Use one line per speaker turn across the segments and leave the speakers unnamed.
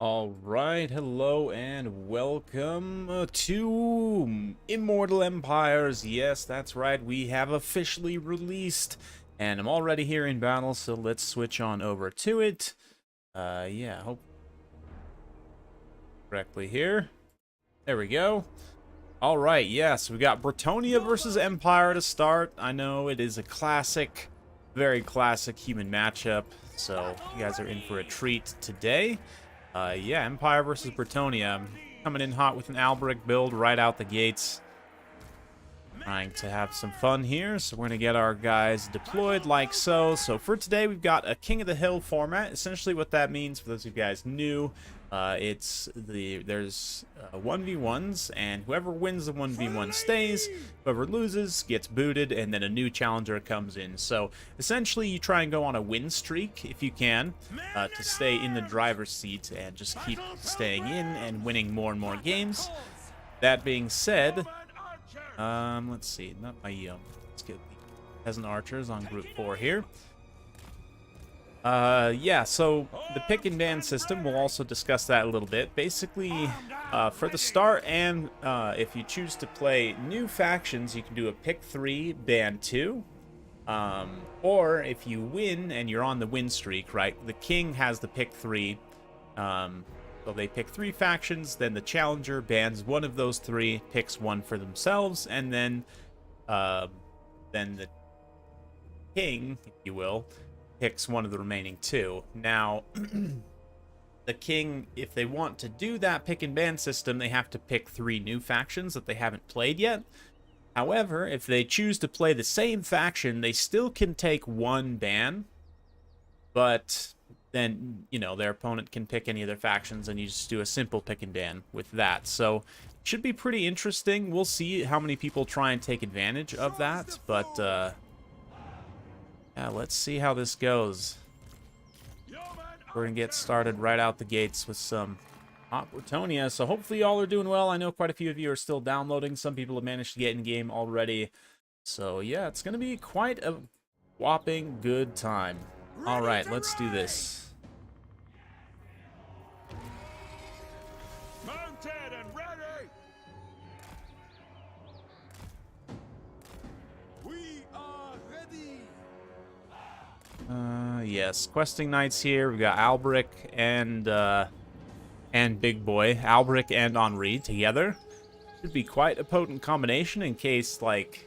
All right, hello and welcome to Immortal Empires. Yes, that's right. We have officially released, and I'm already here in battle, so let's switch on over to it. Yeah, hope correctly here. There we go. All right, yes, we got Bretonnia versus Empire to start. I know it is a classic, very classic human matchup, so you guys are in for a treat today. Yeah, Empire versus Bretonnia. Coming in hot with an Albrecht build right out the gates. Trying to have some fun here, so we're going to get our guys deployed like so. So for today, we've got a King of the Hill format. Essentially what that means, for those of you guys new, there's 1v1s, and whoever wins the 1v1 stays, whoever loses gets booted, and then a new challenger comes in. So essentially you try and go on a win streak if you can, to stay in the driver's seat and just keep staying in and winning more and more games. That being said, let's see, not my let's get the peasant archers on group 4 here. Yeah, so the pick and ban system, we'll also discuss that a little bit. Basically, for the start, and if you choose to play new factions, you can do a pick 3, ban 2. Or if you win and you're on the win streak, right, the king has the pick 3. So they pick 3 factions, then the challenger bans one of those 3, picks one for themselves, and then the king, if you will, picks one of the remaining 2. Now, the king, if they want to do that pick and ban system, they have to pick 3 new factions that they haven't played yet. However, if they choose to play the same faction, they still can take 1 ban, but then, you know, their opponent can pick any of their factions, and you just do a simple pick and ban with that. So, it should be pretty interesting. We'll see how many people try and take advantage of that, but, yeah, let's see how this goes. We're going to get started right out the gates with some hot Bretonnia, so hopefully y'all are doing well. I know quite a few of you are still downloading. Some people have managed to get in game already. So, yeah, it's going to be quite a whopping good time. All right, let's do this.
Mounted and ready. We are ready.
Yes, questing knights here. We've got Albrecht and Big Boy, Albrecht and Henri together. Should be quite a potent combination in case, like,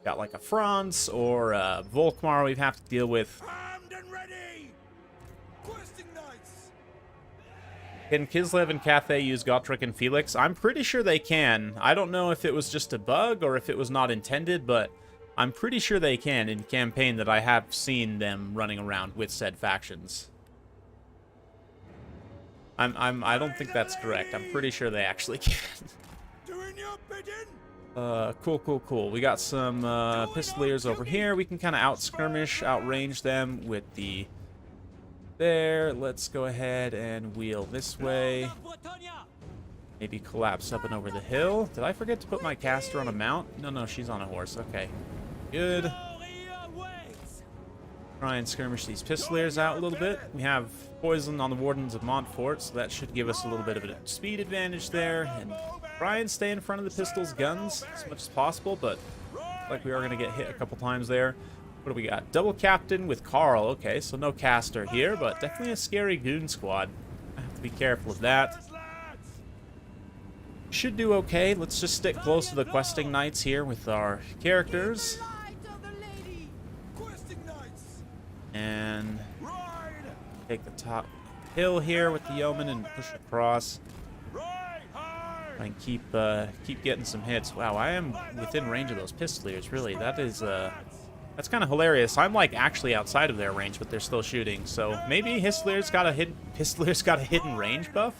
got like a Franz or a Volkmar we have to deal with.
Armed and ready. Questing knights.
Can Kislev and KotH use Gotrek and Felix? I'm pretty sure they can. I don't know if it was just a bug or if it was not intended, but I'm pretty sure they can in campaign that I have seen them running around with said factions. I don't think that's correct. I'm pretty sure they actually can.
Doing your bidding.
Cool. We got some pistoliers over here. We can kind of out-skirmish, outrange them with the... There, let's go ahead and wheel this way. Maybe collapse up and over the hill. Did I forget to put my caster on a mount? No, she's on a horse. Okay, good. Try and skirmish these pistoliers out a little bit. We have poison on the Wardens of Montfort, so that should give us a little bit of a speed advantage there. And try and stay in front of the pistols' guns as much as possible, but like we are going to get hit a couple times there. What do we got? Double captain with Carl. Okay, so no caster here, but definitely a scary goon squad. I have to be careful of that. Should do okay. Let's just stick close to the questing knights here with our characters. And take the top hill here with the yeoman and push across. And keep getting some hits. Wow, I am within range of those pistoliers. Really, that is that's kind of hilarious. I'm like actually outside of their range, but they're still shooting. So maybe pistoliers got a hidden range buff.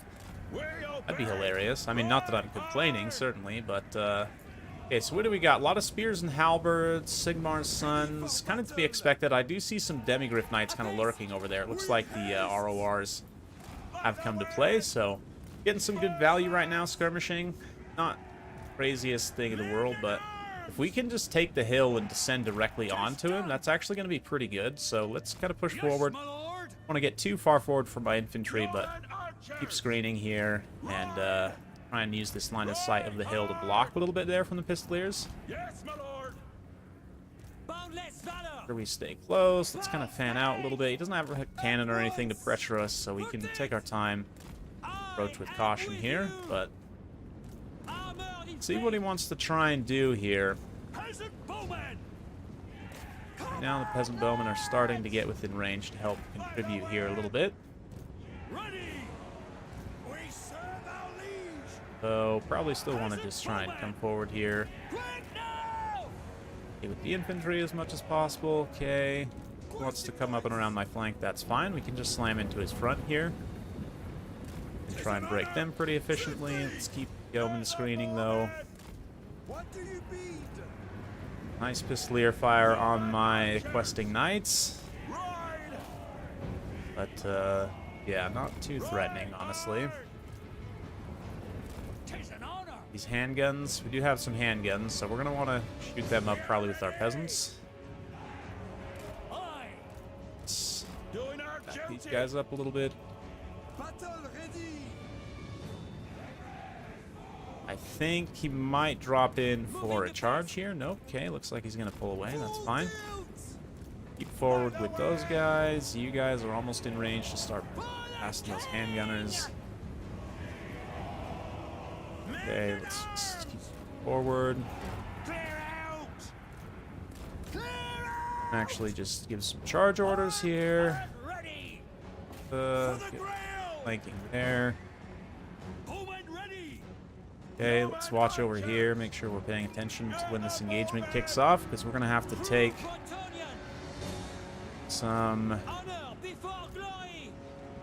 That'd be hilarious. I mean, not that I'm complaining, certainly, but okay. So what do we got? A lot of spears and halberds, Sigmar's sons, kind of to be expected. I do see some demigryph knights kind of lurking over there. It looks like the RORs have come to play, so getting some good value right now, skirmishing. Not the craziest thing in the world, but if we can just take the hill and descend directly onto him, that's actually going to be pretty good. So let's kind of push forward. want to get too far forward for my infantry, but keep screening here and try and use this line of sight of the hill to block a little bit there from the Pistoliers.
Yes, my lord.
After we stay close, let's kind of fan out a little bit. He doesn't have a cannon or anything to pressure us, so we can take our time, approach with caution here, but see what he wants to try and do here.
Peasant bowmen.
Right now the peasant bowmen are starting to get within range to help contribute here a little bit.
Ready. We serve our liege.
So probably still want to just try and come forward here.
Quick now.
Okay, with the infantry as much as possible. Okay. He wants to come up and around my flank, that's fine. We can just slam into his front here. And try and break them pretty efficiently. Let's keep yeoman screening though.
What do you beat?
Nice pistolier fire on my questing knights.
Ride.
But yeah, not too threatening, honestly.
Tis an honor.
These handguns, we do have some handguns, so we're gonna want to shoot them up probably with our peasants.
Aye.
Let's
Doing our
back these
duty.
guys up a little bit.
Battle ready.
I think he might drop in for a charge here. Nope. Okay, looks like he's gonna pull away. That's fine. Keep forward with those guys. You guys are almost in range to start passing those handgunners. Okay, let's just keep forward.
Clear out. Clear out.
Actually, just give some charge orders here.
Ready. For the
Get
ground.
flanking there.
Bowmen ready.
Okay, let's watch over here. Make sure we're paying attention to when this engagement kicks off, because we're gonna have to take some.
Honor before glory.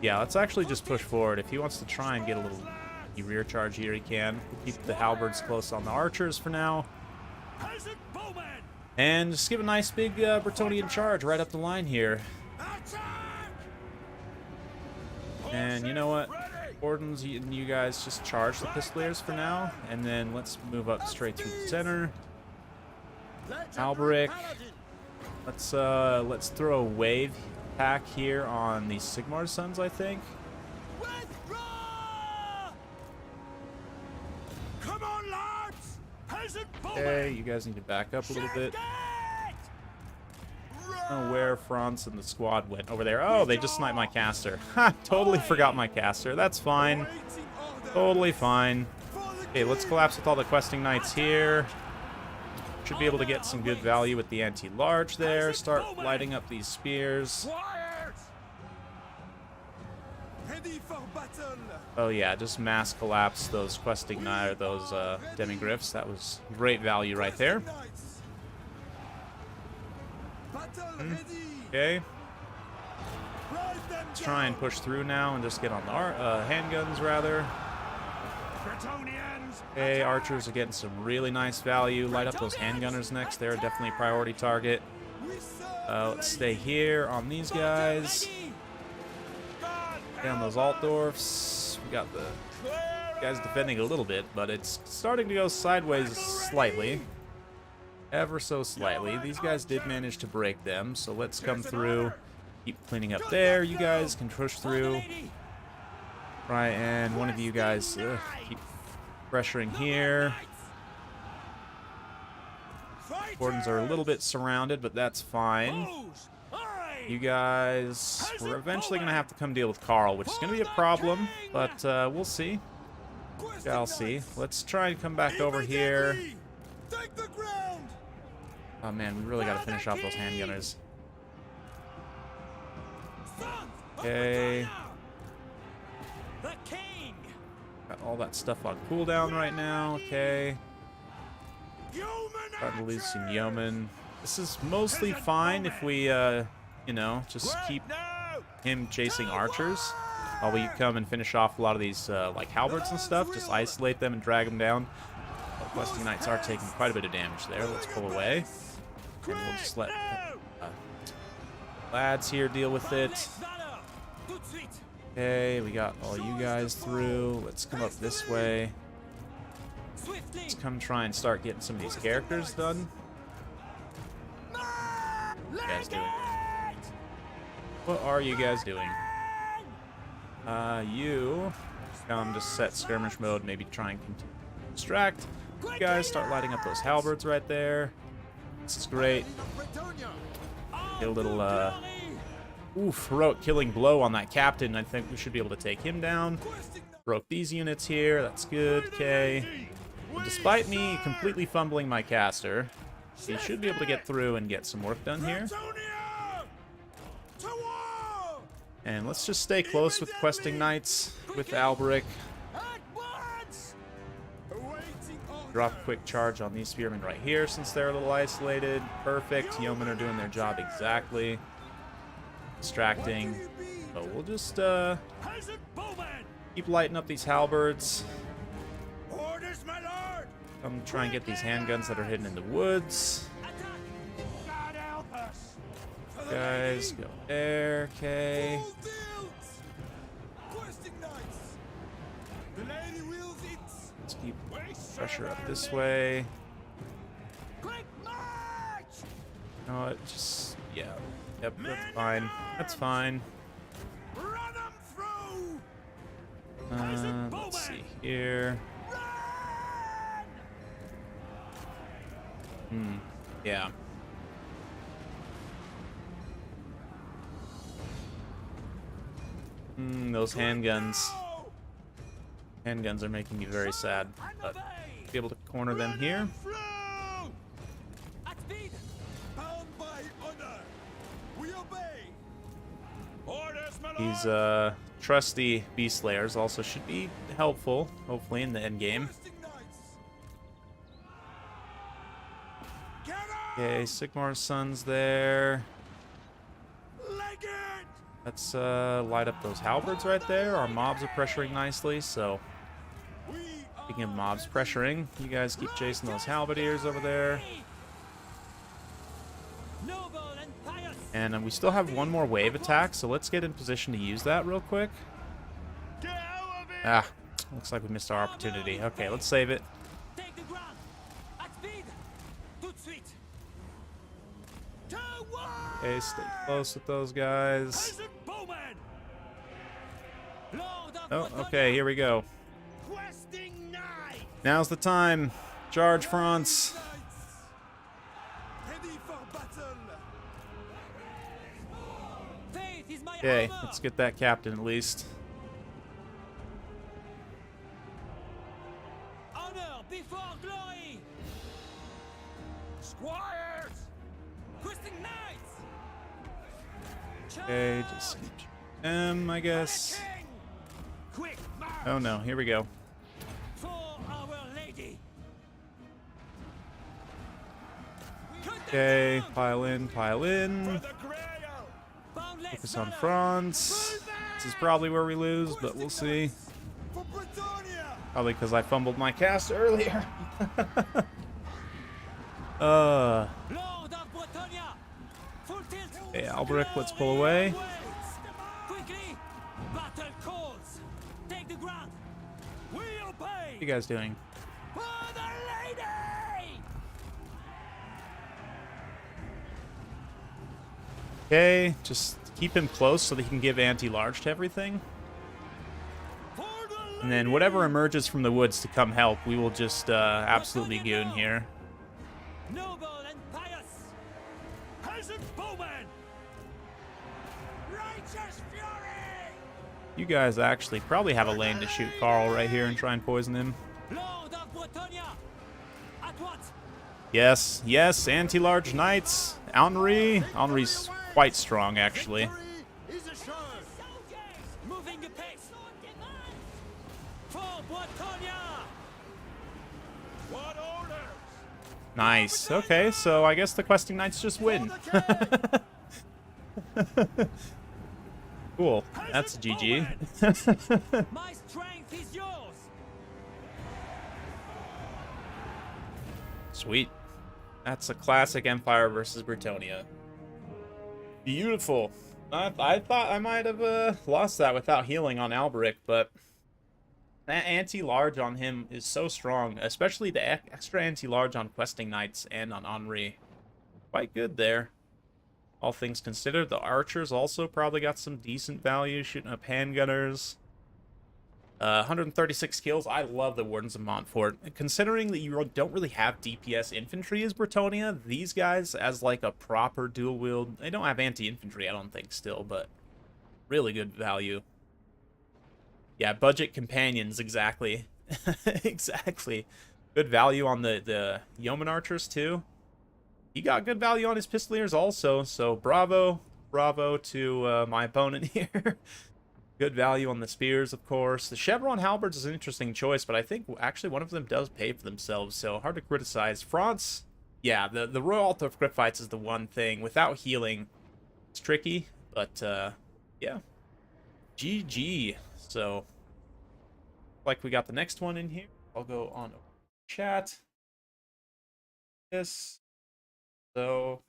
Yeah, let's actually just push forward. If he wants to try and get a little rear charge here, he can. We'll keep the halberds close on the archers for now.
Peasant bowmen.
And just give a nice big Bretonian charge right up the line here.
Attack.
And you know what?
Ready.
Ordens, you guys just charge the Pistoliers for now. And then let's move up straight through the center. Alberic. Let's throw a wave pack here on the Sigmar's sons, I think.
Withdraw! Come on, lads! Peasant bowmen!
Okay, you guys need to back up a little bit. I don't know where Franz and the squad went over there. Oh, they just sniped my caster. Ha! Totally forgot my caster. That's fine. Totally fine. Okay, let's collapse with all the questing knights here. Should be able to get some good value with the anti-large there. Start lighting up these spears.
Quiet! Ready for battle!
Oh yeah, just mass collapse those questing knights, or those demigryphs. That was great value right there.
Battle ready!
Okay,
Ride them
let's try and push through now and just get on the handguns rather.
Bretonians!
Okay, archers are getting some really nice value. Light up those handgunners next. They're definitely a priority target.
We serve
Let's stay here on these guys. Down those Altdorfs. We got the guys defending a little bit, but it's starting to go sideways slightly. Ever so slightly. These guys did manage to break them, so let's come through. Keep cleaning up there. You guys can push through. Right, and one of you guys keep pressuring here. Wardens are a little bit surrounded, but that's fine. You guys, we're eventually going to have to come deal with Carl, which is going to be a problem, but we'll see. Yeah, I'll see. Let's try and come back over here.
Take the ground!
Oh man, we really got to finish off those handgunners. Okay.
The king!
Got all that stuff on cooldown right now. Okay. Starting to lose some yeomen. This is mostly fine if we, you know, just keep him chasing archers while we come and finish off a lot of these, like, halberds and stuff. Just isolate them and drag them down. The questing knights are taking quite a bit of damage there. Let's pull away. And we'll just let lads here deal with it. Okay, we got all you guys through. Let's come up this way. Let's come try and start getting some of these characters done. What are you guys doing? What are you guys doing? You come to set skirmish mode, maybe try and continue to distract. You guys start lighting up those halberds right there. This is great. Get a little, heroic killing blow on that captain. I think we should be able to take him down. Broke these units here. That's good. Okay. Despite me completely fumbling my caster, he should be able to get through and get some work done here. And let's just stay close with questing knights with Alberic. Drop a quick charge on these spearmen right here since they're a little isolated. Perfect. Yeomen are doing their job exactly. Distracting. So we'll just keep lighting up these halberds. Come try and get these handguns that are hidden in the woods. Guys, go there. Okay. Let's keep pressure up this way. No, it just, yeah. Yep, that's fine. That's fine. Let's see here. Yeah. Those handguns. Handguns are making me very sad, but be able to corner them here. These trusty beast slayers also should be helpful, hopefully, in the end game. Okay, Sigmar's son's there. Let's light up those halberds right there. Our mobs are pressuring nicely, so speaking of mobs pressuring, you guys keep chasing those halberdiers over there. And we still have one more wave attack, so let's get in position to use that real quick. Ah, looks like we missed our opportunity. Okay, let's save it. Okay, stay close with those guys. Oh, okay, here we go. Now's the time. Charge, France. Okay, let's get that captain at least.
Honor before glory. Squires, questing knights.
Okay, just keep I guess. Oh no, here we go.
For Our Lady.
Okay, pile in, pile in. Focus on France. This is probably where we lose, but we'll see. Probably because I fumbled my cast earlier. Okay, Alberic, let's pull away. What are you guys doing? Okay, just keep him close so that he can give anti-large to everything. And then whatever emerges from the woods to come help, we will just absolutely goon here.
Noble and pious, peasant bowman, righteous fury.
You guys actually probably have a lane to shoot Carl right here and try and poison him.
Lord of Bretonnia, at once.
Yes, yes, anti-large knights. Henri. Henri's quite strong, actually.
Moving apace. For Bretonnia. What orders?
Nice. Okay, so I guess the questing knights just win. Cool. That's GG.
My strength is yours.
Sweet. That's a classic Empire versus Bretonnia. Beautiful. I thought I might have lost that without healing on Alberic, but that anti-large on him is so strong, especially the extra anti-large on questing knights and on Henri. Quite good there. all things considered. The archers also probably got some decent value, shooting up handgunners. 136 kills. I love the Wardens of Montfort. Considering that you don't really have DPS infantry as Bretonnia, these guys as like a proper dual wield, they don't have anti-infantry, I don't think, still, but really good value. Yeah, budget companions, exactly. Exactly. Good value on the yeoman archers too. He got good value on his pistoliers also, so bravo to my opponent here. Good value on the spears, of course. The chevron halberds is an interesting choice, but I think actually one of them does pay for themselves, so hard to criticize. France, yeah, the Royal Altar of Crit Fights is the one thing. Without healing, it's tricky, but yeah. GG. So, like we got the next one in here. I'll go on chat. This. So.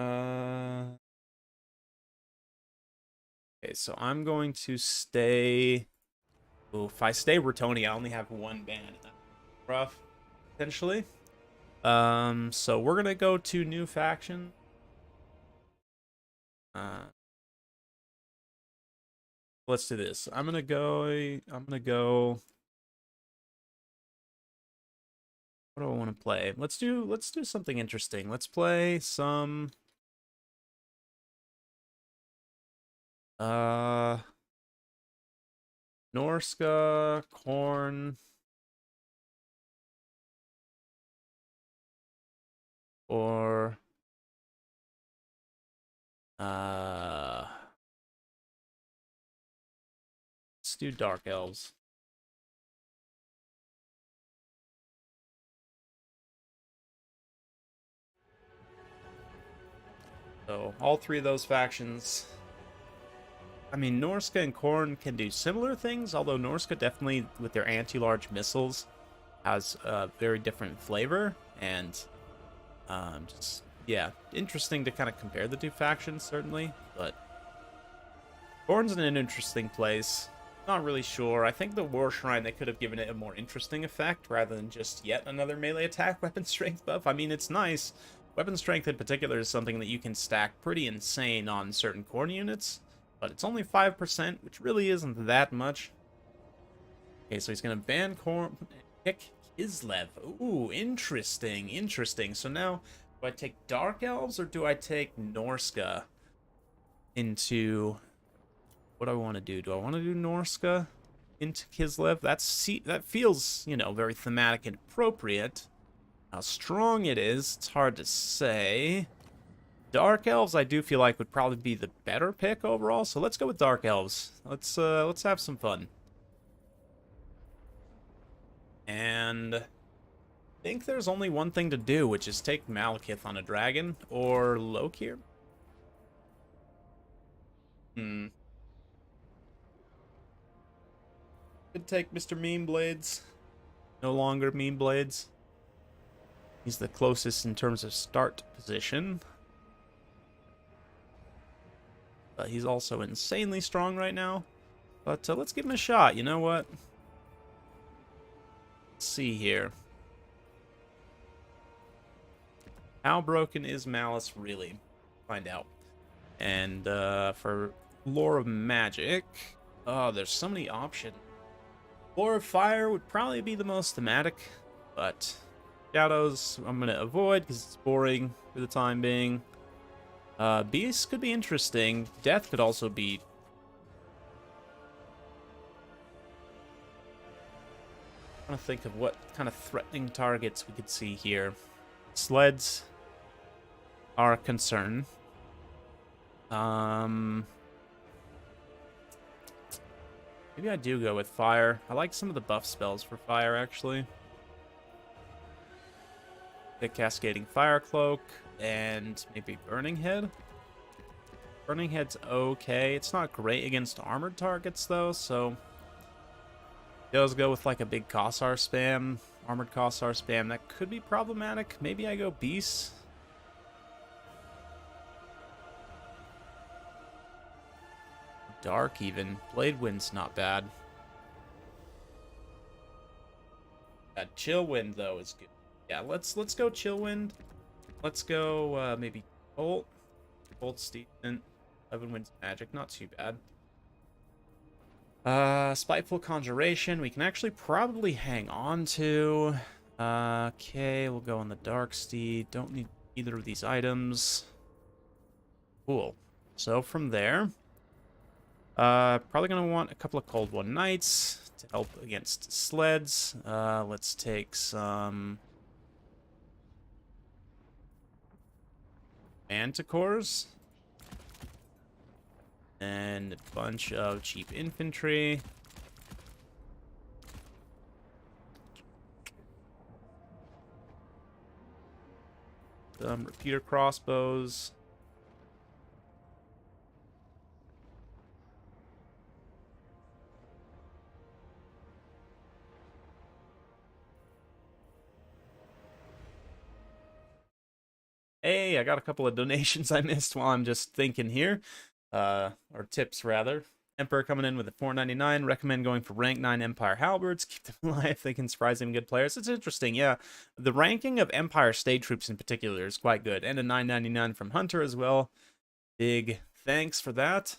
Okay, so I'm going to stay. Ooh, if I stay Bretonnia, I only have one ban. Rough, potentially. So we're gonna go to new faction. Let's do this. I'm gonna go. What do I want to play? Let's do something interesting. Let's play some Norska, Corn, or let's do Dark Elves. So all three of those factions. I mean, Norska and Korn can do similar things, although Norska definitely, with their anti-large missiles, has a very different flavor, and just, yeah, interesting to kind of compare the two factions, certainly, but Korn's in an interesting place. Not really sure. I think the War Shrine, they could have given it a more interesting effect, rather than just yet another melee attack weapon strength buff. I mean, it's nice. Weapon strength in particular is something that you can stack pretty insane on certain Korn units, but it's only 5%, which really isn't that much. Okay, so he's going to ban Korn, pick Kislev. Ooh, interesting, interesting. So now, do I take Dark Elves, or do I take Norska into... What do I want to do? Do I want to do Norska into Kislev? That feels, you know, very thematic and appropriate. How strong it is, it's hard to say. Dark Elves, I do feel like would probably be the better pick overall, so let's go with Dark Elves. Let's have some fun. And I think there's only one thing to do, which is take Malekith on a dragon or Lokir. Could take Mr. Meme Blades. No longer Meme Blades. He's the closest in terms of start position. But he's also insanely strong right now. But let's give him a shot. You know what? Let's see here. How broken is Malice really? Find out. And for Lore of Magic, oh, there's so many options. Lore of Fire would probably be the most thematic, but Shadows I'm going to avoid because it's boring for the time being. Beast could be interesting. Death could also be... I'm trying to think of what kind of threatening targets we could see here. Sleds are a concern. Maybe I do go with fire. I like some of the buff spells for fire, actually. The Cascading Fire Cloak and maybe Burning Head. Burning Head's okay. It's not great against armored targets, though, so... Does go with like a big Kossar spam. Armored Kossar spam. That could be problematic. Maybe I go Beast. dark even. Blade Wind's not bad. Chill Wind though is good. Yeah, let's go Chill Wind. Let's go maybe Bolt. Bolt's decent. 11 Winds Magic, not too bad. Spiteful Conjuration, we can actually probably hang on to. Okay, we'll go on the Dark Steed. Don't need either of these items. Cool. So from there, probably gonna want a couple of Cold One Knights to help against sleds. Let's take some Manticores. And a bunch of cheap infantry. Some repeater crossbows. Hey, I got a couple of donations I missed while I'm just thinking here. Or tips rather. Emperor coming in with a $4.99. Recommend going for rank 9 Empire Halberds. Keep them alive. They can surprise even good players. It's interesting, yeah. The ranking of Empire state troops in particular is quite good. And a $9.99 from Hunter as well. Big thanks for that.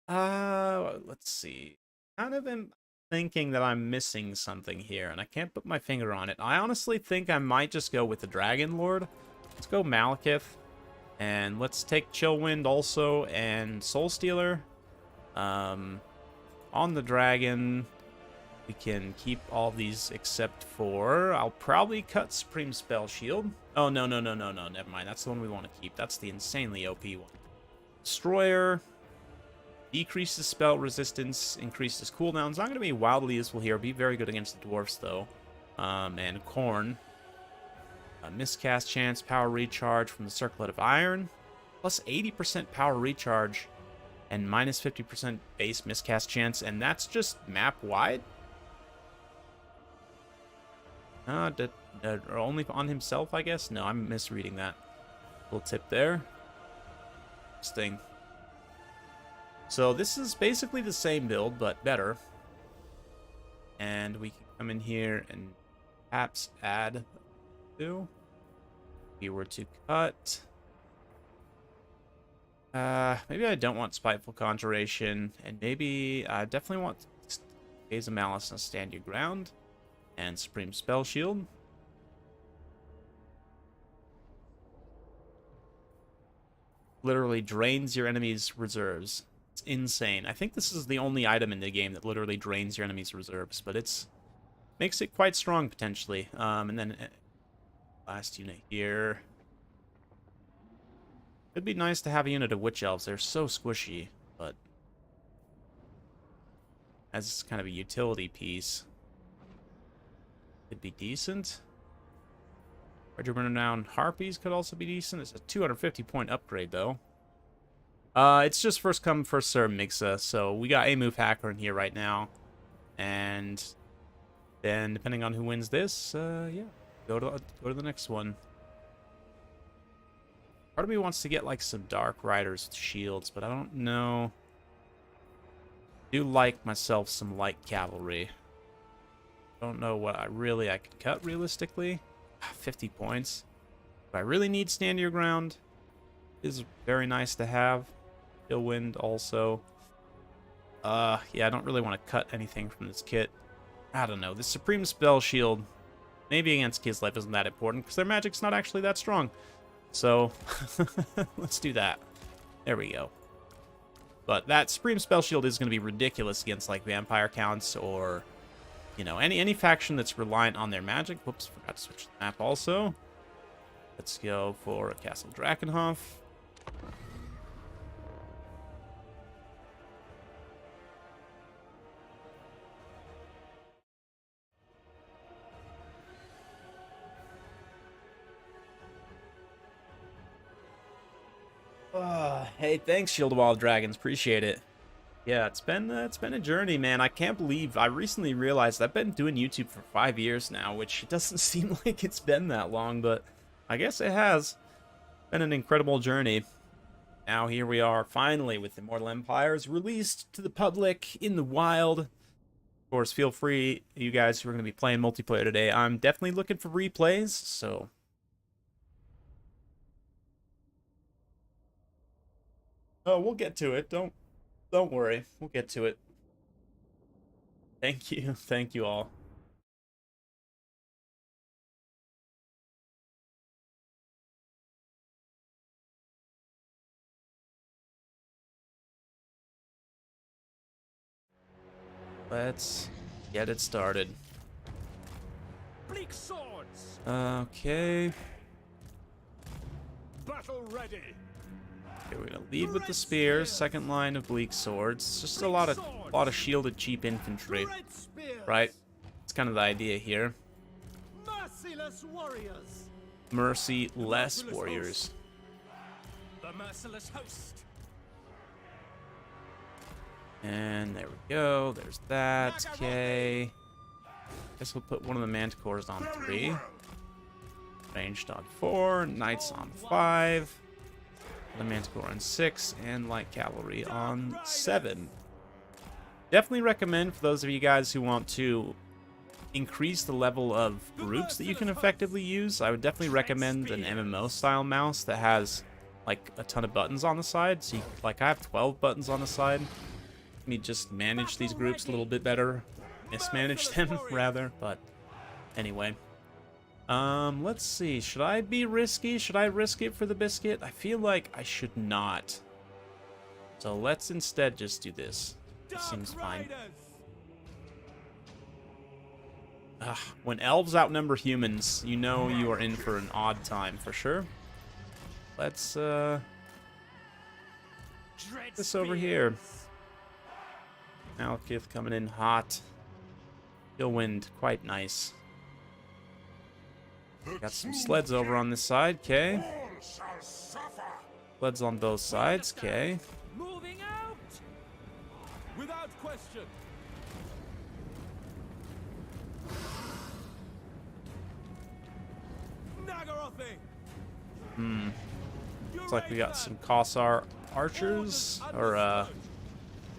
Let's see. Kind of am thinking that I'm missing something here, and I can't put my finger on it. I honestly think I might just go with the Dragon Lord. Let's go Malekith. And let's take Chillwind also and Soul Stealer. On the dragon, we can keep all these except for... I'll probably cut Supreme Spell Shield. Oh, no. Never mind. That's the one we want to keep. That's the insanely OP one. Destroyer. Decreases spell resistance. Increases cooldown. It's not going to be wildly useful here. Be very good against the dwarfs, though. And Khorne. Miscast chance, power recharge from the Circlet of Iron, plus 80% power recharge, and minus 50% base miscast chance, and that's just map wide. Only on himself, I guess. No, I'm misreading that. Little tip there. Interesting. So this is basically the same build, but better. And we can come in here and perhaps add 2. If we were to cut, maybe I don't want Spiteful Conjuration, and maybe I definitely want Gaze of Malice and Stand Your Ground, and Supreme Spell Shield. Literally drains your enemy's reserves. It's insane. I think this is the only item in the game that literally drains your enemy's reserves, but it's makes it quite strong potentially. And then last unit here. It'd be nice to have a unit of Witch Elves. They're so squishy, but as kind of a utility piece, it'd be decent. Regiment down Harpies could also be decent. It's a 250-point upgrade, though. It's just first come, first serve Mixa, so we got a move hacker in here right now. And then, depending on who wins this, yeah. Go to the next one. Part of me wants to get like some Dark Riders with shields, but I don't know. I do like myself some light cavalry. Don't know what I could cut realistically. 50 points. If I really need Stand Your Ground, is very nice to have. Illwind also. Yeah, I don't really want to cut anything from this kit. I don't know. The Supreme Spell Shield, maybe against Kislev isn't that important, because their magic's not actually that strong. So, let's do that. There we go. But that Supreme Spell Shield is going to be ridiculous against, like, Vampire Counts or, you know, any faction that's reliant on their magic. Whoops, forgot to switch the map also. Let's go for Castle Drakenhof. Hey, thanks, Shield of Wild Dragons. Appreciate it. Yeah, it's been a journey, man. I can't believe I recently realized I've been doing YouTube for 5 years now, which doesn't seem like it's been that long, but I guess it has been an incredible journey. Now here we are, finally, with Immortal Empires released to the public in the wild. Of course, feel free, you guys who are going to be playing multiplayer today. I'm definitely looking for replays, so... Oh, we'll get to it. Don't worry. We'll get to it. Thank you. Thank you all. Let's get it started.
Bleak swords.
Okay.
Battle ready.
Okay, we're gonna lead with the spears. Second line of bleak swords. Just a lot of shielded cheap infantry,
Red spears.
right? It's kind of the idea here.
Merciless warriors.
Mercy-less warriors.
The merciless host.
And there we go. There's that. Okay. Guess we'll put one of the manticores on 3. Ranged on 4. Knights on 5. The manticore on 6. And light cavalry on 7. Definitely recommend for those of you guys who want to increase the level of groups that you can effectively use. I would definitely recommend an MMO style mouse that has like a ton of buttons on the side. So like I have 12 buttons on the side. Let me just manage these groups a little bit better. Mismanage them, rather. But anyway. Let's see. Should I be risky? Should I risk it for the biscuit? I feel like I should not. So let's instead just do this. This seems fine. When elves outnumber humans, you know you are in for an odd time, for sure. Let's, put this over here. Malekith coming in hot. Still wind, quite nice. Got some sleds over on this side, okay. Sleds on both sides, okay.
Moving out. Without question.
Looks like we got some KotH archers, or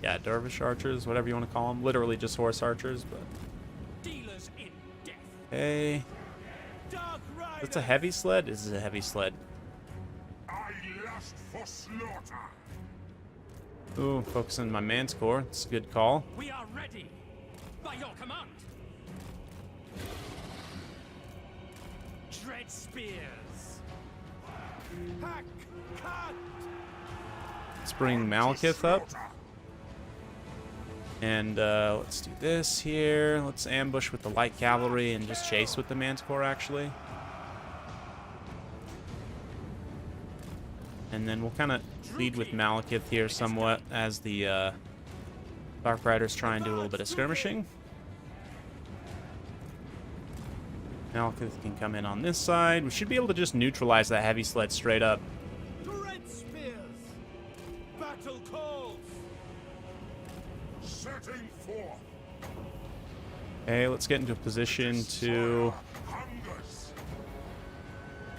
yeah, dervish archers, whatever you want to call them. Literally just horse archers, but
Dealers in death.
okay. It's a heavy sled. This is a heavy sled.
I lust for slaughter.
Ooh, focusing on my manticore. It's a good call.
We are ready. By your command. Dread spears. Hack, cut.
Let's bring Malekith up. And let's do this here. Let's ambush with the light cavalry and just chase with the manticore, actually. And then we'll kind of lead with Malekith here somewhat as the Dark Riders try and do a little bit of skirmishing. Malekith can come in on this side. We should be able to just neutralize that heavy sled straight up.
Red spears. Battle calls. Setting forth.
Okay, let's get into a position to...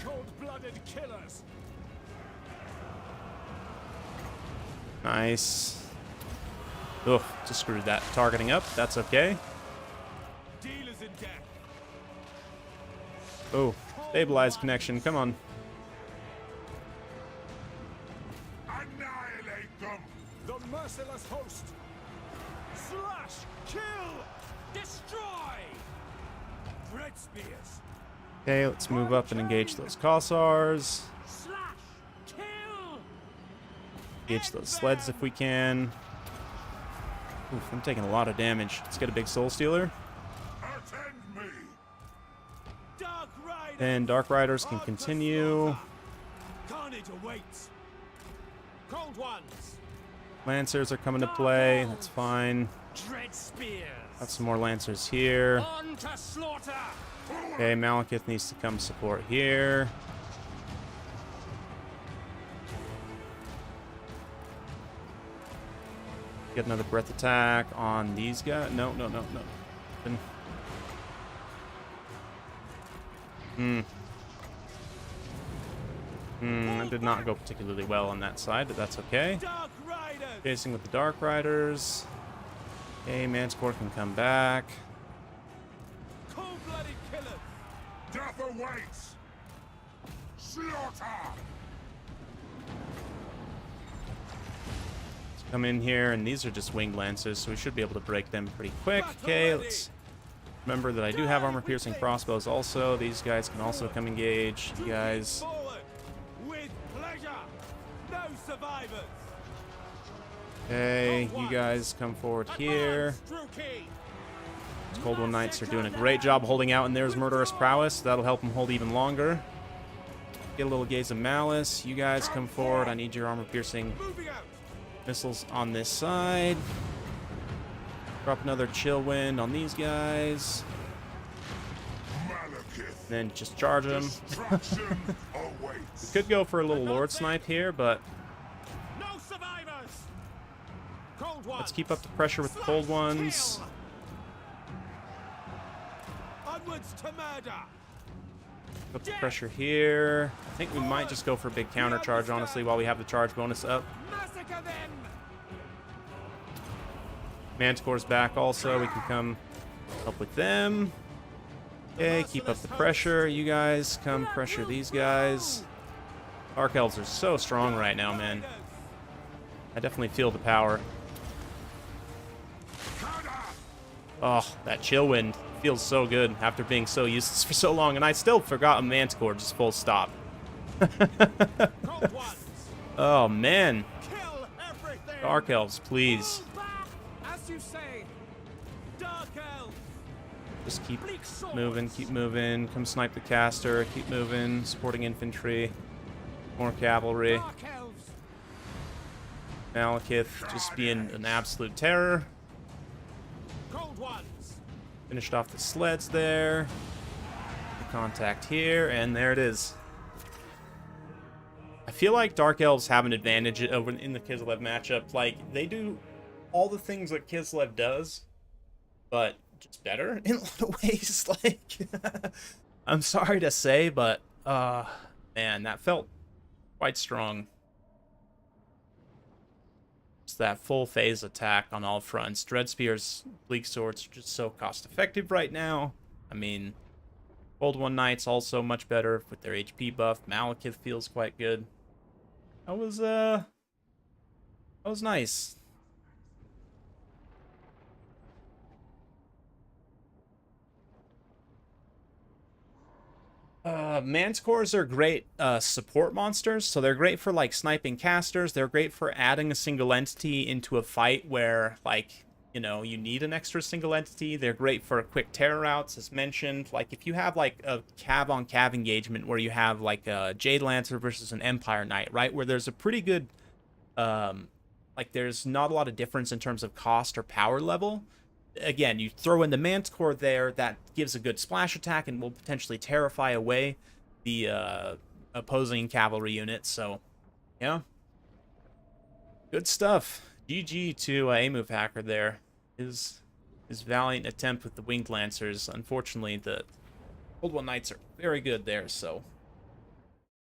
Cold-blooded killers.
Nice. Ugh, just screwed that targeting up. That's okay.
Dealers in death.
Oh, stabilize connection. Come on.
Annihilate them. The merciless host. Slash, kill, destroy. Red spears.
Okay, let's move up and engage those KotHs.
Slash, kill.
Engage those sleds if we can. Oof, I'm taking a lot of damage. Let's get a big soul stealer.
Attend me. Dark Rider.
And Dark Riders can continue.
Carnage awaits. Cold ones.
Lancers are coming to play. That's fine.
Dread spears.
Got some more Lancers here.
On to slaughter.
Okay, Malekith needs to come support here. Get another breath attack on these guys. No. It did not go particularly well on that side, but that's okay.
Dark Riders.
Facing with the Dark Riders. Okay, Manticore can come back.
Cold-blooded killers.
Death awaits! Slaughter!
Let's come in here, and these are just Winged Lancers, so we should be able to break them pretty quick. Okay, let's remember that I do have armor-piercing crossbows also. These guys can also come engage. You guys...
Forward. With pleasure. No survivors.
Okay, you guys come forward here. These Cold One Knights are doing a great job holding out, and there's Murderous Prowess. That'll help them hold even longer. Get a little Gaze of Malice. You guys come forward. I need your armor-piercing missiles on this side. Drop another Chill Wind on these guys. Then just charge them. We could go for a little Lord Snipe here, but
No survivors.
let's keep up the pressure with the Cold Ones.
Onwards to murder.
Put the pressure here. I think we might just go for a big counter charge, honestly, while we have the charge bonus up.
Massacre them.
Manticore's back also. We can come help with them. Okay, keep up the pressure. You guys come pressure these guys. Dark Elves are so strong right now, man. I definitely feel the power. Oh, that Chill Wind feels so good after being so useless for so long. And I still forgot a Manticore, just full stop. Oh, man.
Kill everything.
Dark Elves, please.
As you say. Dark Elves.
Just keep moving, keep moving. Come snipe the caster, keep moving. Supporting infantry. More cavalry.
Dark Elves.
Malekith just being an absolute terror.
Cold Ones.
Finished off the sleds there. Contact here, and there it is. I feel like Dark Elves have an advantage over in the Kislev matchup. Like, they do all the things that Kislev does, but just better in a lot of ways. Like, I'm sorry to say, but man, that felt quite strong. Just that full phase attack on all fronts. Dread Spears, Bleak Swords are just so cost effective right now. I mean, Cold One Knights also much better with their HP buff. Malekith feels quite good. That was nice. Manticores are great support monsters, so they're great for like sniping casters. They're great for adding a single entity into a fight where, like, you know, you need an extra single entity. They're great for quick terror routes, as mentioned. Like, if you have like a cav on cav engagement where you have like a Jade Lancer versus an Empire Knight, right, where there's a pretty good like, there's not a lot of difference in terms of cost or power level. Again, you throw in the Manticore there, that gives a good splash attack and will potentially terrify away the opposing cavalry unit. So, yeah. Good stuff. GG to A-Move Hacker there. His valiant attempt with the Winged Lancers. Unfortunately, the Cold One Knights are very good there, so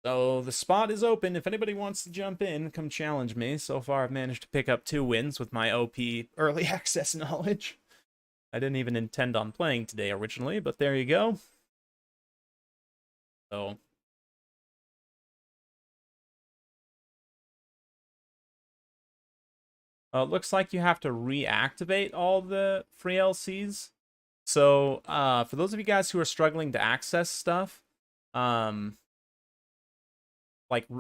the spot is open. If anybody wants to jump in, come challenge me. So far, I've managed to pick up 2 wins with my OP early access knowledge. I didn't even intend on playing today originally, but there you go. So, it looks like you have to reactivate all the free LCs. So, for those of you guys who are struggling to access stuff, like,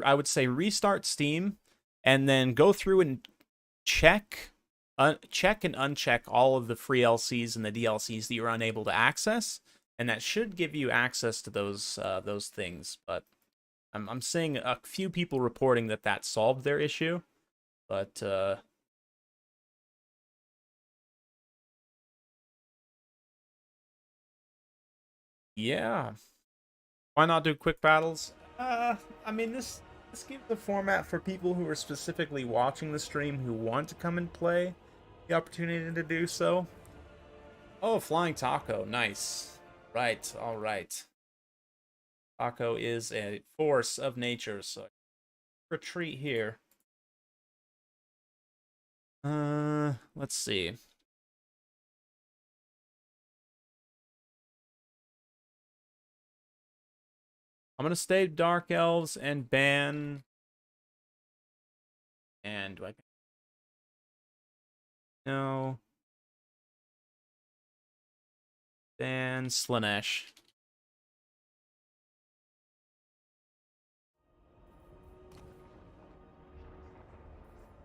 I would say restart Steam and then go through and check and uncheck all of the free LCs and the DLCs that you're unable to access, and that should give you access to those things. But I'm seeing a few people reporting that solved their issue, but yeah, why not do quick battles? I mean, this gives the format for people who are specifically watching the stream who want to come and play the opportunity to do so. Oh, Flying Taco, nice. Right, all right. Taco is a force of nature, so retreat here. Let's see. I'm gonna stay Dark Elves and ban. And do I? No. Ban Slanesh.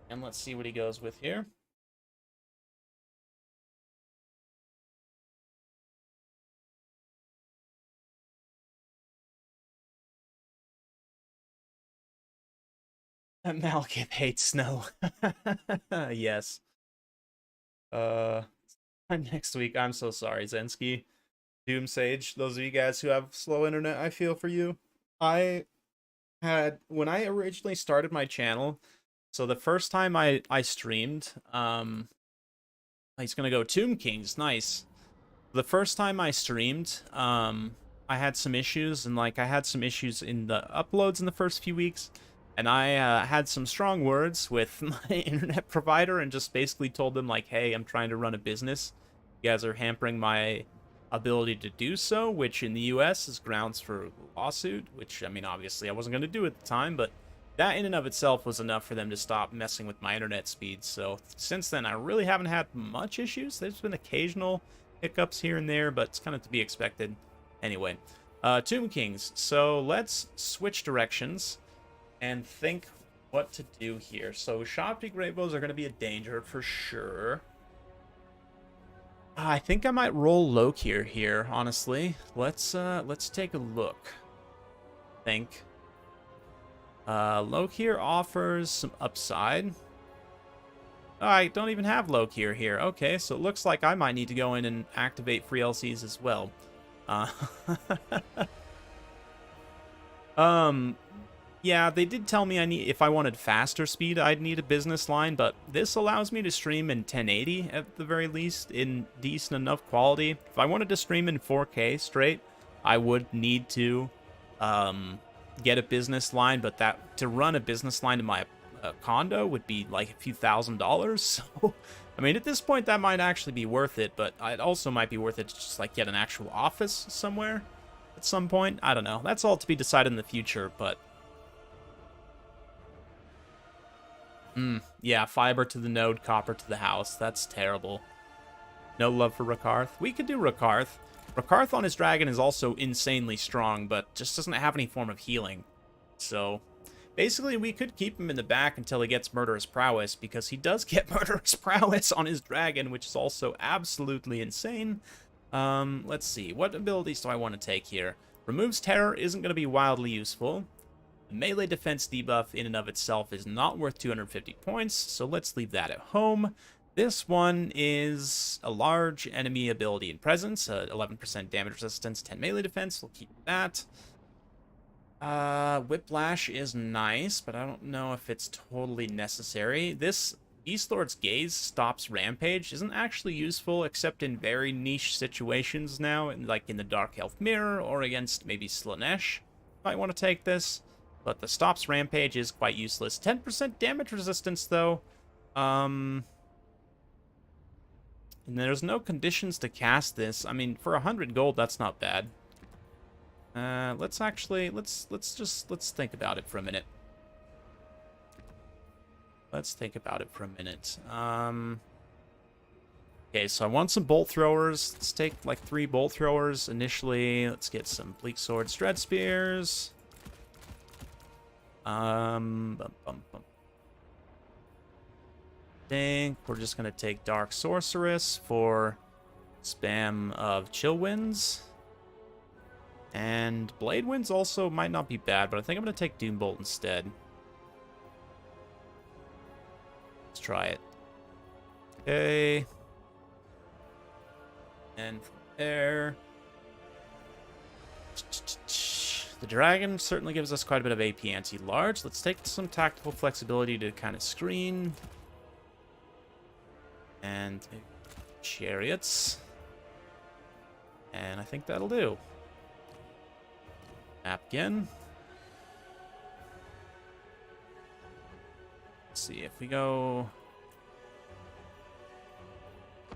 And let's see what he goes with here. Malkith hates snow. Yes. Next week. I'm so sorry, Zensky. Doom Sage. Those of you guys who have slow internet, I feel for you. When I originally started my channel, so the first time I streamed, he's gonna go Tomb Kings, nice. The first time I streamed, I had some issues, and like I had some issues in the uploads in the first few weeks, and I had some strong words with my internet provider and just basically told them like, hey, I'm trying to run a business. You guys are hampering my ability to do so, which in the US is grounds for lawsuit, which I mean obviously I wasn't going to do at the time, but that in and of itself was enough for them to stop messing with my internet speeds. So since then I really haven't had much issues. There's been occasional hiccups here and there, but it's kind of to be expected. Anyway, Tomb Kings. So let's switch directions and think what to do here. So Shopty Greatbows are going to be a danger for sure. I think I might roll Lokir here, honestly. Let's take a look. Think. Lokir offers some upside. Oh, I don't even have Lokir here. Okay, so it looks like I might need to go in and activate free LCs as well. Yeah, they did tell me if I wanted faster speed, I'd need a business line, but this allows me to stream in 1080 at the very least, in decent enough quality. If I wanted to stream in 4K straight, I would need to get a business line, but to run a business line in my condo would be like a few $1,000s. So, I mean, at this point, that might actually be worth it, but it also might be worth it to just like get an actual office somewhere at some point. I don't know. That's all to be decided in the future, but yeah, fiber to the node, copper to the house. That's terrible. No love for Rakarth. We could do Rakarth. Rakarth on his dragon is also insanely strong, but just doesn't have any form of healing. So, basically, we could keep him in the back until he gets Murderous Prowess, because he does get Murderous Prowess on his dragon, which is also absolutely insane. Let's see. What abilities do I want to take here? Removes Terror isn't going to be wildly useful. The melee defense debuff in and of itself is not worth 250 points, so let's leave that at home. This one is a large enemy ability and presence, 11% damage resistance, 10 melee defense. We'll keep that. Whiplash is nice, but I don't know if it's totally necessary. This Beast Lord's Gaze stops Rampage isn't actually useful except in very niche situations now, like in the Dark Elf Mirror or against maybe Slanesh. Might want to take this. But the stops Rampage is quite useless. 10% damage resistance, though. And there's no conditions to cast this. I mean, for 100 gold, that's not bad. Let's think about it for a minute. Let's think about it for a minute. Okay, so I want some bolt throwers. Let's take like 3 bolt throwers initially. Let's get some Bleak Swords, Dread Spears. Think we're just gonna take Dark Sorceress for spam of Chill Winds. And Blade Winds also might not be bad, but I think I'm gonna take Doom Bolt instead. Let's try it. Okay. And from there, the dragon certainly gives us quite a bit of AP anti-large. Let's take some tactical flexibility to kind of screen. And chariots. And I think that'll do. Map again. Let's see if we go.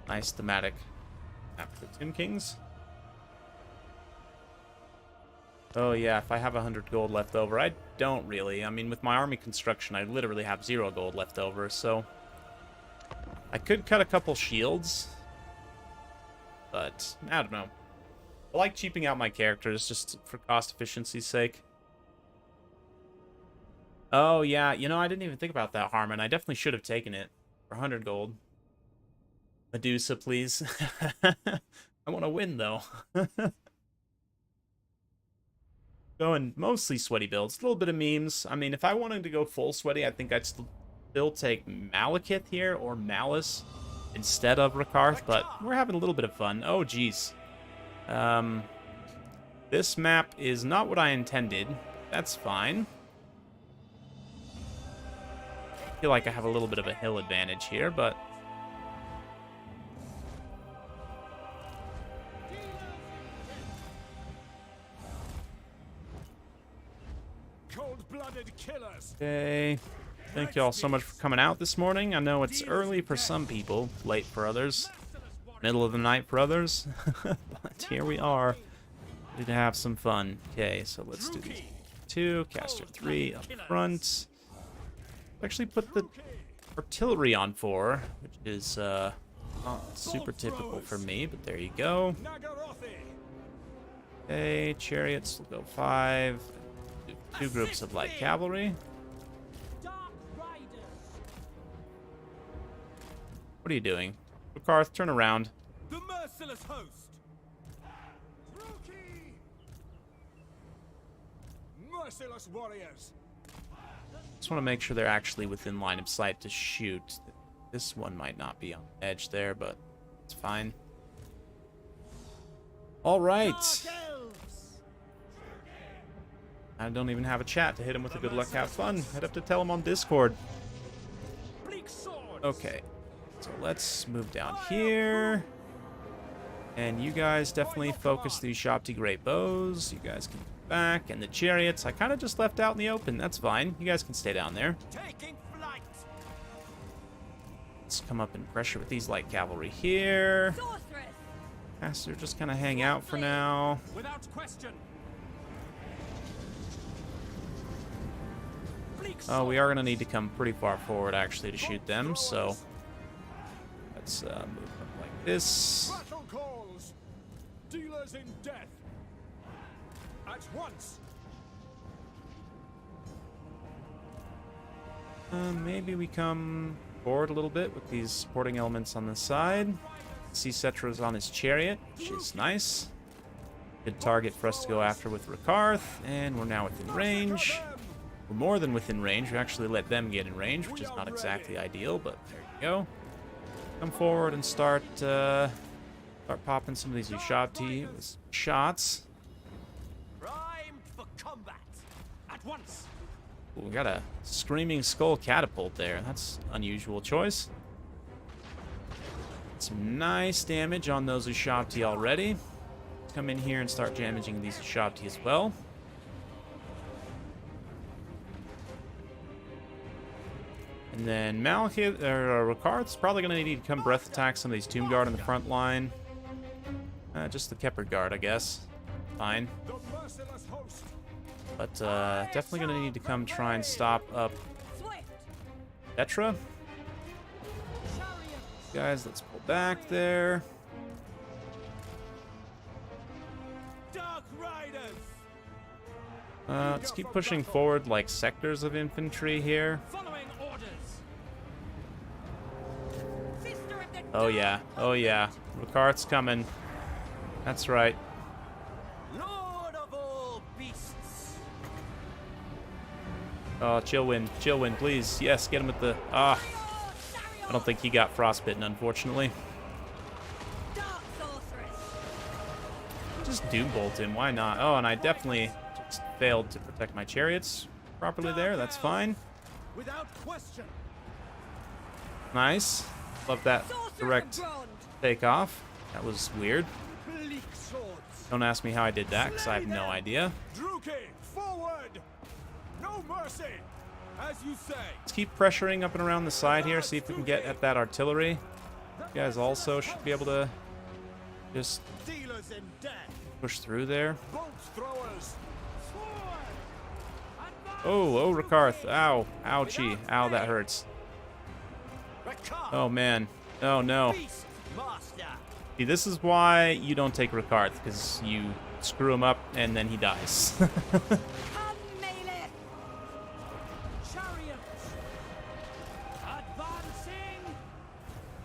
Nice thematic map for the Tomb Kings. Oh yeah, if I have 100 gold left over, I don't really. I mean, with my army construction, I literally have 0 gold left over, so I could cut a couple shields, but I don't know. I like cheaping out my characters just for cost efficiency's sake. Oh yeah, you know, I didn't even think about that, Harmon. I definitely should have taken it for 100 gold. Medusa, please. I want to win, though. Going mostly sweaty builds. A little bit of memes. I mean, if I wanted to go full sweaty, I think I'd still take Malekith here or Malice instead of Rakarth, but we're having a little bit of fun. Oh, geez. This map is not what I intended. That's fine. I feel like I have a little bit of a hill advantage here, but
Cold-blooded killers.
okay. Thank you all so much for coming out this morning. I know it's early for some people, late for others, middle of the night for others, but here we are, ready to have some fun. Okay, so let's do these 2, caster 3 up front. Actually put the artillery on 4, which is not super typical for me, but there you go. Okay, chariots will go 5. 2 groups of light cavalry. What are you doing? Rakarth, turn around.
The merciless host. Merciless warriors.
Just want to make sure they're actually within line of sight to shoot. This one might not be on the edge there, but it's fine. All right. I don't even have a chat to hit him with a good luck, have fun. I'd have to tell him on Discord. Okay, so let's move down here. And you guys definitely focus these Shopti Great Bows. You guys can go back. And the chariots, I kind of just left out in the open. That's fine. You guys can stay down there. Let's come up and pressure with these light cavalry here. Caster, just kind of hang out for now.
Without question.
Oh, we are going to need to come pretty far forward, actually, to shoot them, so let's move up like this.
Battle calls. Dealers in death. At once.
Maybe we come forward a little bit with these supporting elements on the side. See Cetra's on his chariot, which is nice. Good target for us to go after with Rakarth, and we're now within range. We're more than within range. We actually let them get in range, which is not exactly ideal, but there you go. Come forward and start popping some of these Ushati with shots.
Primed for combat. At once.
Ooh, we got a Screaming Skull Catapult there. That's an unusual choice. Some nice damage on those Ushati already. Come in here and start damaging these Ushati as well. And then Malekith, or Rakarth's probably going to need to come breath attack some of these Tomb Guard in the front line. Just the Kepper Guard, I guess. Fine. But definitely going to need to come try and stop up Petra. Guys, let's pull back there.
Dark Riders.
Let's keep pushing forward like sectors of infantry here.
Following orders.
Oh yeah, oh yeah. Rakarth's coming. That's right.
Lord of all beasts.
Oh, chill wind, please. Yes, get him at the... Ah. I don't think he got frostbitten, unfortunately. Just Doom Bolt him, why not? Oh, and I definitely just failed to protect my chariots properly there. That's fine.
Without question.
Nice. Love that direct takeoff. That was weird.
Bleak swords.
Don't ask me how I did that, because I have no idea.
Druki, forward! No mercy! As you say.
Let's keep pressuring up and around the side here, see if we can get at that artillery. You guys also should be able to just
Dealers in death.
push through there.
Bolt throwers.
Oh, Rakarth. Ow. Ouchie. Ow, that hurts. Oh, man. Oh, no.
Beast master.
See, this is why you don't take Rakarth, because you screw him up and then he dies.
Come, melee! Chariots! Advancing!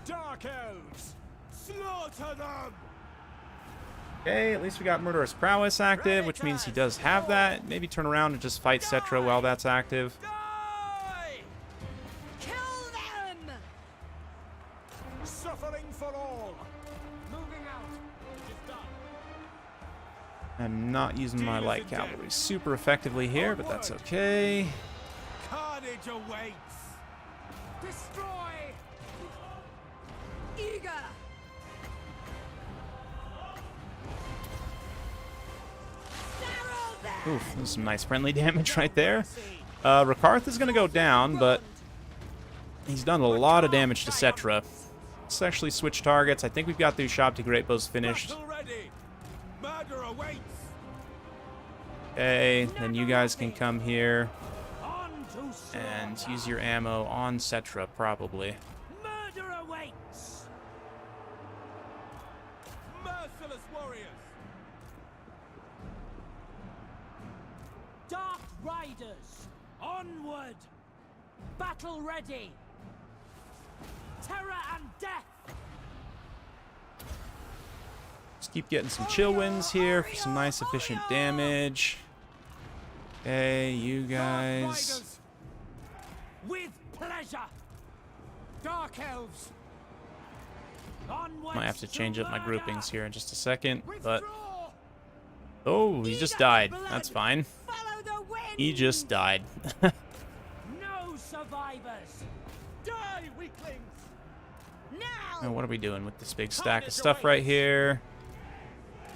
Dark elves. Slaughter them.
Okay, at least we got Murderous Prowess active, which means he does have that. Maybe turn around and just fight Cetra while that's active.
Die!
Kill them!
Suffering for all. Moving out. It is done.
I'm not using my light cavalry super effectively here, but that's okay.
Carnage awaits.
Destroy! Eager! Sarrow them!
Oof, there's some nice friendly damage right there. Rakarth is going to go down, but he's done a lot of damage to Cetra. Let's actually switch targets. I think we've got the Ushabti Great Bows finished.
Battle ready. Murder awaits.
Okay, then you guys can come here
On to slaughter!
and use your ammo on Cetra, probably.
Murder awaits!
Merciless warriors.
Dark Riders! Onward! Battle ready! Terror and death!
Just keep getting some chill winds here for some nice efficient damage. Okay, you guys.
Riders.
With pleasure!
Dark elves.
Onwards
Might have to change up my
murder!
groupings here in just a second, but
Withdraw.
oh, he just died. That's fine.
Follow the wind!
He just died.
No survivors!
Die, weaklings.
Now!
Now, what are we doing with this big stack of stuff right here?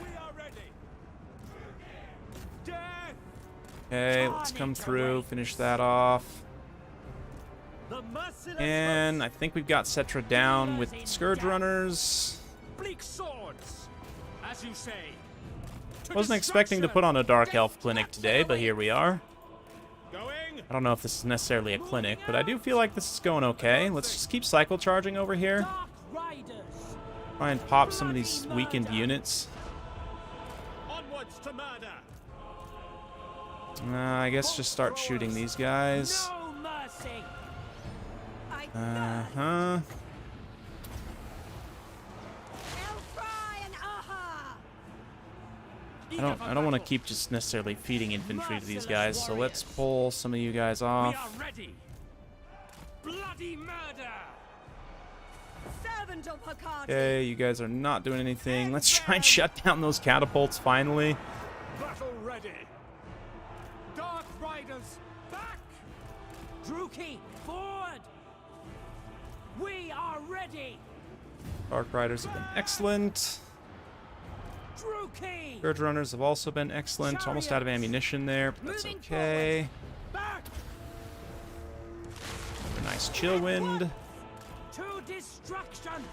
We are ready. Death.
Okay, let's come through, finish that off.
The merciless
And I think we've got Cetra down with the Scourge Runners.
Bleak swords. As you say.
Wasn't expecting to put on a Dark Elf clinic today, but here we are.
Going.
I don't know if this is necessarily a clinic, but I do feel like this is going okay. Let's just keep cycle charging over here.
Dark Riders!
Try and pop some of these weakened units.
Onwards to murder.
I guess just start shooting these guys.
No mercy!
Uh-huh.
Elfry and Aha!
I don't want to keep just necessarily feeding infantry to these guys, so let's pull some of you guys
We
off.
are ready. Bloody murder.
Servant of Hakaji!
Okay, you guys are not doing anything. Let's try and shut down those catapults finally.
Battle ready. Dark riders back.
Druki, forward! We are ready!
Dark Riders have been excellent.
Druki!
Scourge Runners have also been excellent. Almost out of ammunition there, but that's
Moving
okay.
Back.
A nice chill wind.
To destruction!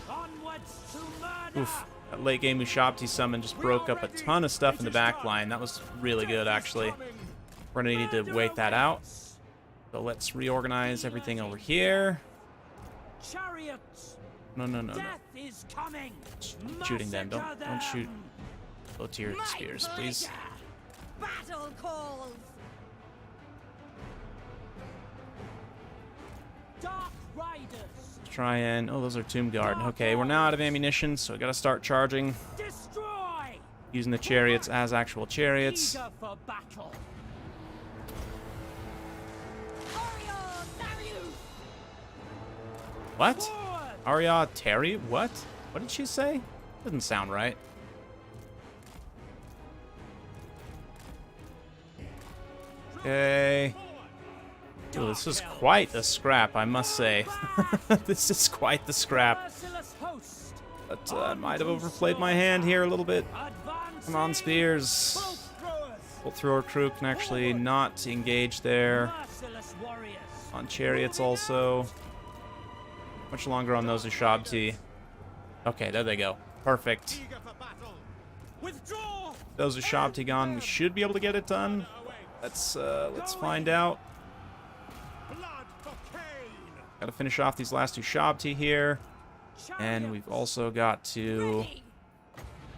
Onwards to murder!
Oof. That late game Ushabti summon just broke up a ton of stuff in the back line. That was really good, actually. We're going to need to wait that out. So let's reorganize everything over here.
Chariots!
No.
Death is coming!
Shooting them. Don't
Massacre
shoot.
them!
Go to your
My
spears, please.
pleasure! Battle calls! Dark Riders!
Try and... Oh, those are Tomb Guard. Okay, we're now out of ammunition, so we got to start charging.
Destroy!
Using the chariots as actual chariots.
Eager for battle! Orion, Darius!
What?
Forward!
Arya Terry? What? What did she say? Doesn't sound right. Okay. Ooh, this is quite the scrap, I must say. This is quite the scrap.
Merciless host!
But I might have overplayed my hand here a little bit.
Advancing!
Come on, spears.
Bolt throwers.
Bolt thrower crew can actually not engage there.
Merciless warriors.
On chariots also. Much longer on those Ushabti. Okay, there they go. Perfect.
Eager for battle. Withdraw.
Those Ushabti gone. We should be able to get it done. Let's find out.
Blood for Cain.
Gotta finish off these last Ushabti here. And we've also got to
Ready.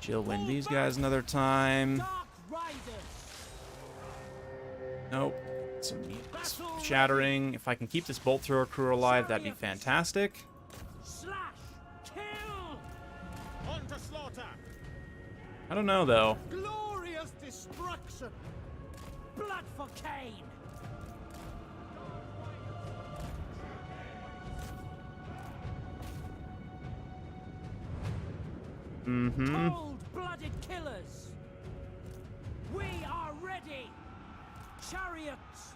chill win these guys another time.
Dark riders.
Nope. Some units shattering. If I can keep this bolt thrower crew alive, that'd be fantastic.
Slash. Kill.
On to slaughter.
I don't know though.
Glorious destruction.
Blood for Cain.
Mm-hmm.
Cold-blooded killers. We are ready. Chariots.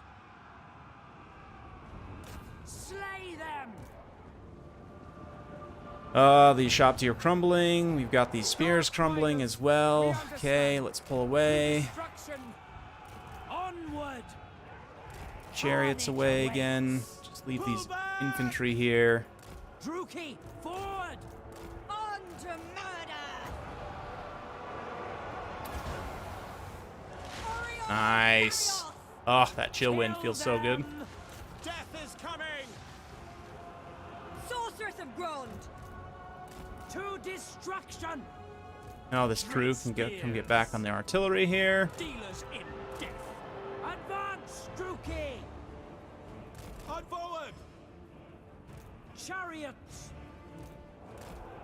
Slay them.
The Ushabti are crumbling. We've got these spears crumbling as well. Okay, let's pull away.
Destruction. Onward.
Chariots away again. Just leave these infantry here.
Druki, forward.
On to murder! Orion,
Nice. Oh, that chill wind feels so good.
Death is coming.
Sorceress of Grond!
To destruction.
Now this crew can get back on their artillery here.
Dealers in death. Advance, Druki.
On forward.
Chariots.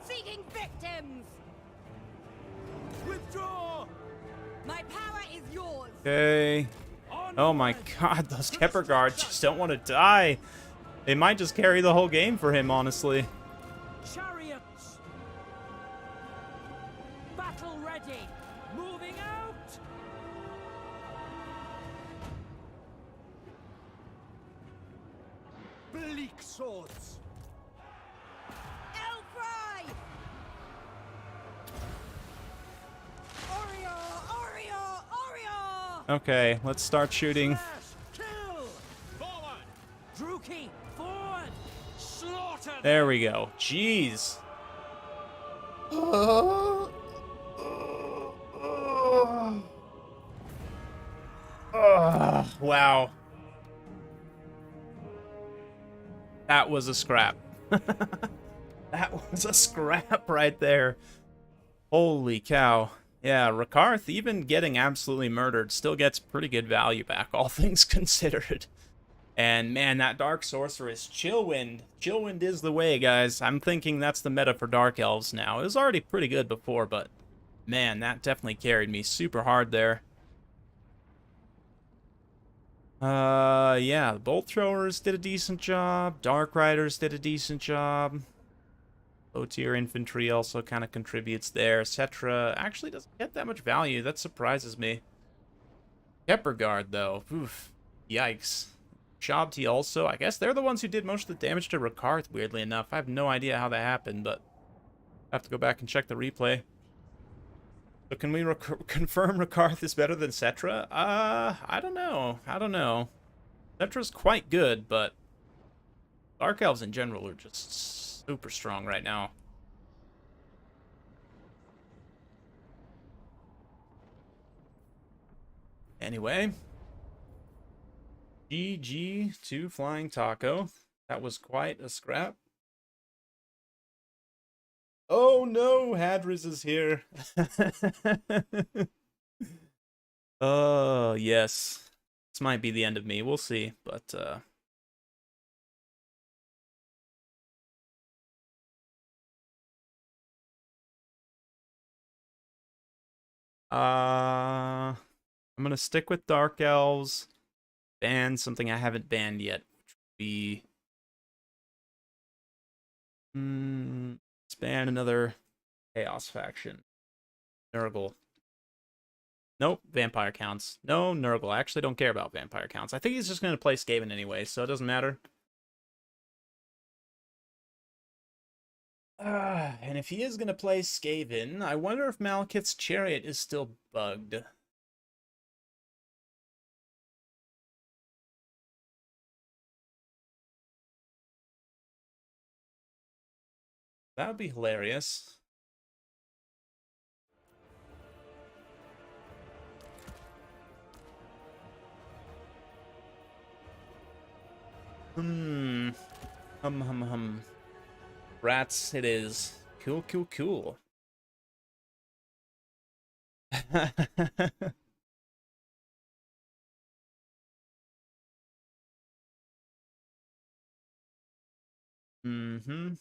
Seeking victims!
Withdraw.
My power is yours!
Okay. Oh my god, those Kepper guards just don't want to die. They might just carry the whole game for him, honestly.
Chariots. Battle ready. Moving out.
Bleak swords.
Elfry! Orio! Orio! Orio!
Okay, let's start shooting.
Slash. Kill.
Forward.
Druki, forward.
Slaughter.
There we go. Jeez. Wow. That was a scrap. That was a scrap right there. Holy cow. Yeah, Rakarth, even getting absolutely murdered, still gets pretty good value back, all things considered. And man, that Dark Sorceress, Chillwind. Chillwind is the way, guys. I'm thinking that's the meta for Dark Elves now. It was already pretty good before, but man, that definitely carried me super hard there. Yeah, the Bolt Throwers did a decent job. Dark Riders did a decent job. Low tier infantry also kind of contributes there. Cetra actually doesn't get that much value. That surprises me. Kepper Guard, though. Oof. Yikes. Shabti also. I guess they're the ones who did most of the damage to Rakarth, weirdly enough. I have no idea how that happened, but I have to go back and check the replay. But can we confirm Rakarth is better than Cetra? I don't know. I don't know. Cetra's quite good, but Dark Elves in general are just super strong right now. Anyway. GG to Flying Taco. That was quite a scrap. Oh no, Hadriz is here. Oh, yes. This might be the end of me. We'll see, but I'm gonna stick with Dark Elves. Ban something I haven't banned yet, which would be let's ban another Chaos faction. Nurgle. Nope, vampire counts. No, Nurgle. I actually don't care about vampire counts. I think he's just gonna play Skaven anyway, so it doesn't matter. And if he is going to play Skaven, I wonder if Malekith's Chariot is still bugged. That would be hilarious. Hum. Rats it is. Cool. Mm-hmm.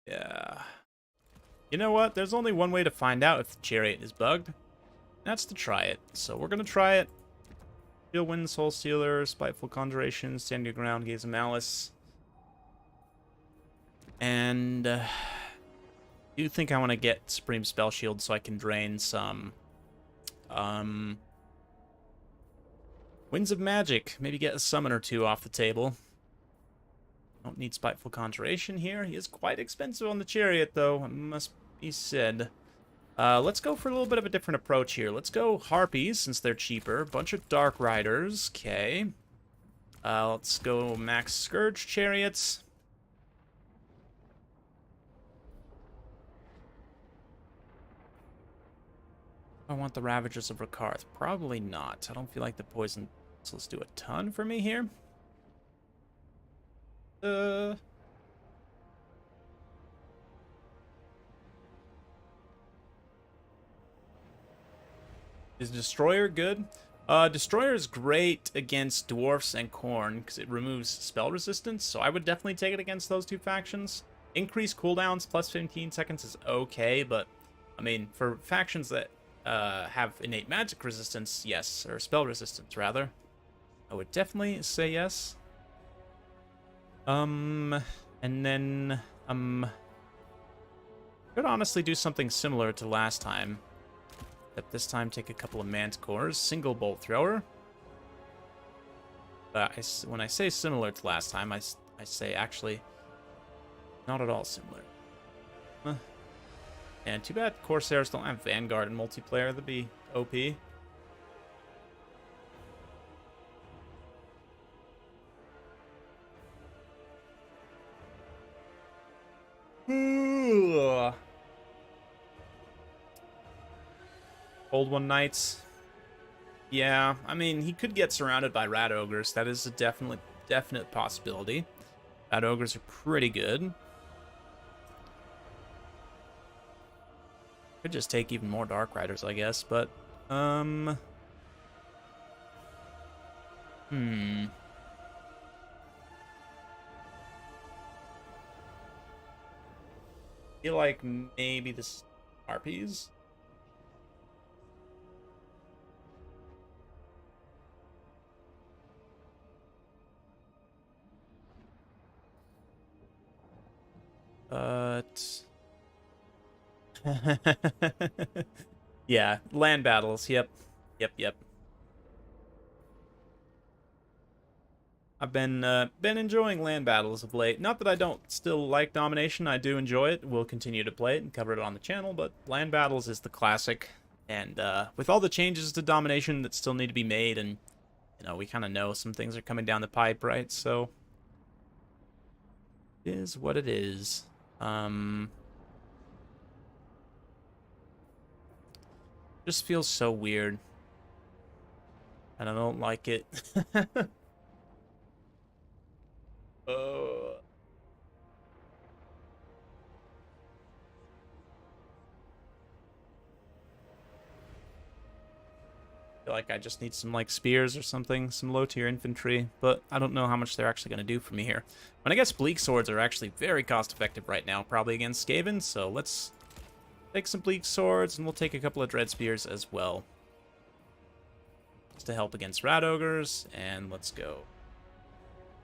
Yeah. You know what? There's only one way to find out if the Chariot is bugged. That's to try it. So we're gonna try it. Steel Wind, Soul Stealer, Spiteful Conjuration, Stand Your Ground, Gaze of Malice. And I do think I want to get Supreme Spell Shield so I can drain some Winds of Magic. Maybe get a summon or two off the table. Don't need Spiteful Conjuration here. He is quite expensive on the Chariot, though, it must be said. Let's go for a little bit of a different approach here. Let's go Harpies, since they're cheaper. Bunch of Dark Riders. Okay. Let's go Max Scourge Chariots. I want the Ravagers of Rakarth. Probably not. I don't feel like the poison missiles do a ton for me here. Is Destroyer good? Destroyer is great against Dwarfs and Khorne because it removes spell resistance, so I would definitely take it against those two factions. Increased cooldowns plus 15 seconds is okay, but, I mean, for factions that have innate magic resistance, yes, or spell resistance, rather, I would definitely say yes. And then, could honestly do something similar to last time. Except this time take a couple of Manticores, single bolt thrower. But when I say similar to last time, I say actually not at all similar. And too bad Corsairs don't have Vanguard in multiplayer, that'd be OP. Old One Knights. Yeah, I mean, he could get surrounded by Rat Ogres. That is a definite possibility. Rat Ogres are pretty good. Could just take even more Dark Riders, I guess, but, feel like maybe this Harpies. But yeah, land battles. Yep. I've been enjoying land battles of late. Not that I don't still like domination. I do enjoy it. We'll continue to play it and cover it on the channel, but land battles is the classic. And with all the changes to domination that still need to be made, and you know, we kind of know some things are coming down the pipe, right? So it is what it is. Just feels so weird. And I don't like it. Feel like I just need some like spears or something, some low tier infantry, but I don't know how much they're actually going to do for me here. But I guess bleak swords are actually very cost effective right now, probably against Skaven, so let's take some bleak swords and we'll take a couple of dread spears as well. Just to help against rat ogres, and let's go.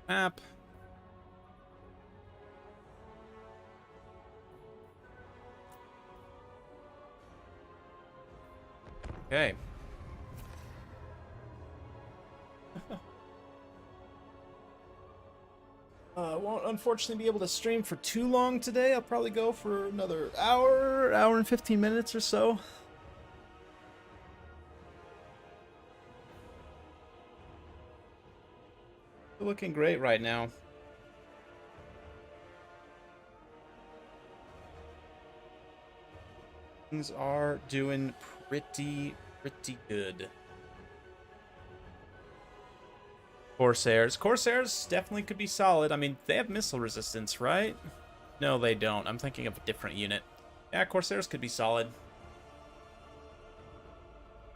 Map. Okay. I won't unfortunately be able to stream for too long today. I'll probably go for another hour and 15 minutes or so. Looking great right now. Things are doing pretty good. Corsairs definitely could be solid. I mean, they have missile resistance, right? No, they don't. I'm thinking of a different unit. Yeah, Corsairs could be solid.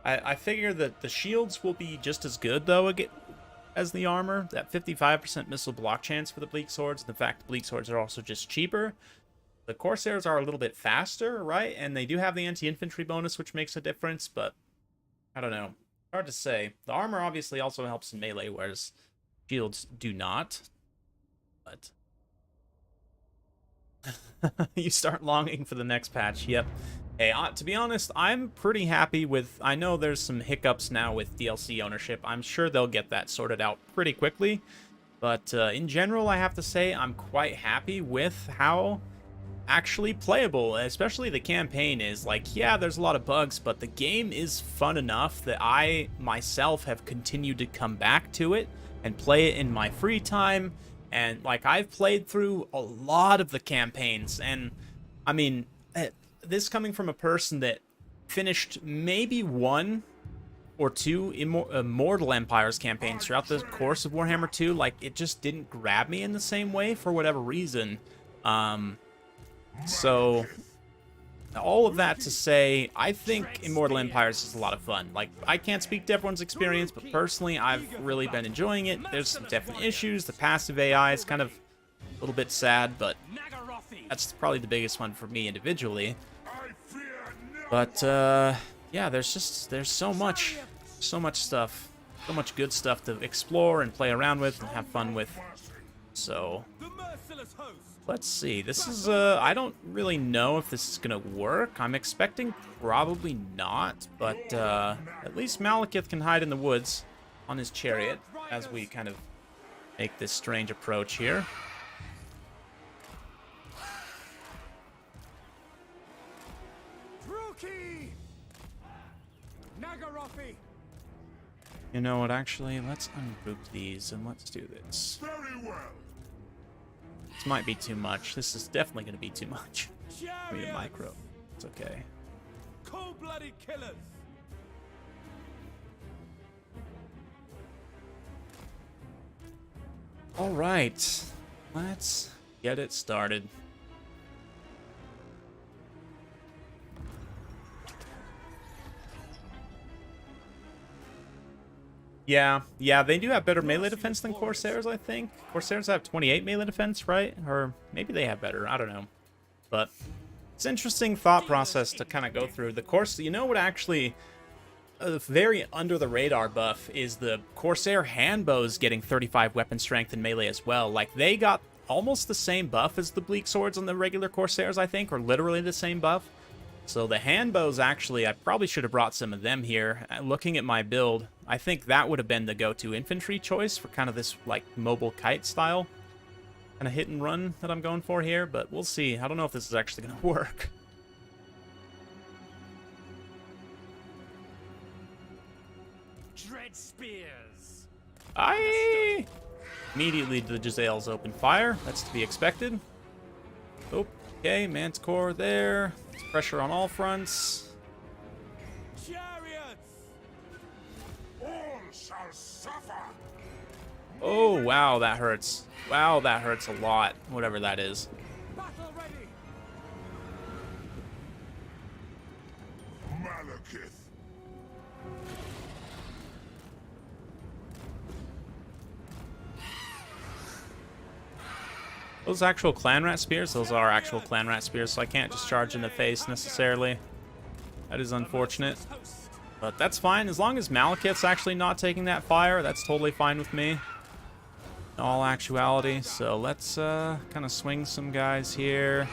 I figure that the shields will be just as good, though, as the armor. That 55% missile block chance for the Bleak Swords. And the fact the Bleak Swords are also just cheaper. The Corsairs are a little bit faster, right? And they do have the anti-infantry bonus, which makes a difference, but I don't know. Hard to say. The armor obviously also helps in melee, whereas shields do not. But you start longing for the next patch. Yep. Hey, to be honest, I'm pretty happy with... I know there's some hiccups now with DLC ownership. I'm sure they'll get that sorted out pretty quickly. But in general, I have to say I'm quite happy with how actually playable, especially the campaign is. Like, yeah, there's a lot of bugs, but the game is fun enough that I myself have continued to come back to it and play it in my free time. And like, I've played through a lot of the campaigns, and I mean, this coming from a person that finished maybe 1 or 2 Immortal Empires campaigns throughout the course of Warhammer 2, like, it just didn't grab me in the same way for whatever reason. So, all of that to say, I think Immortal Empires is a lot of fun. Like, I can't speak to everyone's experience, but personally, I've really been enjoying it. There's some definite issues. The passive AI is kind of a little bit sad, but that's probably the biggest one for me individually. But, yeah, there's so much stuff. So much good stuff to explore and play around with and have fun with. So, let's see. This is, I don't really know if this is going to work. I'm expecting probably not, but at least Malekith can hide in the woods on his chariot as we kind of make this strange approach here. You know what, actually, let's ungroup these and let's do this.
Very well.
This might be too much. This is definitely going to be too much. I mean, a micro. It's okay.
Cold-blooded killers.
All right, let's get it started. Yeah, they do have better melee defense than Corsairs, I think. Corsairs have 28 melee defense, right? Or maybe they have better, I don't know. But it's an interesting thought process to kind of go through. The you know what actually, a very under-the-radar buff is the Corsair handbows getting 35 weapon strength in melee as well. Like, they got almost the same buff as the Bleak Swords on the regular Corsairs, I think, or literally the same buff. So the handbows, actually, I probably should have brought some of them here. Looking at my build, I think that would have been the go-to infantry choice for kind of this, like, mobile kite style kind of hit and run that I'm going for here, but we'll see. I don't know if this is actually going to work.
Dread spears.
Immediately the Giselles open fire. That's to be expected. Oh, okay, Manticore there. Pressure on all fronts.
Chariots.
All shall suffer.
Oh, wow, that hurts. Wow, that hurts a lot, whatever that is.
Battle ready.
Malekith.
Those actual clan rat spears? Those are actual clan rat spears, so I can't just charge in the face necessarily. That is unfortunate. But that's fine. As long as Malekith's actually not taking that fire, that's totally fine with me. In all actuality. So let's kind of swing some guys here.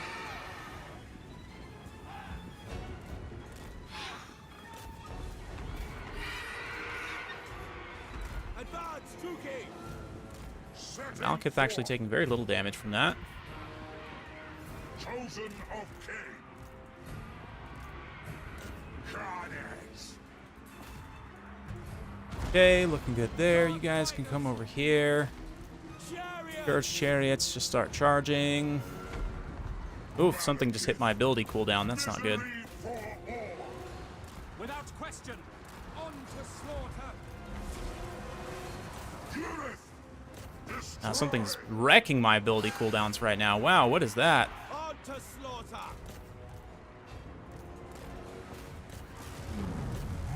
Malekith actually taking very little damage from that.
Chosen of King. KotH.
Okay, looking good there. You guys can come over here.
Chariot!
Scourge chariots, just start charging. Oof, something just hit my ability cooldown. That's not good.
Misery for all.
Without question, on to slaughter!
Judith,
Now something's wrecking my ability cooldowns right now. Wow, what is that?
On to slaughter!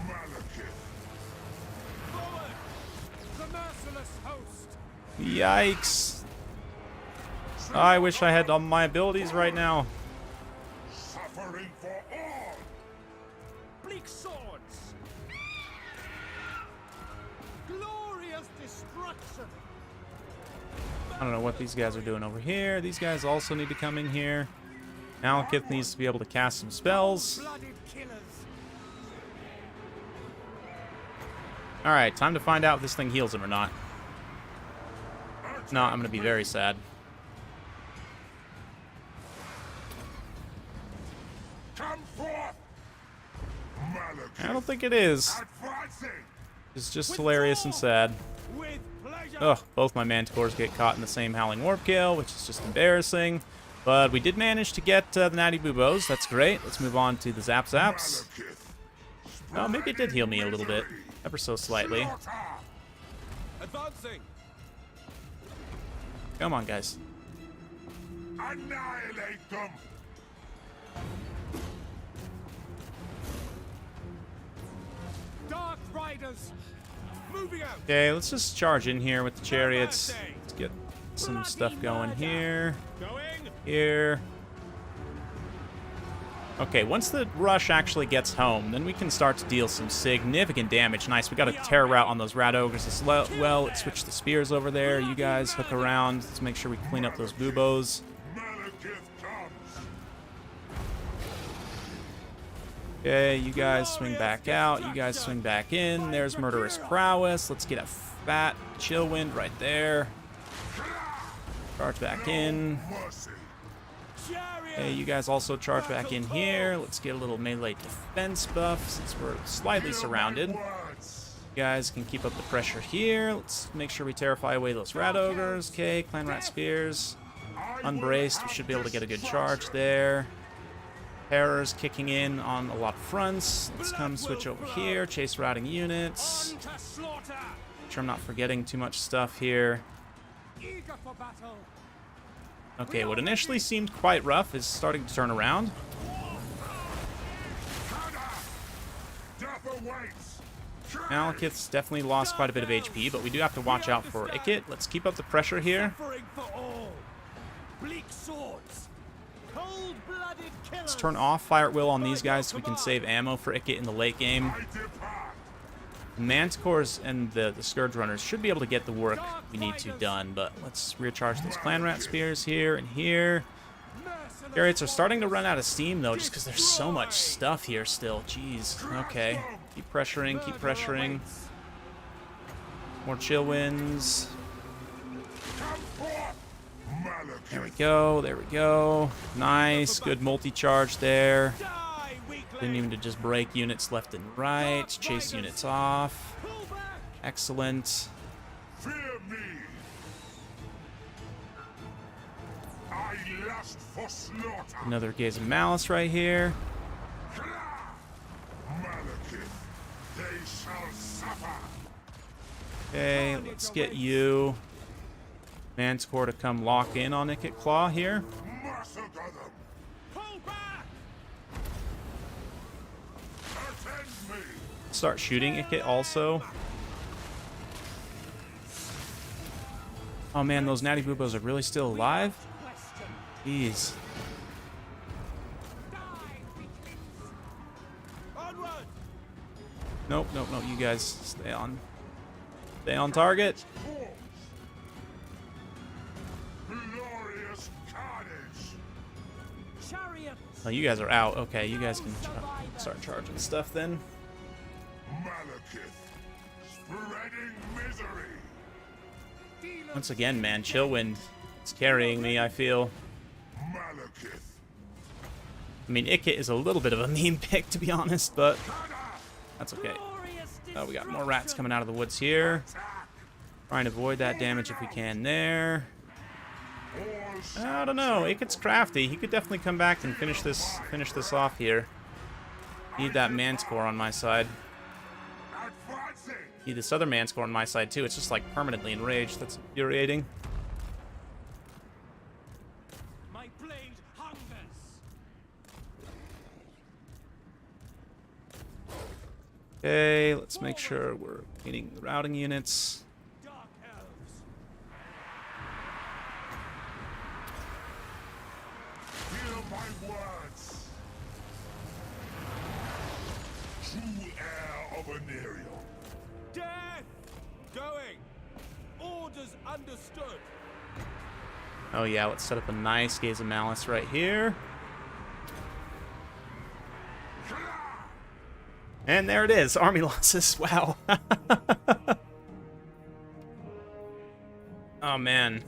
Malekith.
Forward! The merciless host!
Yikes. I wish I had all my abilities right now.
Suffering for all.
Bleak swords! Glorious destruction!
I don't know what these guys are doing over here. These guys also need to come in here. Malekith needs to be able to cast some spells.
Blooded killers!
Alright, time to find out if this thing heals him or not. No, I'm going to be very sad.
Come forth. Malekith.
I don't think it is.
Advancing.
It's just hilarious and sad.
With pleasure!
Ugh, both my Manticores get caught in the same Howling Warp kill, which is just embarrassing. But we did manage to get the Natty Boobos. That's great. Let's move on to the Zap Zaps.
Malekith.
Oh, maybe it did heal me a little bit. Ever so slightly.
Slaughter.
Advancing!
Come on, guys.
Annihilate them.
Dark Riders! Moving out!
Okay, let's just charge in here with the chariots. Let's get some stuff going here.
Going!
Here. Okay, once the rush actually gets home, then we can start to deal some significant damage. Nice, we got a terror route on those rat ogres as well. Let's switch the spears over there. You guys hook around. Let's make sure we clean up those buubos.
Malekith comes.
Okay, you guys swing back out. You guys swing back in. There's Murderous Prowess. Let's get a fat chill wind right there. Charge back in.
Mercy.
Okay, you guys also charge back in here. Let's get a little melee defense buff since we're slightly surrounded. You
Words.
guys can keep up the pressure here. Let's make sure we terrify away those rat ogres. Okay, clan rat spears. Unbraced, we should be able to get a good charge there. Terror's kicking in on a lot of fronts. Let's come switch over here. Chase routing units.
On to slaughter!
Make sure I'm not forgetting too much stuff here.
Eager for battle!
Okay, what initially seemed quite rough is starting to turn around.
Death awaits.
Malekith's definitely lost quite a bit of HP, but we do have to watch out for Ikit. Let's keep up the pressure here.
Suffering for all! Bleak swords! Cold-blooded killers!
Let's turn off Fire at Will on these guys so we can save ammo for Ikit in the late game.
I depart.
The Manticores and the Scourge Runners should be able to get the work we need to done, but let's recharge those Clan Rat Spears here and here. Chariots are starting to run out of steam, though, just because there's so much stuff here still. Jeez. Okay. Keep pressuring, keep pressuring. More chill winds.
Come forth. Malekith.
There we go, there we go. Nice, good multi-charge there.
Die, weakling!
Didn't need to just break units left and right. Chase units off.
Pull back!
Excellent.
Fear me. I lust for slaughter.
Another Gaze of Malice right here.
Malekith, they shall suffer.
Okay, let's get you. Manticore to come lock in on Ikit Claw here.
Massacre them.
Pull back!
Attend me.
Start shooting Ikit also. Oh man, those Natty Boobos are really still alive?
Question.
Jeez.
Die, weaklings! Onward!
Nope, nope, nope. You guys stay on. Stay on target.
Glorious carnage.
Chariots!
Oh, you guys are out. Okay, you guys can start charging stuff then.
Malekith, spreading misery.
Once again, man, Chillwind is carrying me, I feel.
Malekith.
I mean, Ikit is a little bit of a meme pick, to be honest, but that's okay.
Glorious
Oh, we got more rats coming out of the woods here. Trying to avoid that damage if we can there. I don't know. Ikit's crafty. He could definitely come back and finish this off here. Need that Manscore on my side.
Advancing.
Need this other Manscore on my side, too. It's just, like, permanently enraged. That's infuriating.
My blade hungers.
Okay, let's make sure we're cleaning the routing units.
Dark elves.
Hear my words. True heir of Anerial.
Death! Going. Orders understood.
Oh yeah, let's set up a nice Gaze of Malice right here. And there it is, army losses. Wow. Oh man.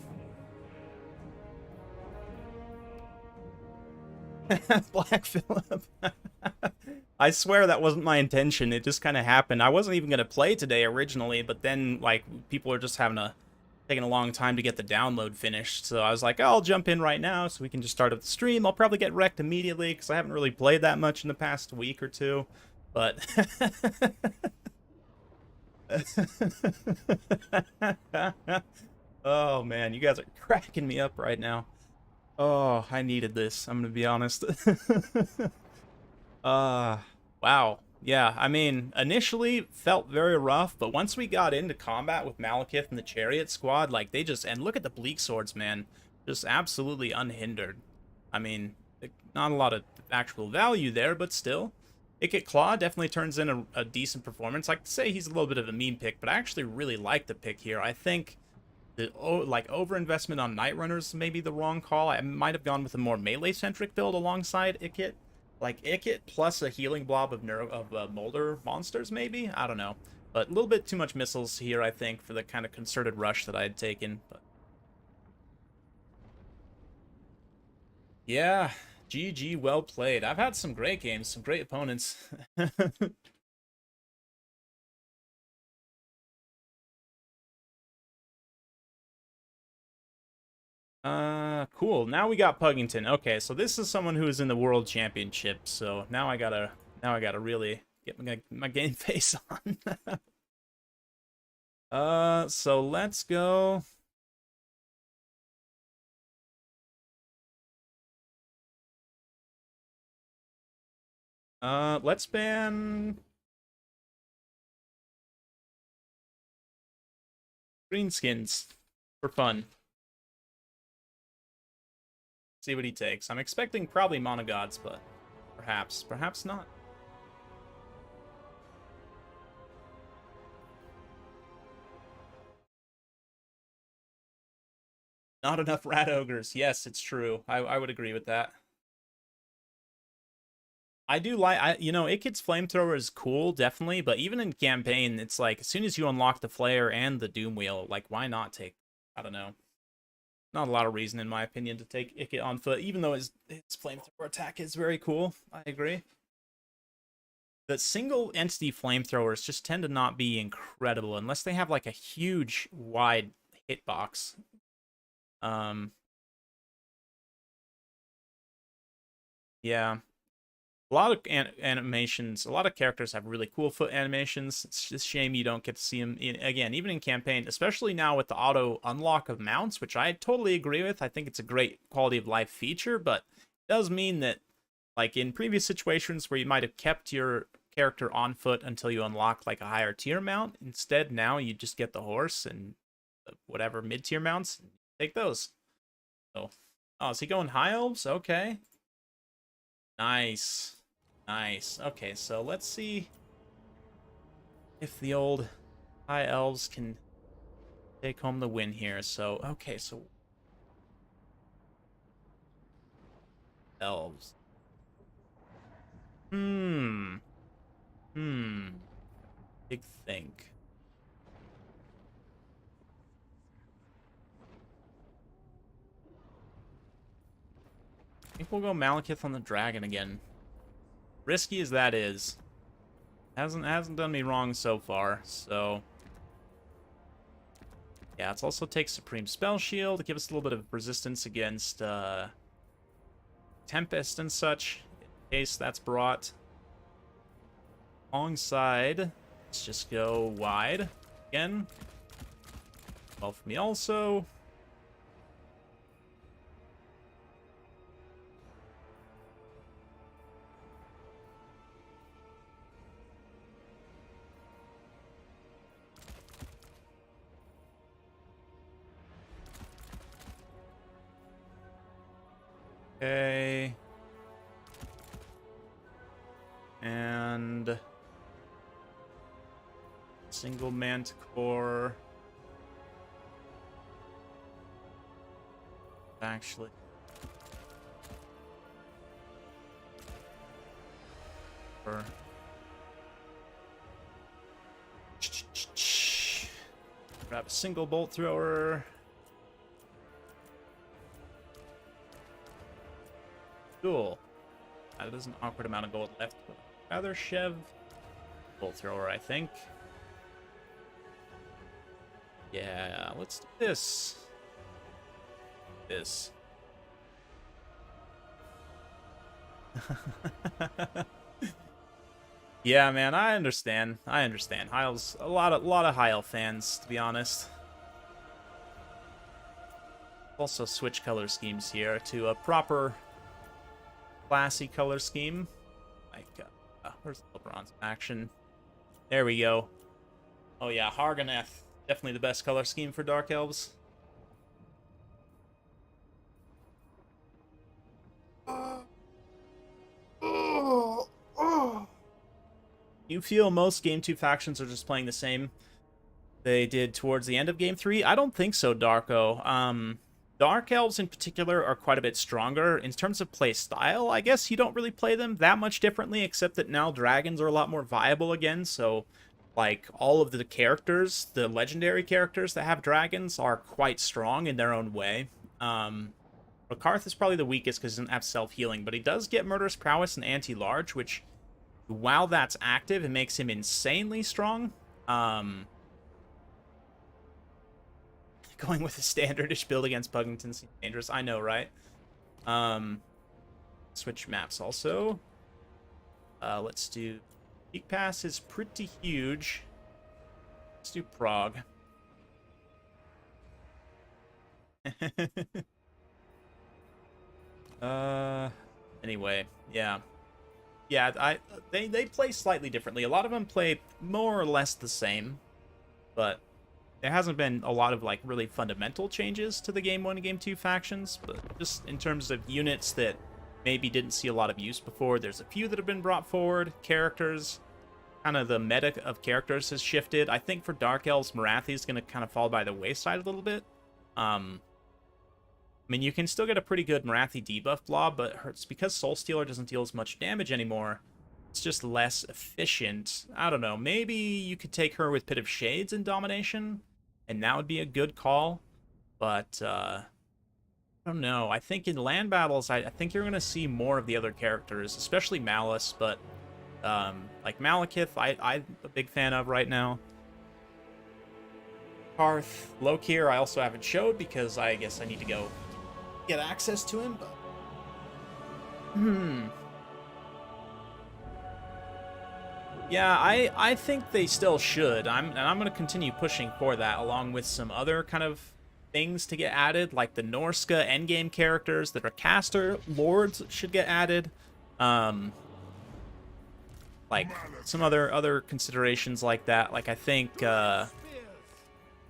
Black Phillip. I swear that wasn't my intention. It just kind of happened. I wasn't even going to play today originally, but then like people are just taking a long time to get the download finished. So I was like, oh, I'll jump in right now so we can just start up the stream. I'll probably get wrecked immediately because I haven't really played that much in the past week or two. But oh man, you guys are cracking me up right now. Oh, I needed this, I'm gonna be honest. Wow. Yeah, I mean, initially felt very rough, but once we got into combat with Malekith and the Chariot Squad, like and look at the Bleak Swords, man. Just absolutely unhindered. I mean, not a lot of actual value there, but still. Ikit Claw definitely turns in a decent performance. I could say he's a little bit of a meme pick, but I actually really like the pick here. I think the overinvestment on Night Runners may be the wrong call. I might have gone with a more melee-centric build alongside Ikit. Like Ikit plus a healing blob of Molder monsters, maybe? I don't know. But a little bit too much missiles here, I think, for the kind of concerted rush that I had taken. But yeah. GG, well played. I've had some great games, some great opponents. Cool. Now we got Puggington. Okay, so this is someone who is in the World Championship, so now I gotta really get my game face on. So let's go. Let's ban Greenskins for fun. See what he takes. I'm expecting probably Monogods, but perhaps not. Not enough rat ogres. Yes, it's true. I would agree with that. I do like, Ikit's flamethrower is cool, definitely, but even in campaign, it's like, as soon as you unlock the flare and the doom wheel, like, why not take, I don't know. Not a lot of reason, in my opinion, to take Ikit on foot, even though his flamethrower attack is very cool. I agree. The single entity flamethrowers just tend to not be incredible, unless they have, like, a huge, wide hitbox. Yeah. A lot of animations, a lot of characters have really cool foot animations. It's just a shame you don't get to see them, again, even in campaign, especially now with the auto unlock of mounts, which I totally agree with. I think it's a great quality of life feature, but it does mean that, like in previous situations where you might have kept your character on foot until you unlock like a higher tier mount, instead now you just get the horse and whatever mid-tier mounts, take those. So, oh, is he going high elves? Okay. Nice. Nice. Okay, so let's see if the old high elves can take home the win here. So, okay, so elves. Big think. I think we'll go Malekith on the dragon again. Risky as that is. Hasn't done me wrong so far, so... Yeah, let's also take Supreme Spell Shield to give us a little bit of resistance against Tempest and such, in case that's brought. Alongside, let's just go wide again. Well, for me also. Okay. And single manticore. Actually. Or grab a single bolt thrower. Cool. There's an awkward amount of gold left. Rather Chev bolt thrower, I think. Yeah, let's do this. Yeah, man, I understand. Hyle's a lot of Hyle fans, to be honest. Also switch color schemes here to a proper classy color scheme. Like, where's the bronze action? There we go. Oh yeah, Harganeth. Definitely the best color scheme for Dark Elves. You feel most Game 2 factions are just playing the same they did towards the end of Game 3? I don't think so, Darko. Dark Elves in particular are quite a bit stronger. In terms of play style, I guess you don't really play them that much differently, except that now dragons are a lot more viable again, so like all of the characters, the legendary characters that have dragons are quite strong in their own way. Karth is probably the weakest because he doesn't have self-healing, but he does get Murderous Prowess and Anti-Large, which, while that's active, it makes him insanely strong. Going with a standardish build against Pugington seems dangerous. I know, right? Switch maps also. Let's do... Peak Pass is pretty huge. Let's do Prague. Anyway, yeah. Yeah, they play slightly differently. A lot of them play more or less the same, but there hasn't been a lot of like really fundamental changes to the Game 1 and Game 2 factions, but just in terms of units that maybe didn't see a lot of use before, there's a few that have been brought forward. Characters, kind of the meta of characters has shifted. I think for Dark Elves, Marathi is going to kind of fall by the wayside a little bit. I mean, you can still get a pretty good Marathi debuff blob, but it's because Soul Stealer doesn't deal as much damage anymore. It's just less efficient. I don't know. Maybe you could take her with Pit of Shades in Domination, and that would be a good call. But, I don't know. I think in land battles, I think you're going to see more of the other characters, especially Malice, but, like Malekith, I'm a big fan of right now. Karth, Lokir, I also haven't showed because I guess I need to go get access to him, but... Yeah, I think they still should. I'm going to continue pushing for that, along with some other kind of things to get added, like the Norska endgame characters that are caster lords should get added. Like some other considerations like that. Like I think,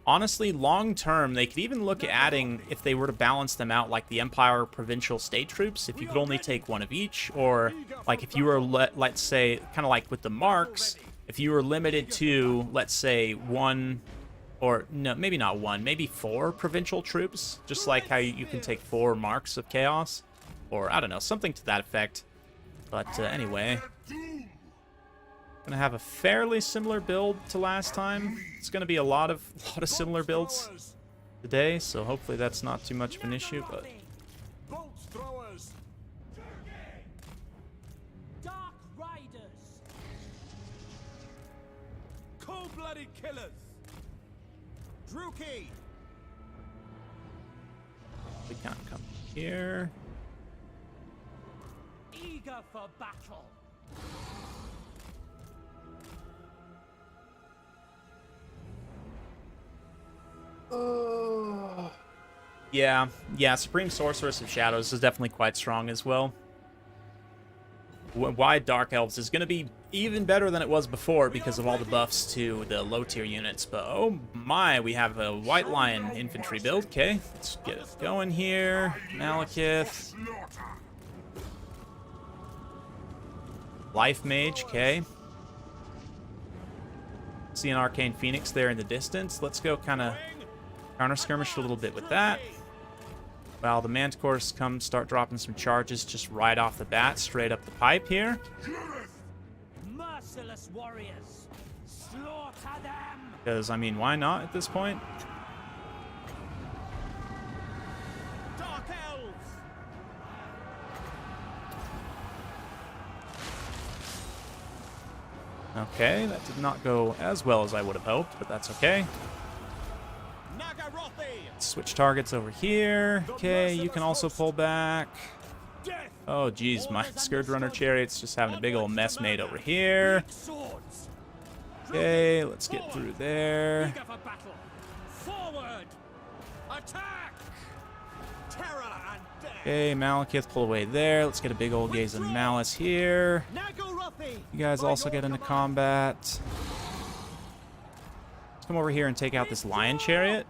honestly, long term, they could even look at adding, if they were to balance them out, like the Empire provincial state troops, if you could only take one of each, or like if you were, let's say, kind of like with the marks, if you were limited to, let's say, one, or no, maybe not one, maybe 4 provincial troops, just like how you can take 4 marks of chaos, or I don't know, something to that effect. But anyway, gonna have a fairly similar build to last time. It's gonna be a lot of similar builds today, so hopefully that's not too much of an issue. But
Cold-blooded killers. Druki.
We can't come here.
Eager for battle.
Yeah, Supreme Sorceress of Shadows is definitely quite strong as well. Wide Dark Elves is going to be even better than it was before because of all the buffs to the low-tier units. But oh my, we have a White Lion infantry build. Okay, let's get it going here. Malekith. Life Mage, okay. See an Arcane Phoenix there in the distance. Let's go kind of counter-skirmish a little bit with that. While the Manticores come start dropping some charges just right off the bat, straight up the pipe here.
Merciless warriors. Slaughter them.
Because, I mean, why not at this point?
Dark Elves.
Okay, that did not go as well as I would have hoped, but that's okay.
Nagarothi.
Switch targets over here. Okay, you can also pull back.
Death.
Oh, geez, my Scourge Runner Chariot's just having a big old mess made over here.
Swords.
Okay, let's get through there.
Eager for battle. Forward. Attack.
Terror and death.
Okay, Malekith, pull away there. Let's get a big old gaze of malice here.
Nagarothi.
You guys also get into combat. Let's come over here and take out this Lion Chariot.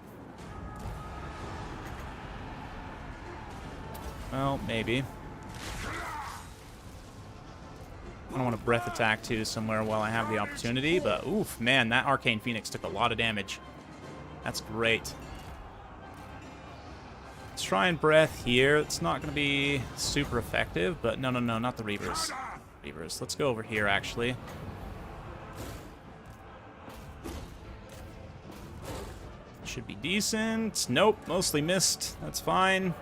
Well, maybe. I don't want to breath attack too somewhere while I have the opportunity, but oof, man, that Arcane Phoenix took a lot of damage. That's great. Let's try and breath here. It's not going to be super effective, but no, not the Reavers. Reavers. Let's go over here, actually. Should be decent. Nope, mostly missed. That's fine.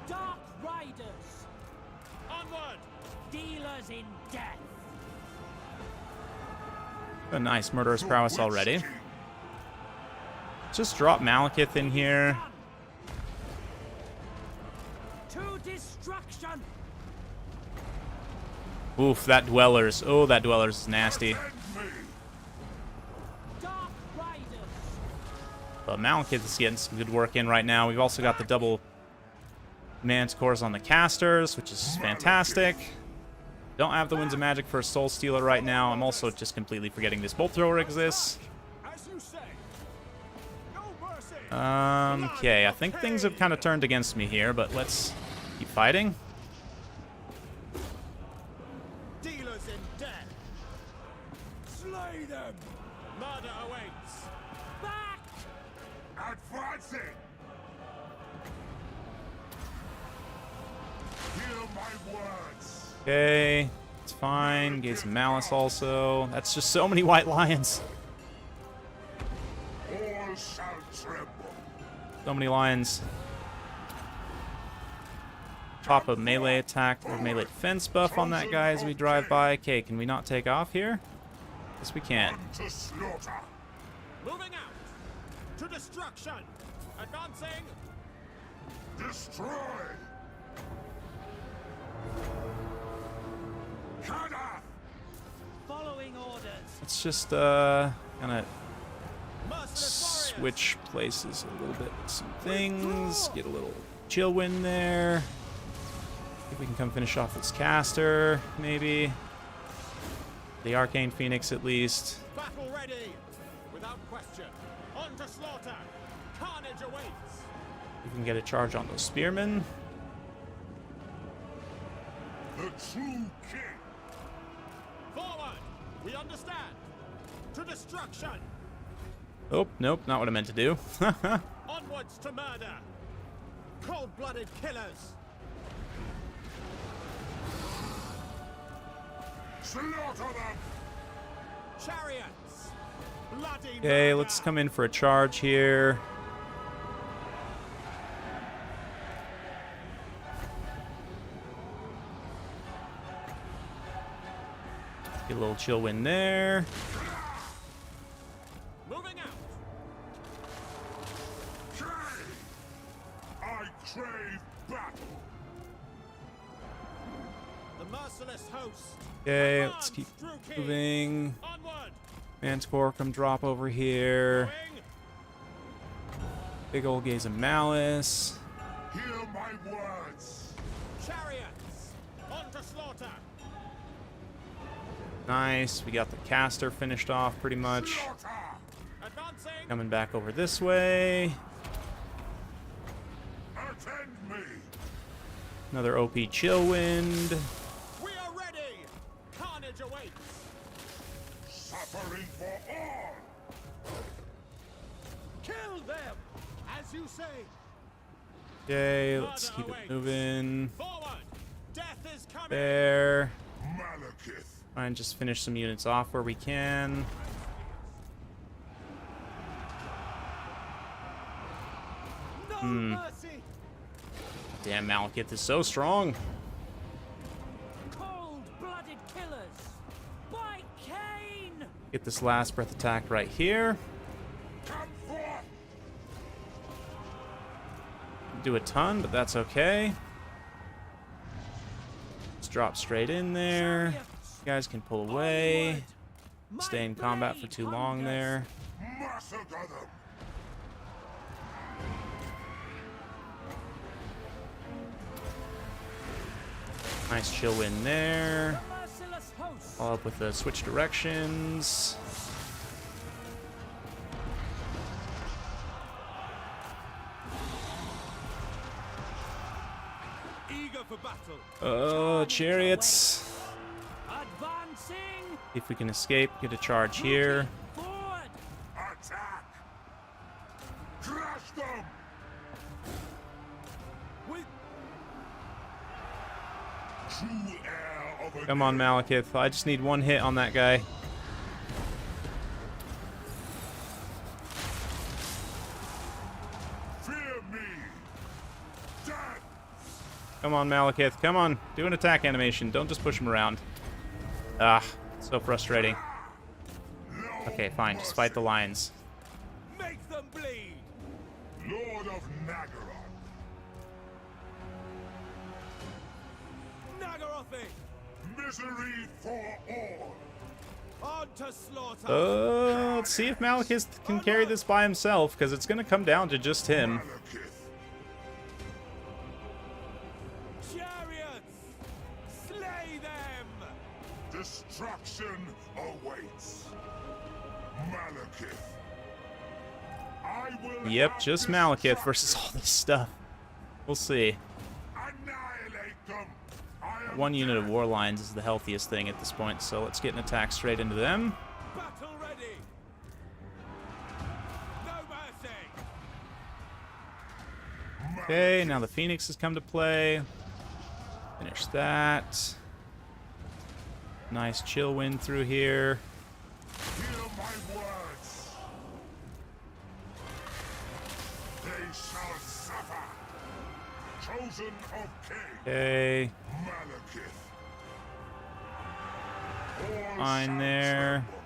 Dark Riders.
Onward.
Dealers in death.
A nice murderous prowess already. Just drop Malekith in here.
To destruction.
Oof, that Dwellers. Oh, that Dwellers is nasty.
Dark Riders.
But Malekith is getting some good work in right now. We've also got the double Manticores on the casters, which is fantastic. Don't have the Winds of Magic for a Soul Stealer right now. I'm also just completely forgetting this Bolt Thrower exists.
As you say. No mercy.
Okay, I think things have kind of turned against me here, but let's keep fighting.
Dealers in death. Slay them. Murder awaits.
Back.
Advancing! Hear my words!
Okay, it's fine. Gaze of Malice also. That's just so many White Lions.
All shall tremble.
So many lions. Pop a melee attack or melee defense buff on that guy as we drive by. Okay, can we not take off here? Yes, we can.
To slaughter!
Moving out. To destruction. Advancing.
Destroy! KotH!
Following orders.
Let's just kind of
Merciless
switch places a little bit with some things. Get a little chill wind there. If we can come finish off this caster, maybe. The Arcane Phoenix at least.
Battle ready. Without question. On to slaughter. Carnage awaits.
We can get a charge on those spearmen.
The true king!
Forward. We understand. To destruction.
Oh, nope, not what I meant to do.
Onwards to murder. Cold-blooded killers.
Slaughter them!
Chariots. Bloody
Okay,
murder.
let's come in for a charge here. Get a little chill wind there.
Merciless host.
Okay, let's keep
Advance, true king.
moving.
Onward.
Manticore, come drop over here.
Wing.
Big old gaze of malice.
Hear my words.
Chariots. On to slaughter.
Nice. We got the caster finished off pretty much.
Slaughter.
Advancing.
Coming back over this way.
Attend me.
Another OP chill wind.
We are ready. Carnage awaits.
Suffering for all.
Kill them. As you say.
Okay, let's keep it moving.
Forward. Death is coming.
There.
Malekith.
Try and just finish some units off where we can.
No mercy.
Damn, Malekith is so strong.
Cold-blooded killers. By Cain!
Get this last breath attack right here.
Come forth.
Do a ton, but that's okay. Let's drop straight in there. You guys can pull away. Stay in combat for too long there.
Massacre them.
Nice chill win there.
Merciless host.
Follow up with the switch directions.
Eager for battle.
Oh, chariots.
Advancing.
See if we can escape. Get a charge here.
Forward.
Attack. Crush them.
With
True heir of a
Come on, Malekith. I just need one hit on that guy.
Fear me. Death.
Come on, Malekith. Come on. Do an attack animation. Don't just push him around. Ah, so frustrating.
No
Okay, fine. Just fight the lions.
make them bleed.
Lord of Nagaroth.
Nagarothi.
Misery for all.
On to slaughter.
Let's see if Malekith can carry this by himself, because it's going to come down to just him.
Malekith.
Chariots. Slay them.
Destruction awaits. Malekith. I will
Yep, just
have
Malekith versus all this stuff. We'll see.
annihilate them. I am
One unit of war lions is the healthiest thing at this point, so let's get an attack straight into them.
Battle ready. No mercy.
Okay, now the Phoenix has come to play. Finish that. Nice chill wind through here.
Hear my words. They shall suffer. Chosen of Cain.
Okay,
Malekith. All
fine
shall
there.
tremble.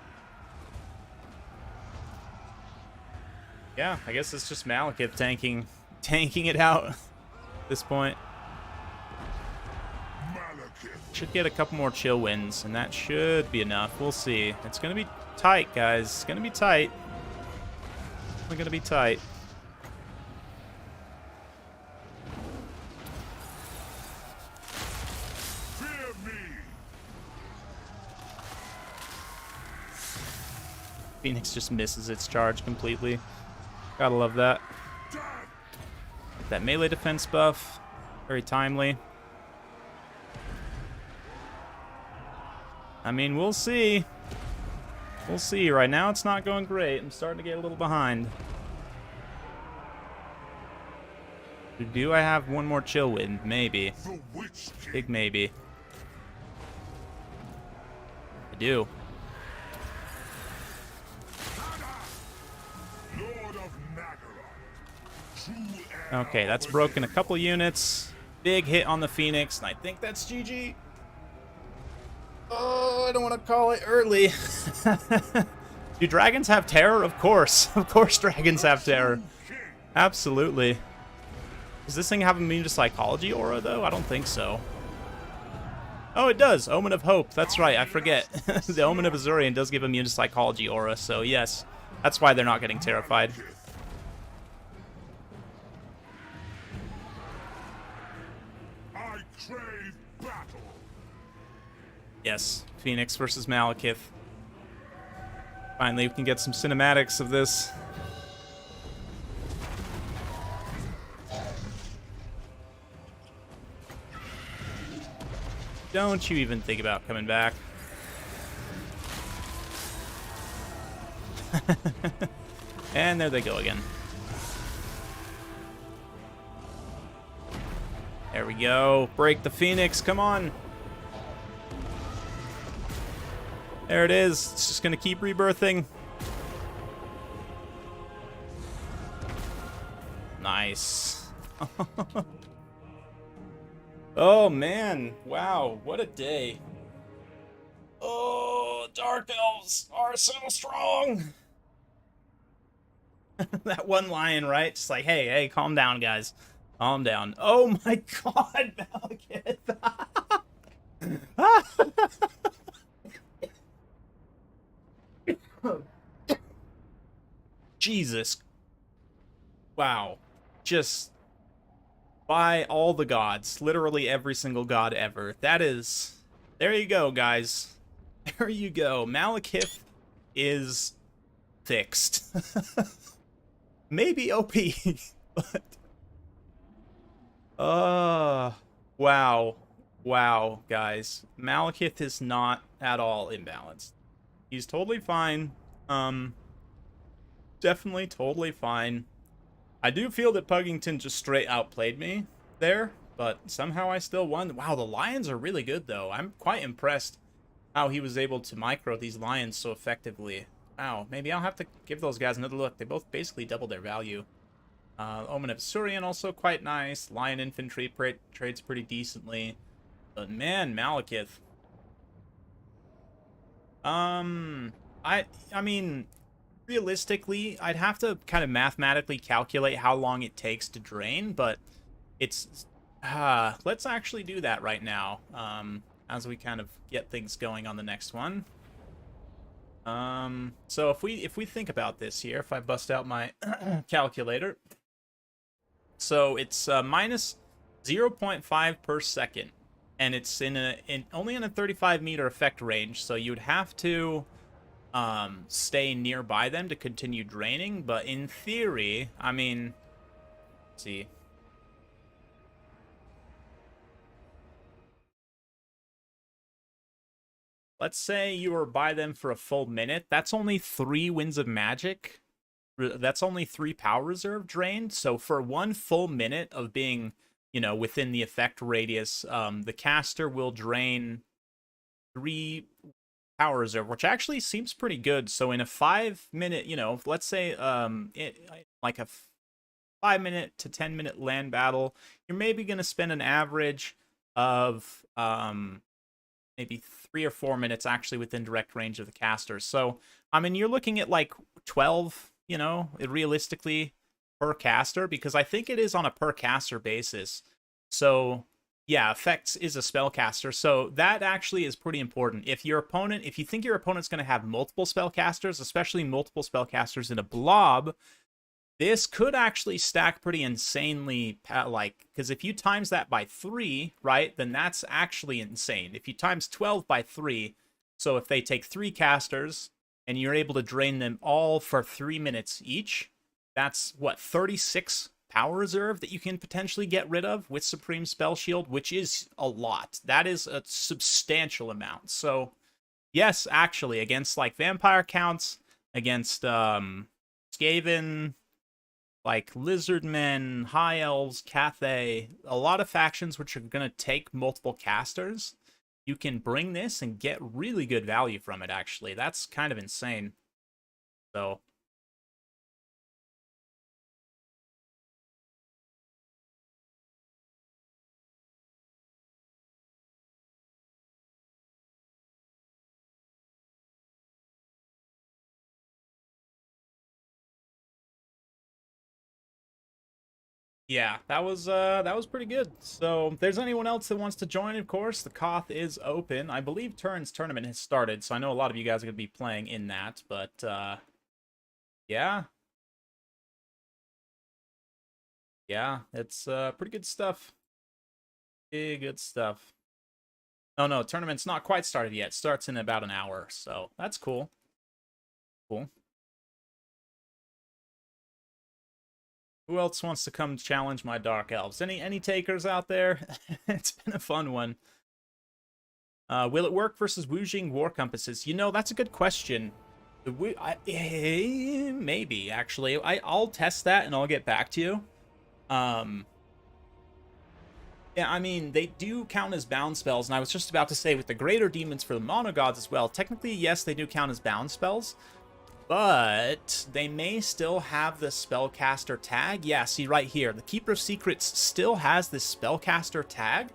Yeah, I guess it's just Malekith tanking it out at this point.
Malekith.
Should get a couple more chill wins, and that should be enough. We'll see. It's gonna be tight, guys. It's gonna be tight. We're gonna be tight.
Fear me.
Phoenix just misses its charge completely. Gotta love that.
Death.
That melee defense buff, very timely. I mean, we'll see. We'll see. Right now, it's not going great. I'm starting to get a little behind. Do I have one more chill wind? Maybe.
The Witch King.
Big maybe. I do.
Lord of Nagaroth. True heir
Okay, that's
of
broken a
Odin.
couple units. Big hit on the Phoenix, and I think that's GG. Oh, I don't want to call it early. Do dragons have terror? Of course. Of course dragons have terror.
King.
Absolutely. Does this thing have immune to psychology aura, though? I don't think so. Oh, it does. Omen of Hope. That's right. I forget. The Omen of Azurian does give immune to Psychology aura, so yes. That's why they're not getting terrified.
I crave battle.
Yes. Phoenix versus Malekith. Finally, we can get some cinematics of this. Don't you even think about coming back. And there they go again. There we go. Break the Phoenix. Come on. There it is. It's just going to keep rebirthing. Nice. Oh, man. Wow. What a day. Oh, Dark Elves are so strong. That one lion, right? Just like, hey, calm down, guys. Calm down. Oh, my God, Malekith. Jesus. Wow. Just by all the gods. Literally every single god ever. That is... There you go, guys. There you go. Malekith is fixed. Maybe OP, but... Wow. Wow, guys. Malekith is not at all imbalanced. He's totally fine. Definitely totally fine. I do feel that Puggington just straight outplayed me there, but somehow I still won. Wow, the lions are really good, though. I'm quite impressed how he was able to micro these lions so effectively. Wow, maybe I'll have to give those guys another look. They both basically double their value. Omen of Surian also quite nice. Lion Infantry trades pretty decently. But man, Malekith. I mean, realistically, I'd have to kind of mathematically calculate how long it takes to drain, but it's... let's actually do that right now, as we kind of get things going on the next one. So if we think about this here, if I bust out my calculator, so it's minus 0.5 per second, and it's only in a 35-meter effect range, so you'd have to stay nearby them to continue draining. But in theory, I mean, let's see. Let's say you were by them for a full minute. That's only 3 Winds of Magic. That's only 3 power reserve drained. So for 1 full minute of being, you know, within the effect radius, the caster will drain 3 power reserve, which actually seems pretty good. So in a 5-minute, you know, let's say like a 5-minute to 10-minute land battle, you're maybe going to spend an average of maybe 3 or 4 minutes actually within direct range of the caster. So, I mean, you're looking at like 12, you know, realistically per caster, because I think it is on a per caster basis. So, yeah, effects is a spellcaster. So that actually is pretty important. If you think your opponent's going to have multiple spellcasters, especially multiple spellcasters in a blob, this could actually stack pretty insanely, like, because if you times that by 3, right, then that's actually insane. If you times 12 by 3, so if they take 3 casters, and you're able to drain them all for 3 minutes each, that's, what, 36 power reserve that you can potentially get rid of with Supreme Spell Shield, which is a lot. That is a substantial amount. So, yes, actually, against, like, Vampire counts, against, Skaven, like Lizardmen, High Elves, KotH, a lot of factions which are going to take multiple casters, you can bring this and get really good value from it, actually. That's kind of insane. So, Yeah, that was pretty good. So if there's anyone else that wants to join, of course, the KotH is open. I believe Turn's tournament has started, so I know a lot of you guys are going to be playing in that, but yeah. Yeah, it's pretty good stuff. Pretty good stuff. Oh no, tournament's not quite started yet. Starts in about an hour, so that's cool. Cool. Who else wants to come challenge my Dark Elves? Any takers out there? It's been a fun one. Will it work versus Wujing War Compasses? You know, that's a good question. Maybe, actually. I'll test that and I'll get back to you. Yeah, I mean, they do count as bound spells, and I was just about to say, with the Greater Demons for the Monogods as well, technically, yes, they do count as bound spells, but they may still have the Spellcaster tag. Yeah, see right here, the Keeper of Secrets still has this Spellcaster tag,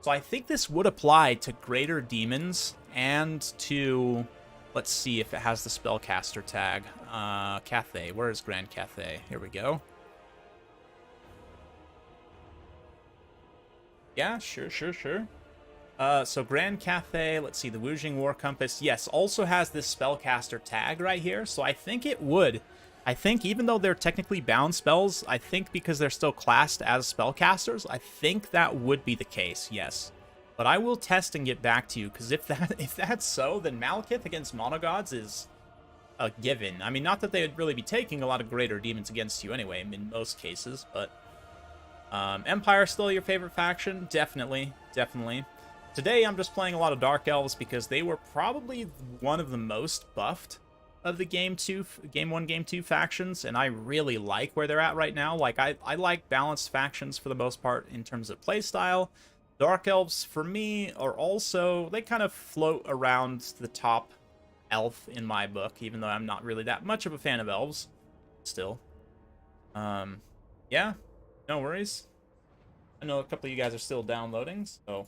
so I think this would apply to Greater Demons and to... Let's see if it has the Spellcaster tag. KotH, where is Grand KotH? Here we go. Yeah, sure. So Grand KotH, let's see, the Wujing War Compass, yes, also has this Spellcaster tag right here, so I think it would. I think even though they're technically bound spells, I think because they're still classed as spellcasters, I think that would be the case, yes. But I will test and get back to you, because if that's so, then Malekith against Monogods is a given. I mean, not that they would really be taking a lot of Greater Demons against you anyway, in most cases, but... Empire still your favorite faction? Definitely. Today I'm just playing a lot of Dark Elves because they were probably one of the most buffed of the Game 1, Game 2 factions, and I really like where they're at right now. Like, I like balanced factions for the most part in terms of playstyle. Dark Elves, for me, are also... They kind of float around the top elf in my book, even though I'm not really that much of a fan of elves. Still. Yeah. No worries. I know a couple of you guys are still downloading, so...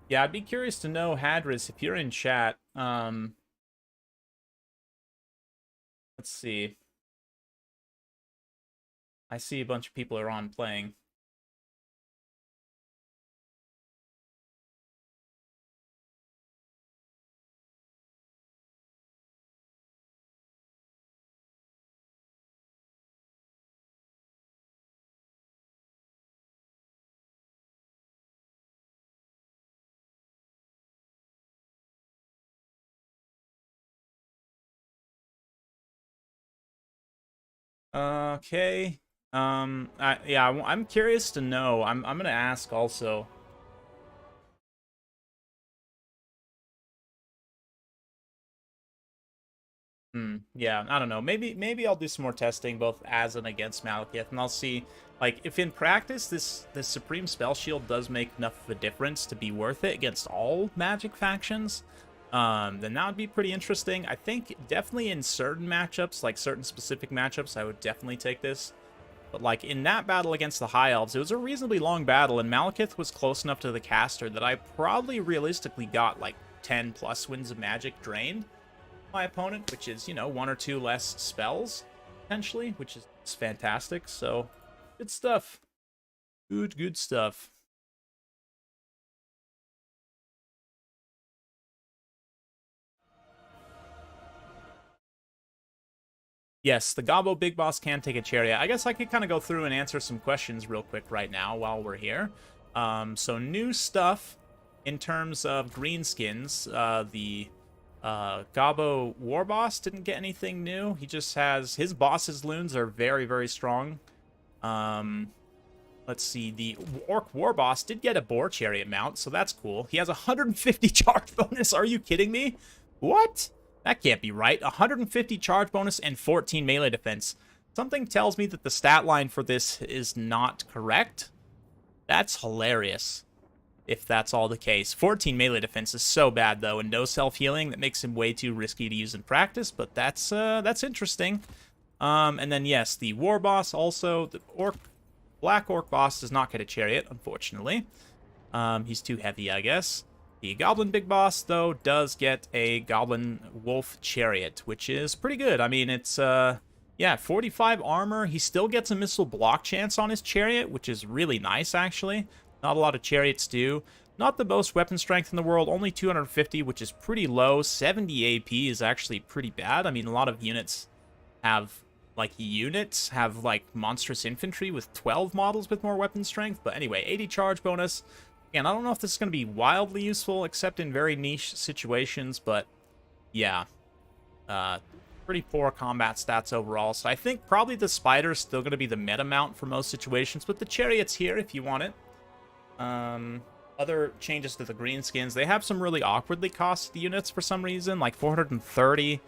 Yeah, I'd be curious to know, Hadris, if you're in chat, let's see. I see a bunch of people are on playing. Okay. Yeah, I'm curious to know. I'm gonna ask also. Yeah, I don't know. Maybe I'll do some more testing both as and against Malekith, and I'll see, like, if in practice this Supreme Spell Shield does make enough of a difference to be worth it against all Magic factions, then that would be pretty interesting. I think definitely in certain matchups, like certain specific matchups, I would definitely take this. But, like, in that battle against the High Elves, it was a reasonably long battle, and Malekith was close enough to the caster that I probably realistically got, like, 10 plus wins of magic drained my opponent, which is, you know, 1 or 2 less spells, potentially, which is fantastic. So, good stuff. Good stuff. Yes, the Gobbo Big Boss can take a chariot. I guess I could kind of go through and answer some questions real quick right now while we're here. So new stuff in terms of Greenskins. The Gobbo War Boss didn't get anything new. He just has... His boss's loons are very, very strong. Let's see. The Orc War Boss did get a Boar Chariot mount, so that's cool. He has 150 charge bonus. Are you kidding me? What? That can't be right. 150 charge bonus and 14 melee defense. Something tells me that the stat line for this is not correct. That's hilarious. if that's all the case. 14 melee defense is so bad, though, and no self-healing. That makes him way too risky to use in practice, but that's interesting. And then, yes, the war boss also. The Black Orc boss does not get a chariot, unfortunately. He's too heavy, I guess. The Goblin Big Boss, though, does get a Goblin Wolf Chariot, which is pretty good. I mean, it's, yeah, 45 armor. He still gets a missile block chance on his chariot, which is really nice, actually. Not a lot of chariots do. Not the most weapon strength in the world, only 250, which is pretty low. 70 AP is actually pretty bad. I mean, a lot of units have monstrous infantry with 12 models with more weapon strength. But anyway, 80 charge bonus. Again, I don't know if this is going to be wildly useful, except in very niche situations, but yeah. Pretty poor combat stats overall, so I think probably the spider's still going to be the meta mount for most situations, but the chariot's here if you want it. Other changes to the Greenskins, they have some really awkwardly costed units for some reason, like 430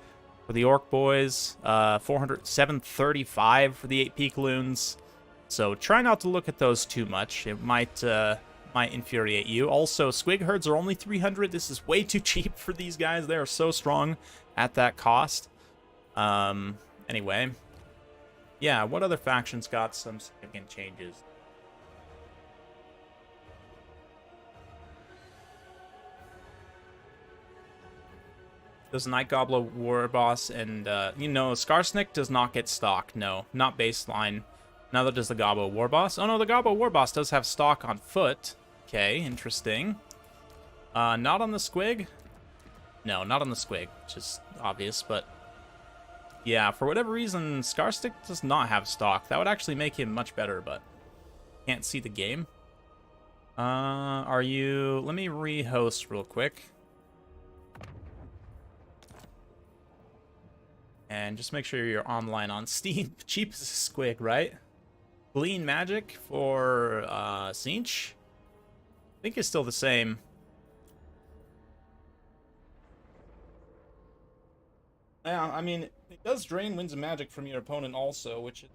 for the Orc Boys, 735 for the 8 Peak Loons, so try not to look at those too much. It might infuriate you. Also, Squig Herds are only 300. This is way too cheap for these guys. They are so strong at that cost. Anyway. Yeah, what other factions got some significant changes? Does Night Gobbler War Boss and, Skarsnik does not get stock. No, not baseline. Neither does the Gobbo War Boss. Oh no, the Gobbo War Boss does have stock on foot. Okay, interesting. Not on the Squig? No, not on the Squig, which is obvious, but yeah, for whatever reason, Scarstick does not have stock. That would actually make him much better, but can't see the game. Let me re-host real quick. And just make sure you're online on Steam. Cheap as a Squig, right? Glean Magic for Sinch. I think it's still the same. Yeah, I mean, it does drain Winds of Magic from your opponent also, which is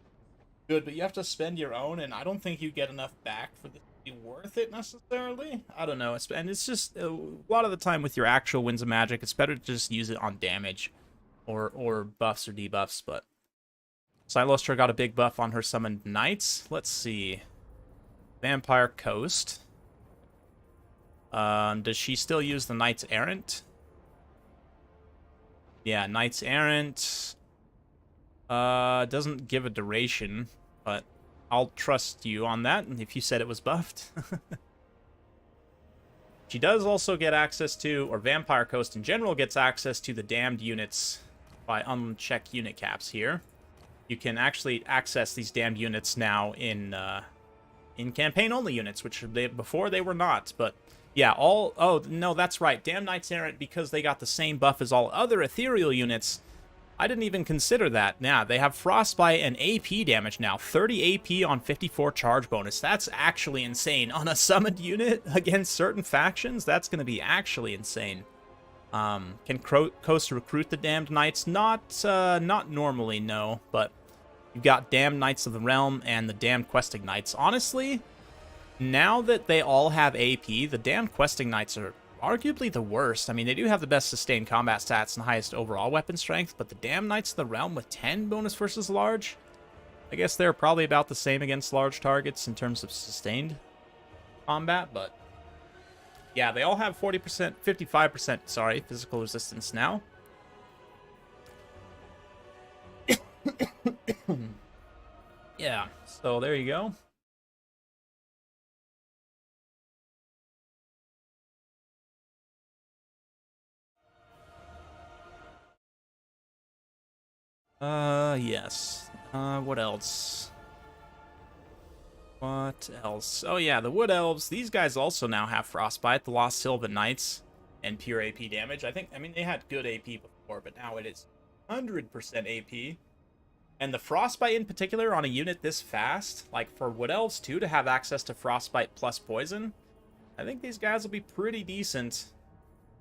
good, but you have to spend your own, and I don't think you get enough back for this to be worth it necessarily. I don't know, and it's just, a lot of the time with your actual Winds of Magic, it's better to just use it on damage, or buffs or debuffs, but Silostra got a big buff on her summoned knights. Let's see. Vampire Coast. Does she still use the Knights Errant? Yeah, Knights Errant. Doesn't give a duration, but I'll trust you on that if you said it was buffed. She does also get access to, or Vampire Coast in general gets access to the damned units by unchecked unit caps here. You can actually access these damned units now in campaign-only units, which before they were not, but yeah, oh, no, that's right. Damn Knights Errant, because they got the same buff as all other ethereal units. I didn't even consider that. Yeah, they have Frostbite and AP damage now. 30 AP on 54 charge bonus. That's actually insane. On a summoned unit against certain factions, that's going to be actually insane. Can Coast recruit the Damned Knights? Not normally, no. But you've got Damned Knights of the Realm and the Damned Questing Knights. Honestly, now that they all have AP, the Damned Questing Knights are arguably the worst. I mean, they do have the best sustained combat stats and highest overall weapon strength, but the Damned Knights of the Realm with 10 bonus versus large, I guess they're probably about the same against large targets in terms of sustained combat, but yeah, they all have 40%, 55%, sorry, physical resistance now. Yeah, so there you go. Yes. What else? What else? Oh yeah, the Wood Elves. These guys also now have Frostbite, the Lost Sylvan Knights, and pure AP damage. I mean, they had good AP before, but now it is 100% AP. And the Frostbite in particular on a unit this fast, like for Wood Elves too, to have access to Frostbite plus Poison, I think these guys will be pretty decent.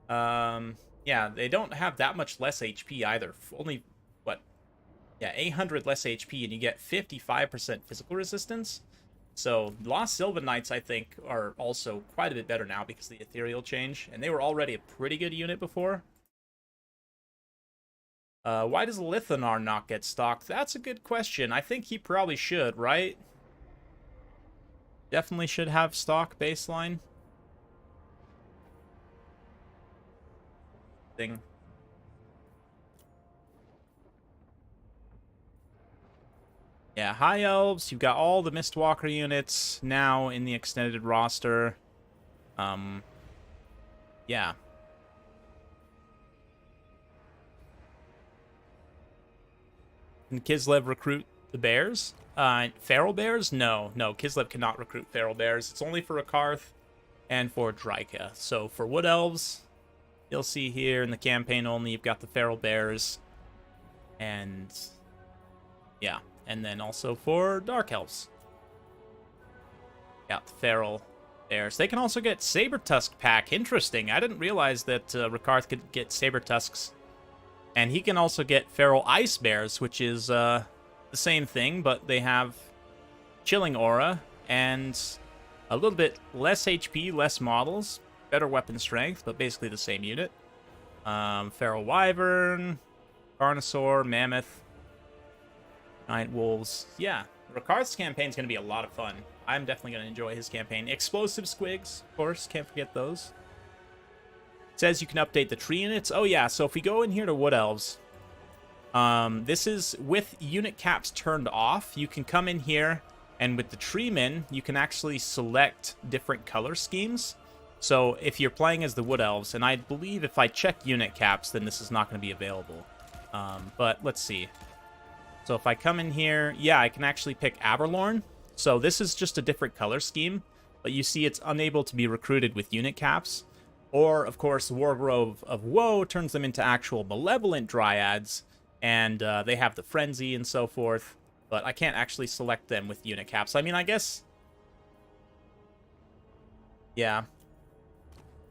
Yeah, they don't have that much less HP either. Only, what? Yeah, 800 less HP, and you get 55% physical resistance. So Lost Sylvan Knights, I think, are also quite a bit better now because of the ethereal change, and they were already a pretty good unit before. Why does Lithanar not get stocked? That's a good question. I think he probably should, right? Definitely should have stock baseline. Thing. Yeah, High Elves, you've got all the Mistwalker units now in the extended roster. Yeah. Can Kislev recruit the bears? Feral bears? No, Kislev cannot recruit feral bears. It's only for Akarth and for Dryka. So for Wood Elves, you'll see here in the campaign only, you've got the feral bears. And yeah, and then also for Dark Elves, got the feral bears. They can also get Saber-Tusk pack. Interesting. I didn't realize that Rakarth could get Saber-Tusks. And he can also get feral ice bears, which is the same thing, but they have chilling aura and a little bit less HP, less models, better weapon strength, but basically the same unit. Feral wyvern, carnosaur, mammoth, giant wolves. Yeah, Rakarth's campaign is going to be a lot of fun. I'm definitely going to enjoy his campaign. Explosive squigs, of course, can't forget those. It says you can update the tree units. Oh yeah, so if we go in here to Wood Elves, this is with unit caps turned off. You can come in here, and with the treemen, you can actually select different color schemes. So if you're playing as the Wood Elves, and I believe if I check unit caps, then this is not going to be available. But let's see. So if I come in here, yeah, I can actually pick Aberlorn. So this is just a different color scheme, but you see it's unable to be recruited with unit caps. Or, of course, Wargrove of Woe turns them into actual malevolent dryads, and they have the frenzy and so forth. But I can't actually select them with unit caps. I mean, I guess... yeah.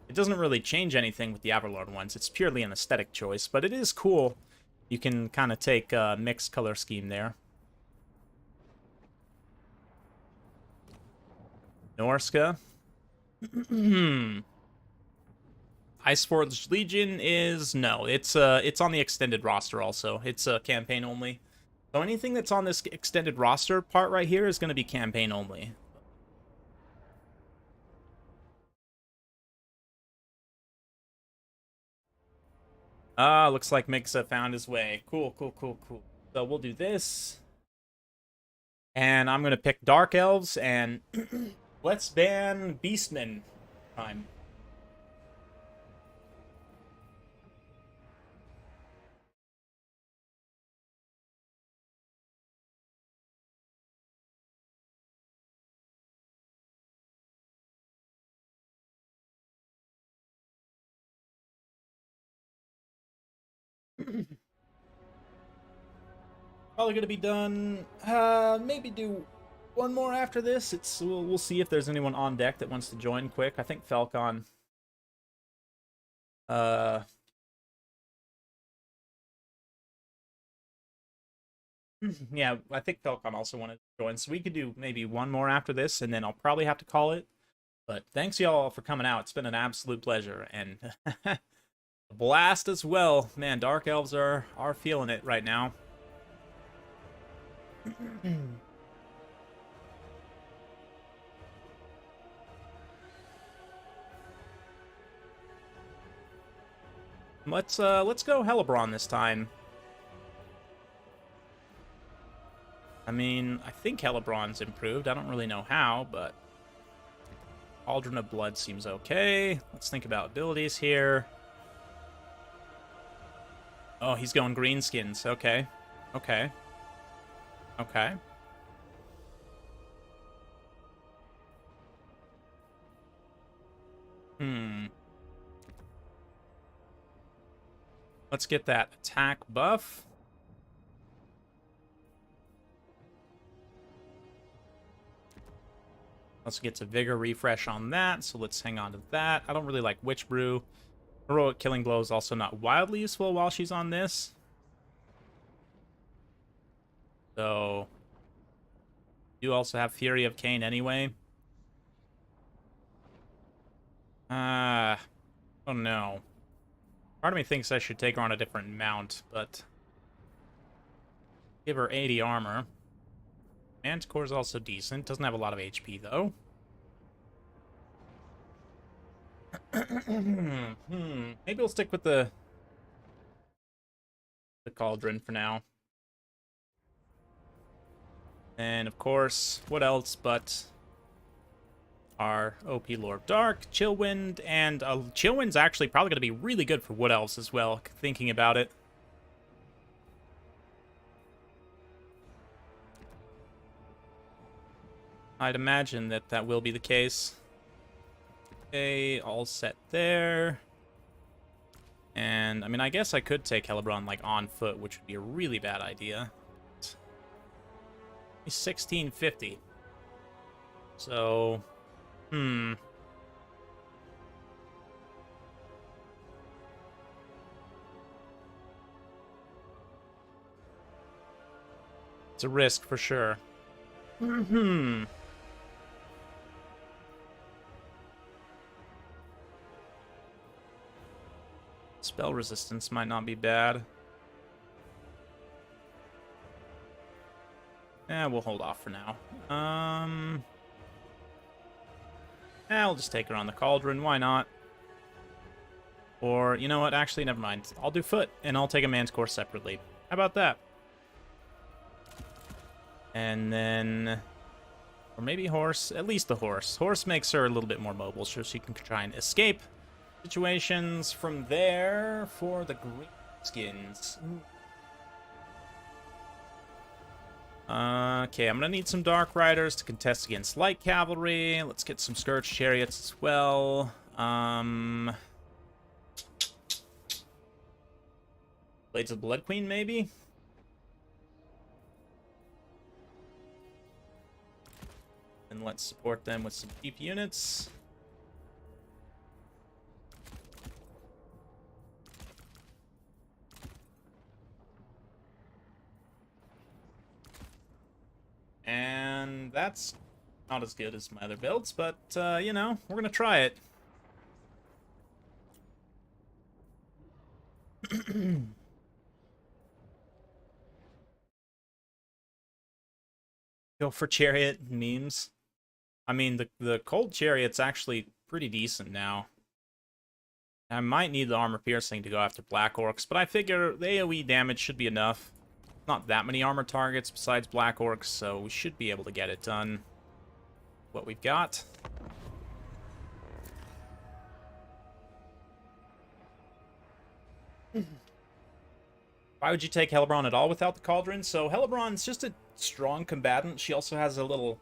It doesn't really change anything with the Aberlorn ones. It's purely an aesthetic choice, but it is cool. You can kind of take a mixed color scheme there. Norska. Iceforged Legion is... no, it's on the extended roster also. It's campaign only. So anything that's on this extended roster part right here is going to be campaign only. Looks like Mixa found his way. Cool. So we'll do this. And I'm going to pick Dark Elves, and let's ban Beastmen time. Probably gonna be done. Maybe do one more after this. We'll see if there's anyone on deck that wants to join quick. I think Falcon. Yeah, I think Falcon also wanted to join, so we could do maybe one more after this, and then I'll probably have to call it. But thanks y'all for coming out. It's been an absolute pleasure, and a blast as well. Man, Dark Elves are feeling it right now. Let's go Hellebron this time. I mean, I think Hellebron's improved. I don't really know how, but Cauldron of Blood seems okay. Let's think about abilities here. Oh, he's going Greenskins. Okay. Let's get that attack buff. Let's get a vigor refresh on that, so let's hang on to that. I don't really like Witch Brew. Heroic Killing Blow is also not wildly useful while she's on this. So You also have Fury of Cain anyway. Oh no. Part of me thinks I should take her on a different mount, but give her 80 armor. Manticore is also decent. Doesn't have a lot of HP, though. Maybe we'll stick with the Cauldron for now. And, of course, what else but our OP Lord of Dark, Chillwind, and Chillwind's actually probably going to be really good for Wood Elves as well, thinking about it. I'd imagine that that will be the case. Okay, all set there. And, I mean, I guess I could take Helebron, like, on foot, which would be a really bad idea. 1650. So, it's a risk for sure. Spell resistance might not be bad. We'll hold off for now. I'll just take her on the Cauldron. Why not? Or, you know what? Actually, never mind. I'll do foot, and I'll take a Manticore separately. How about that? And then... Or maybe horse. At least the horse. Horse makes her a little bit more mobile, so she can try and escape situations from there for the Greenskins. Okay, I'm gonna need some Dark Riders to contest against Light Cavalry. Let's get some Scourge Chariots as well. Blades of the Blood Queen, maybe? And let's support them with some cheap units. And that's not as good as my other builds, but, you know, we're gonna try it. Go for Chariot memes. I mean, the Cold Chariot's actually pretty decent now. I might need the Armor Piercing to go after Black Orcs, but I figure the AoE damage should be enough. Not that many armor targets besides Black Orcs, so we should be able to get it done. What we've got. Why would you take Helebron at all without the Cauldron? So Helebron's just a strong combatant. She also has a little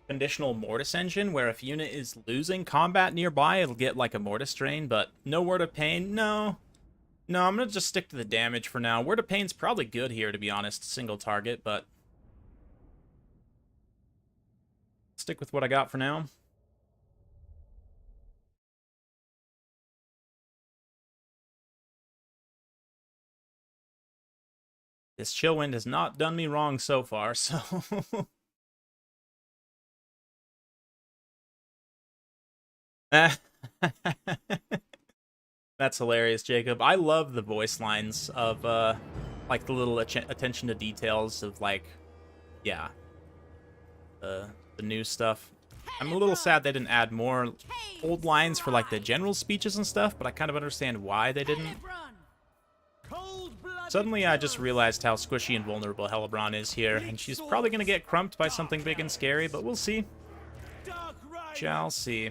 conditional Mortis engine, where if a unit is losing combat nearby, it'll get like a Mortis drain, but no Word of Pain, no. No, I'm going to just stick to the damage for now. Word of Pain's probably good here, to be honest. Single target, but... stick with what I got for now. This Chillwind has not done me wrong so far, so... That's hilarious, Jacob. I love the voice lines of, like, the little attention to details of, like, yeah, the new stuff. I'm a little sad they didn't add more old lines for, like, the general speeches and stuff, but I kind of understand why they didn't. Suddenly, I just realized how squishy and vulnerable Helebron is here, and she's probably going to get crumped by something big and scary, but we'll see. Shall see.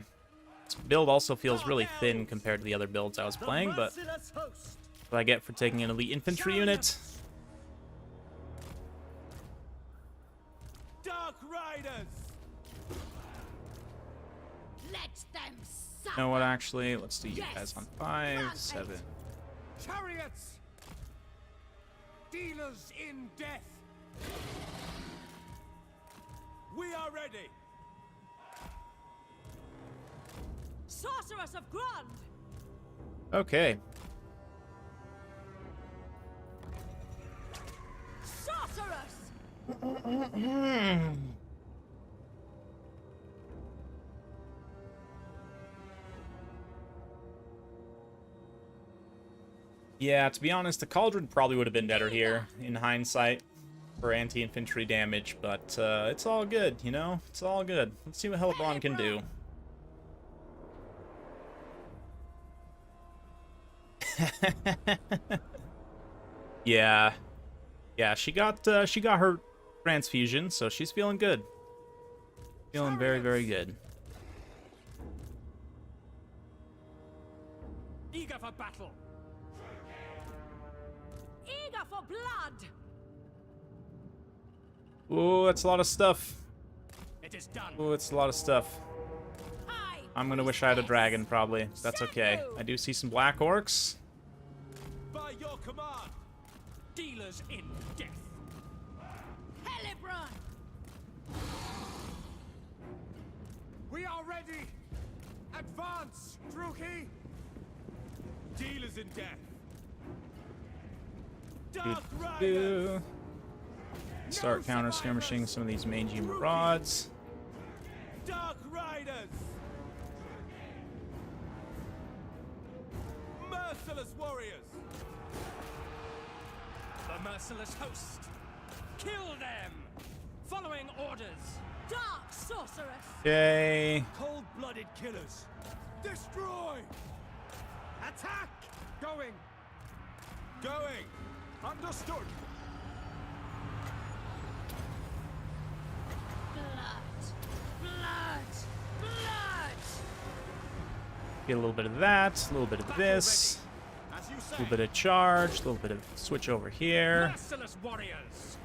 This build also feels really thin compared to the other builds I was playing, but what I get for taking an elite infantry unit.
Dark Riders.
Let them suffer.
You know what, actually? Let's do you guys on 5, 7.
Chariots. Dealers in death. We are ready.
Sorceress of Grund!
Okay.
Sorceress!
Yeah, to be honest, the Cauldron probably would have been better here, in hindsight, for anti-infantry damage, but it's all good, you know? It's all good. Let's see what Hellebron can do. Yeah. Yeah, she got her transfusion, so she's feeling good. Feeling very, very good.
Eager for battle.
Eager for blood.
Ooh, that's a lot of stuff.
It is done.
Ooh, it's a lot of stuff. I'm gonna wish I had a dragon, probably. That's okay. I do see some black orcs.
By your command, dealers in death.
Hellebron.
We are ready. Advance, Druki. Dealers in death. Dark Riders.
Start counter skirmishing some of these mangy marauds.
Dark Riders. Merciless warriors. The merciless host. Kill them. Following orders.
Dark sorceress.
Okay.
Cold-blooded killers. Destroy. Attack. Going. Going. Understood.
Blood.
Get a little bit of that, a little bit of this,
As you
a
say.
little bit of charge, a little bit of switch over here,
Merciless warriors.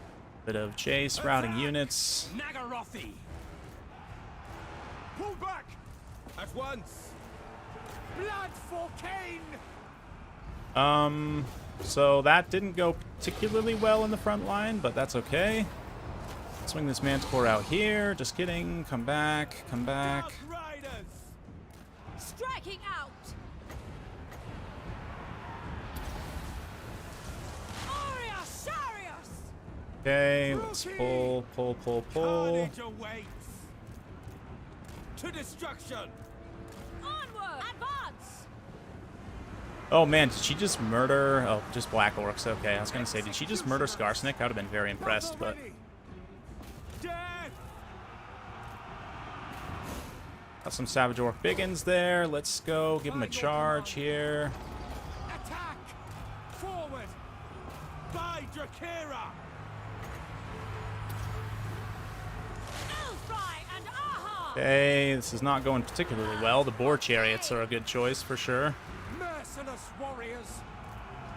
bit of chase, routing units.
Nagarothi. Pull back. At once. Blood for Cain.
So that didn't go particularly well in the front line, but that's okay. Swing this Manticore out here. Just kidding. Come back. Come back.
Dark Riders.
Striking out. Aurea Sarius.
Okay, let's pull, pull, pull, pull.
Carnage awaits. To destruction.
Onward. Advance.
Oh man, did she just murder? Oh, just black orcs. Okay, I was gonna say, did she just murder Skarsnik? I would have been very impressed, but
Death.
got some Savage Orc Biggins there. Let's go give him a charge here.
Attack. Forward. By Drakira.
Elfry and Aha.
Okay, this is not going particularly well. The Boar Chariots are a good choice for sure.
Merciless warriors.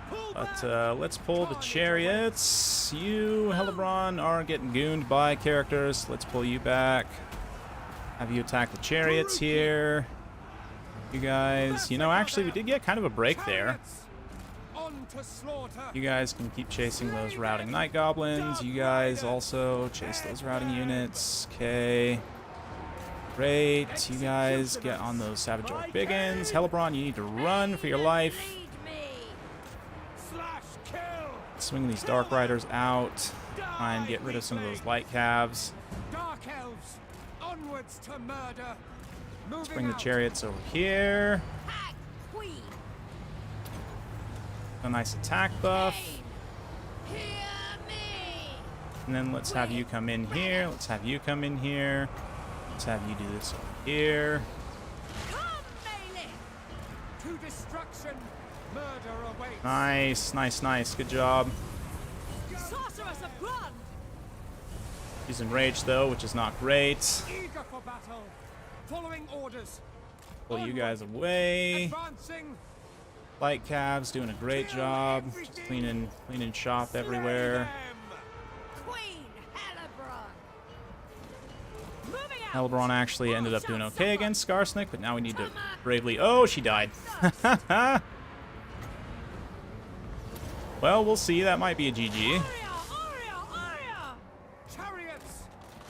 Pull
But
back.
let's pull the chariots. You, Hellebron, are getting gooned by characters. Let's pull you back. Have you attack the chariots here. You guys, you know, actually we did get kind of a break there.
Chariots. On to slaughter.
You guys can keep chasing those routing night goblins. You guys also chase those routing units. Okay. Great. You guys get on those Savage Orc Biggins. Hellebron, you need to run for your life.
Lead me.
Slash kill.
Swing these Dark Riders out. Try and get rid of some of those light calves.
Dark elves. Onwards to murder. Moving
Bring the
out.
chariots over here.
Hag Queen.
A nice attack buff.
Cain. Hear me.
And then let's have you come in here. Let's have you come in here. Let's have you do this over here.
Come, melee.
To destruction. Murder awaits.
Nice, nice, nice. Good job.
Sorceress of Grund.
She's enraged though, which is not great.
Eager for battle. Following orders.
Pull you guys away.
Advancing.
Light calves doing a great job. Just cleaning shop everywhere.
Them.
Queen Hellebron. Moving out.
Hellebron actually ended up doing okay against Skarsnik, but now we need to bravely. Oh, she died. Well, we'll see. That might be a GG.
Aurea.
Chariots.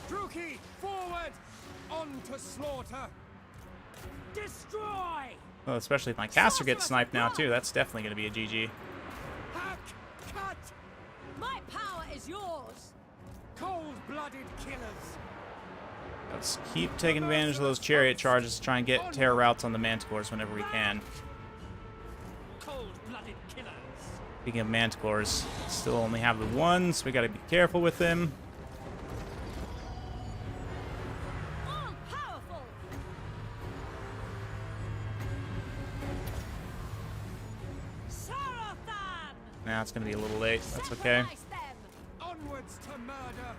Druki. Forward. On to slaughter.
Destroy.
Well, especially if my caster gets sniped now too. That's definitely going to be a GG.
Hack. Cut.
My power is yours.
Cold-blooded killers.
Let's keep taking advantage of those chariot charges to try and get terror routes on the Manticores whenever we can.
Cold-blooded killers.
Speaking of Manticores, still only have the one, so we gotta be careful with him.
All powerful. Sarothan.
Nah, it's gonna be a little late. That's okay.
Sacrifice them.
Onwards to murder.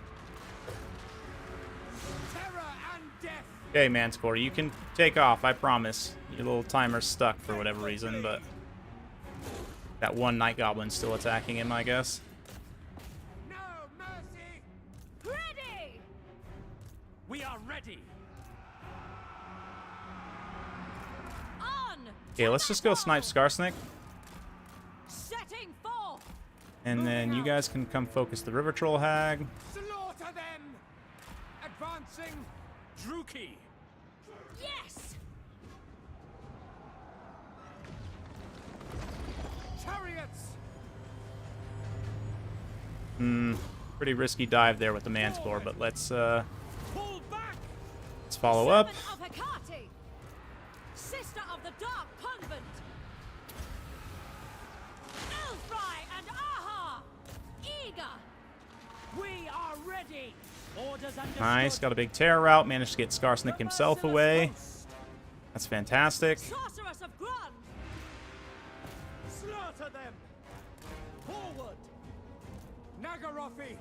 Terror and death.
Okay, Manticore, you can take off, I promise. Your little timer's stuck for whatever reason, but that one Night Goblin's still attacking him, I guess.
No mercy.
Ready.
We are ready.
On.
Okay, let's just go snipe Skarsnik,
Setting forth.
and then you guys can come focus the River Troll Hag.
Slaughter them. Advancing.
Druki.
Yes.
Chariots.
Pretty risky dive there with the Manticore, but let's
Pull back.
follow up.
Servant of Hecate. Sister of the Dark Convent. Elfry and Aha. Eager.
We are ready. Orders understood.
Nice, got a big terror route, managed to get Skarsnik himself
Merciless
away.
host.
That's fantastic.
Sorceress of Grun.
Slaughter them. Forward. Nagarothi.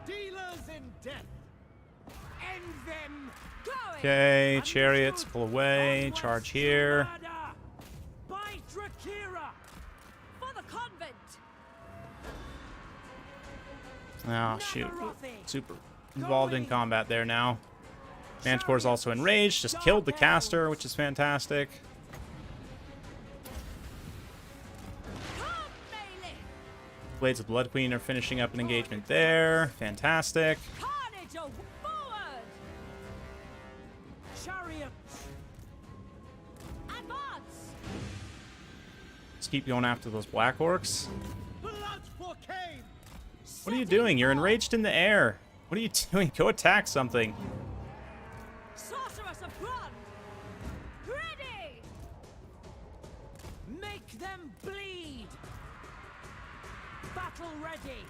Dealers in death. End them.
Going.
Okay, chariots, pull away,
Onwards
charge
to
here.
murder. By Drakira.
For the convent.
Oh, shoot.
Nagarothi.
Super involved in combat there now. Manticore's also enraged, just killed the caster, which is fantastic.
Come, melee.
Blades of Blood Queen are finishing up an engagement there. Fantastic.
Carnage forward.
Chariots.
Advance.
Let's keep going after those Black Orcs.
Blood for Cain.
What are you doing? You're enraged in the air. What are you doing? Go attack something.
Sorceress of Grun. Ready.
Make them bleed. Battle ready.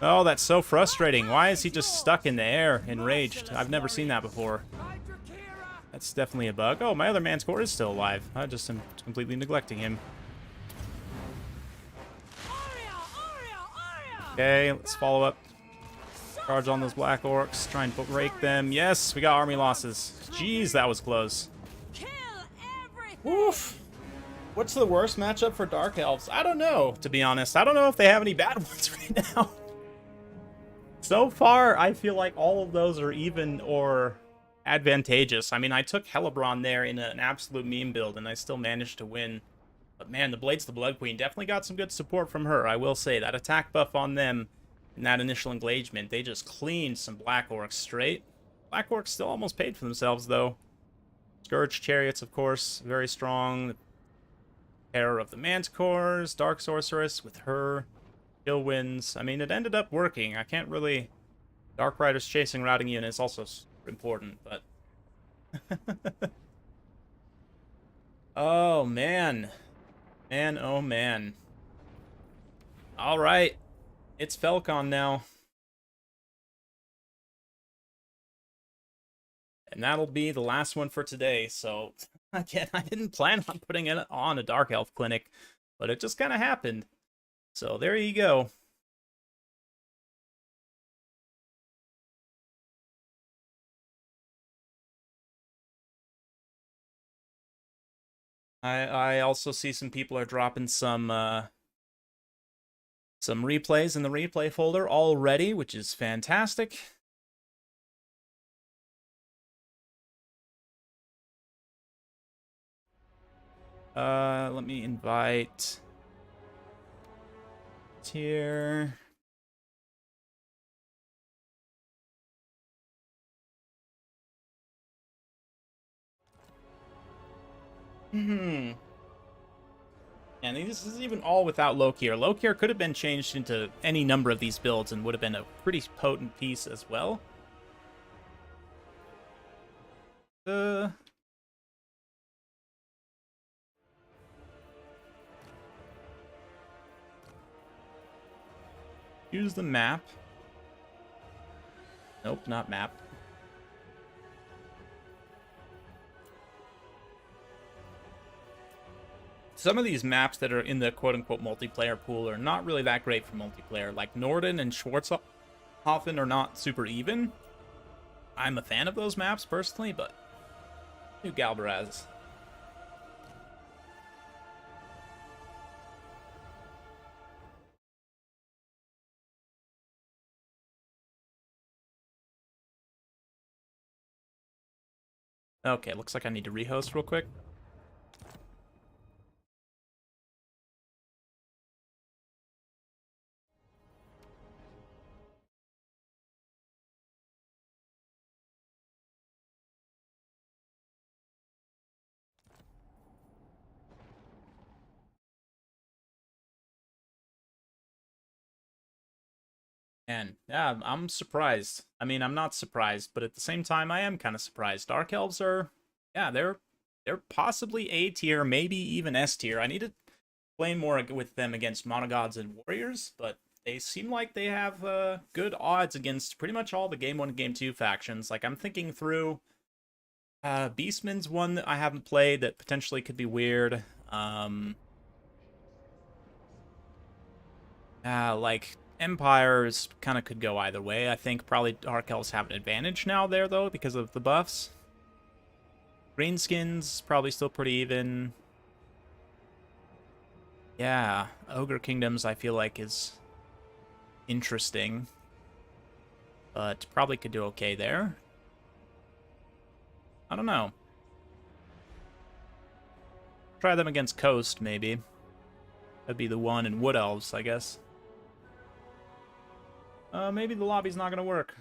Oh, that's so frustrating. Why is he just stuck in the air, enraged? I've never seen that before.
By Drakira.
That's definitely a bug. Oh, my other Manticore is still alive. I just am completely neglecting him.
Aria. Aria. Aria.
Okay, let's follow up. Charge on those Black Orcs. Try and break them. Yes, we got army losses. Jeez, that was close.
Kill everything.
Oof. What's the worst matchup for Dark Elves? I don't know, to be honest. I don't know if they have any bad ones right now. So far, I feel like all of those are even or advantageous. I mean, I took Hellebrand there in an absolute meme build, and I still managed to win. But man, the Blades of the Blood Queen definitely got some good support from her. I will say, that attack buff on them in that initial engagement, they just cleaned some Black Orcs straight. Black Orcs still almost paid for themselves, though. Scourge Chariots, of course, very strong. Terror of the Manticores, Dark Sorceress with her. Kill wins. I mean, it ended up working. I can't really... Dark Riders chasing routing units also important, but... Oh, man. Man, oh, man. Alright. It's Felcon now. And that'll be the last one for today, so... Again, I didn't plan on putting it on a Dark Elf clinic, but it just kind of happened. So there you go. I also see some people are dropping some replays in the replay folder already, which is fantastic. Let me invite here. And this is even all without Lokir. Lokir could have been changed into any number of these builds and would have been a pretty potent piece as well. Use the map. Nope, not map. Some of these maps that are in the quote-unquote multiplayer pool are not really that great for multiplayer. Like Norden and Schwarzhofen are not super even. I'm a fan of those maps personally, but New Galbaraz. Okay, looks like I need to rehost real quick. And yeah, I'm surprised. I mean, I'm not surprised, but at the same time, I am kind of surprised. Dark Elves are, yeah, they're possibly A tier, maybe even S tier. I need to play more with them against monogods and warriors, but they seem like they have good odds against pretty much all the Game 1 and Game 2 factions. Like, I'm thinking through, Beastman's one that I haven't played that potentially could be weird. Like, Empires kind of could go either way. I think probably Dark Elves have an advantage now there, though, because of the buffs. Greenskins, probably still pretty even. Yeah, Ogre Kingdoms, I feel like, is interesting. But probably could do okay there. I don't know. Try them against Coast, maybe. That'd be the one in Wood Elves, I guess. Maybe the lobby's not gonna work.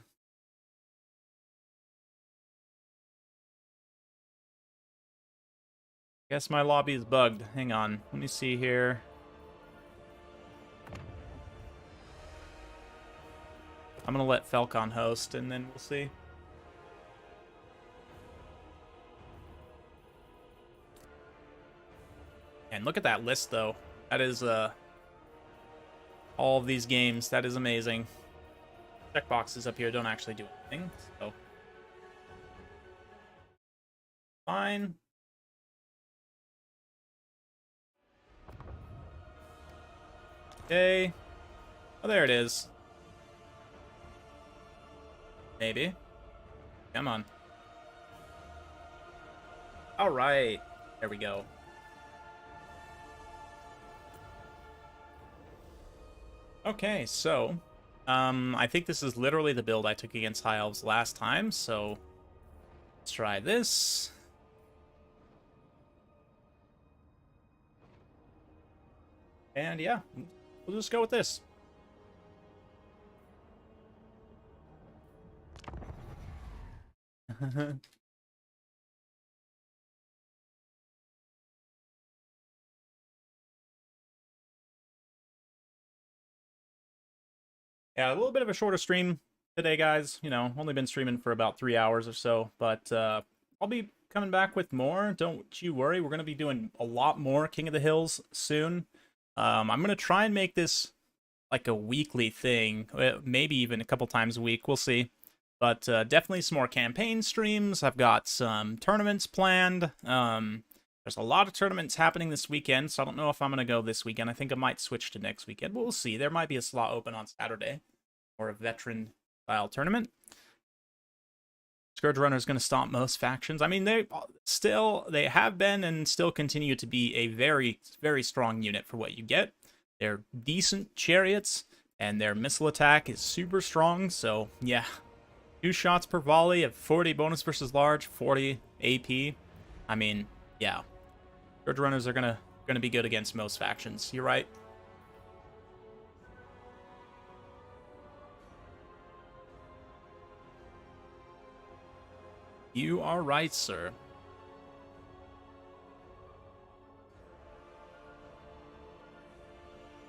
Guess my lobby is bugged. Hang on. Let me see here. I'm gonna let Falcon host, and then we'll see. And look at that list, though. That is, all of these games. That is amazing. Checkboxes up here don't actually do anything, so... Fine. Okay. Oh, there it is. Maybe. Come on. Alright. There we go. Okay, so... I think this is literally the build I took against High Elves last time, so... Let's try this. And yeah, we'll just go with this. Yeah, a little bit of a shorter stream today, guys. You know, only been streaming for about 3 hours or so, but I'll be coming back with more. Don't you worry. We're going to be doing a lot more King of the Hills soon. I'm going to try and make this like a weekly thing, maybe even a couple times a week. We'll see. But definitely some more campaign streams. I've got some tournaments planned. There's a lot of tournaments happening this weekend, so I don't know if I'm going to go this weekend. I think I might switch to next weekend, but we'll see. There might be a slot open on Saturday or a veteran-style tournament. Scourge Runner is going to stomp most factions. I mean, they have been and still continue to be a very, very strong unit for what you get. They're decent chariots, and their missile attack is super strong, so yeah. 2 shots per volley of 40 bonus versus large, 40 AP. I mean, yeah. Scourge Runners are gonna be good against most factions. You're right. You are right, sir.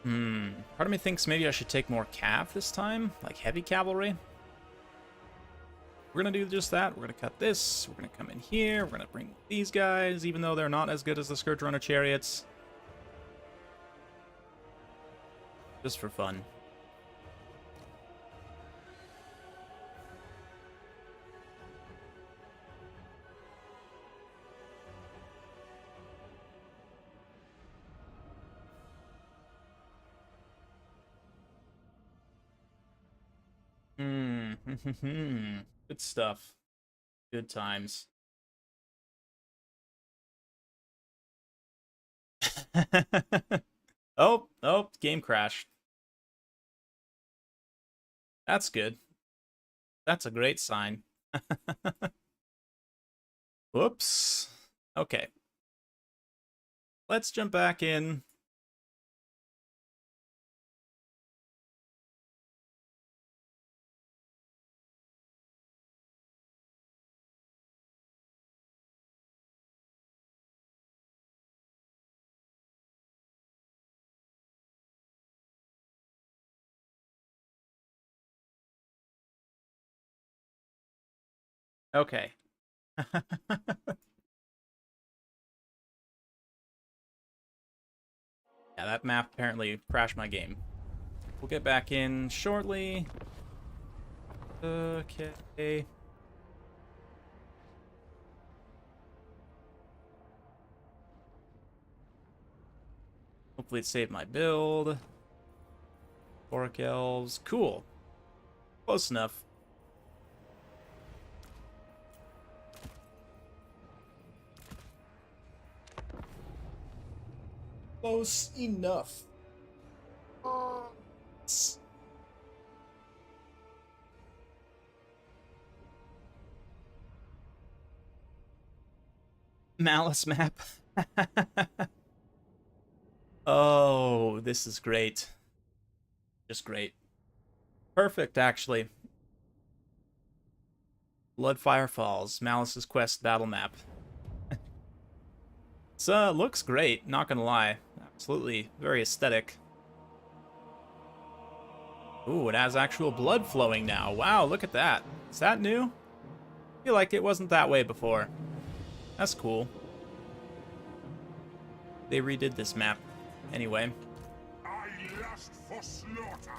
Part of me thinks maybe I should take more cav this time, like heavy cavalry. We're going to do just that. We're going to cut this. We're going to come in here. We're going to bring these guys, even though they're not as good as the Scourge Runner chariots. Just for fun. Hmm. Good stuff. Good times. Oh, game crashed. That's good. That's a great sign. Whoops. Okay. Let's jump back in. Okay. Yeah, that map apparently crashed my game. We'll get back in shortly. Okay. Hopefully it saved my build. Orc Elves. Cool. Close enough. Close enough. Malice map. Oh, this is great. Just great. Perfect, actually. Bloodfire Falls, Malice's Quest battle map. So, looks great, not gonna lie. Absolutely, very aesthetic. Ooh, it has actual blood flowing now. Wow, look at that. Is that new? I feel like it wasn't that way before. That's cool. They redid this map. Anyway.
I lust for slaughter.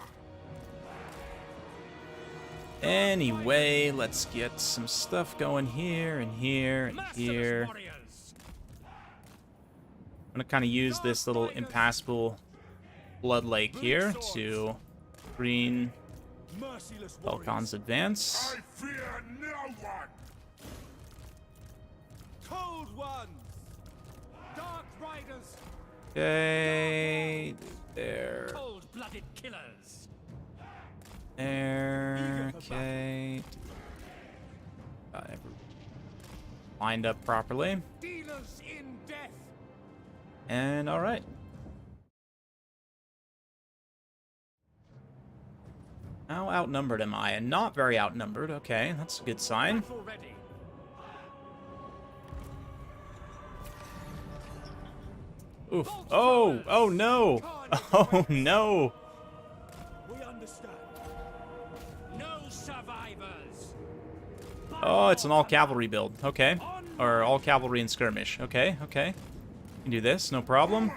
Anyway, let's get some stuff going here and here and here. I'm gonna kind of use this little impassable blood lake here to screen Belkon's advance.
I fear no one.
Cold ones! Dark riders!
Okay, there,
Cold-blooded killers.
there, okay. Got it lined up properly.
Dealers in death!
And all right. How outnumbered am I? And not very outnumbered. Okay, that's a good sign.
Battle ready!
Oof. Oh no. Oh no.
We understand.
No survivors.
Oh, it's an all cavalry build. Okay. Or all cavalry and skirmish. Okay, okay. Can do this, no problem.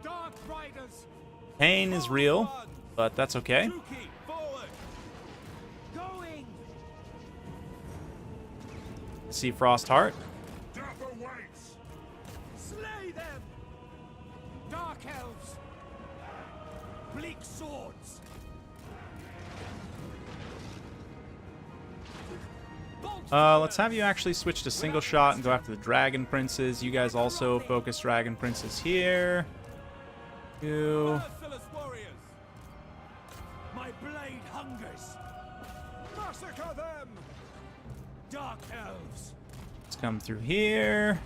Dark riders!
Pain is real, but that's okay.
Tuki, forward!
Going.
See Frost Heart.
Death awaits.
Slay them! Dark elves! Bleak swords!
Let's have you actually switch to single shot and go after the Dragon Princes. You guys also focus Dragon Princes here. You.
Merciless warriors!
My blade hungers.
Massacre them!
Dark elves.
Let's come through here.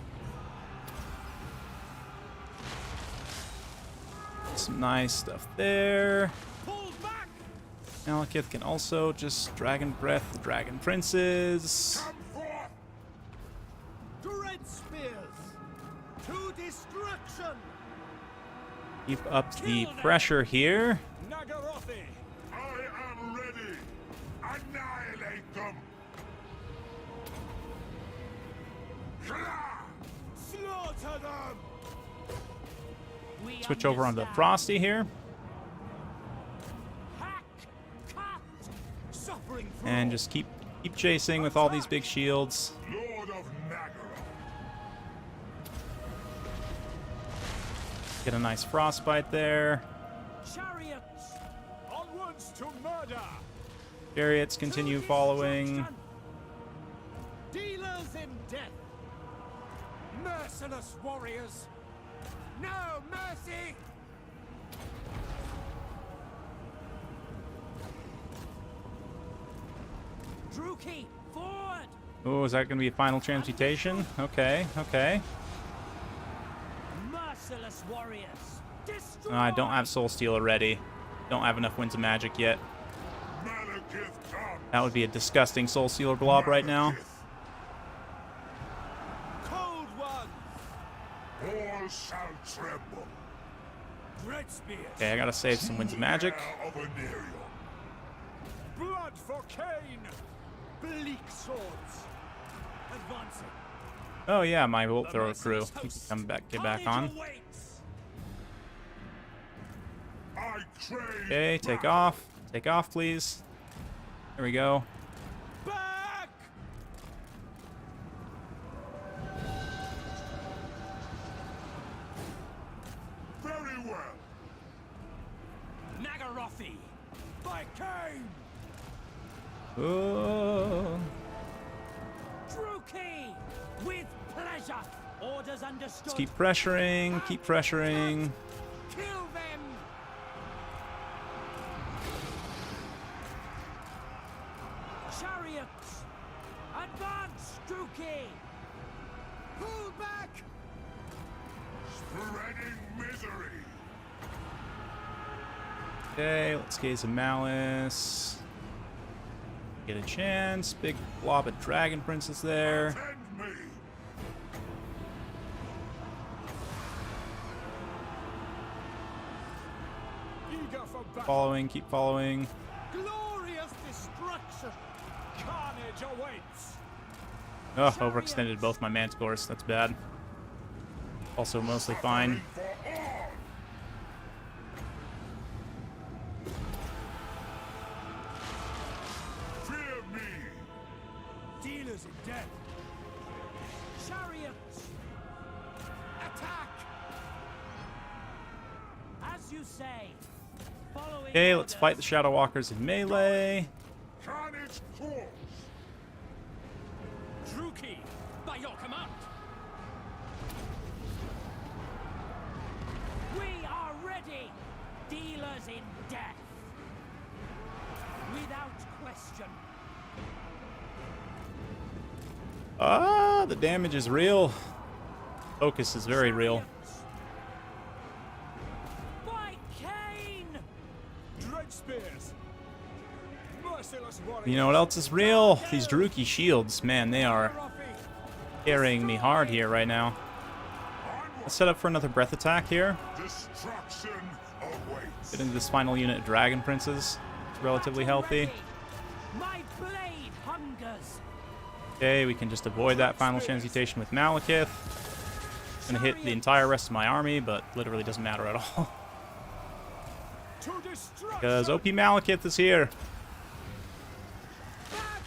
Some nice stuff there.
Pull back!
Malekith can also just Dragon Breath the Dragon Princes.
Come forth.
Dread spears! To destruction!
Keep up the pressure here.
Nagarothi!
I am ready. Annihilate them. Kla!
Slaughter them!
We
Switch over onto
understand.
Frosty here.
Hack, cut.
Suffering from
And just keep chasing with all these big shields.
Lord of Nagaroth.
Get a nice frostbite there.
Chariots.
onward! Advance to murder!
Chariots continue following.
Dealers in death! Merciless warriors! No mercy!
Druki, forward!
Oh, is that going to be a final transmutation? Okay, okay.
Merciless warriors! Destroy!
I don't have Soul Stealer ready. Don't have enough Winds of Magic yet.
Malekith comes.
That would be a disgusting Soul Stealer blob right now.
Cold ones!
All shall tremble.
Dread spears!
Okay, I gotta save some Winds of Magic.
Heir of Anerion.
Blood for Cain! Bleak swords!
Advancing!
Oh yeah, my Bolt Thrower crew. You can come back, get back on.
Carnage awaits!
I crave
Okay, take
battle.
off. Take off, please. There we go.
Back!
Very well.
Nagarothi! By Cain!
Oh.
Druki! With pleasure! Orders understood!
Let's keep pressuring, keep pressuring.
Kill them!
Chariots! Advance, Druki!
Pull back!
Spreading misery.
Okay, let's gaze of Malice. Get a chance. Big blob of Dragon Princess there.
Attend me.
Eager for battle!
Following, keep following.
Glorious destruction! Carnage awaits!
Oh, overextended both my Manticores. That's bad. Also mostly fine.
For all. Fear me.
Dealers in death! Chariots!
Attack!
As you say! Following
Okay, let's
orders.
fight the Shadow Walkers in melee.
Carnage course.
Druki! By your command! We are ready! Dealers in death! Without question!
Ah, the damage is real. Focus is very real.
Chariots! By Cain!
Dread spears! Merciless warriors!
You know what else is real? These Druki shields. Man, they are carrying me hard here right now. Let's set up for another breath attack here.
Destruction awaits.
Get into this final unit of Dragon Princes. It's relatively healthy.
Ready. My blade hungers!
Okay, we can just avoid that final transmutation with Malekith. Gonna hit the entire rest of my army, but literally doesn't matter at all.
To destruction!
Because OP Malekith is here.
Back!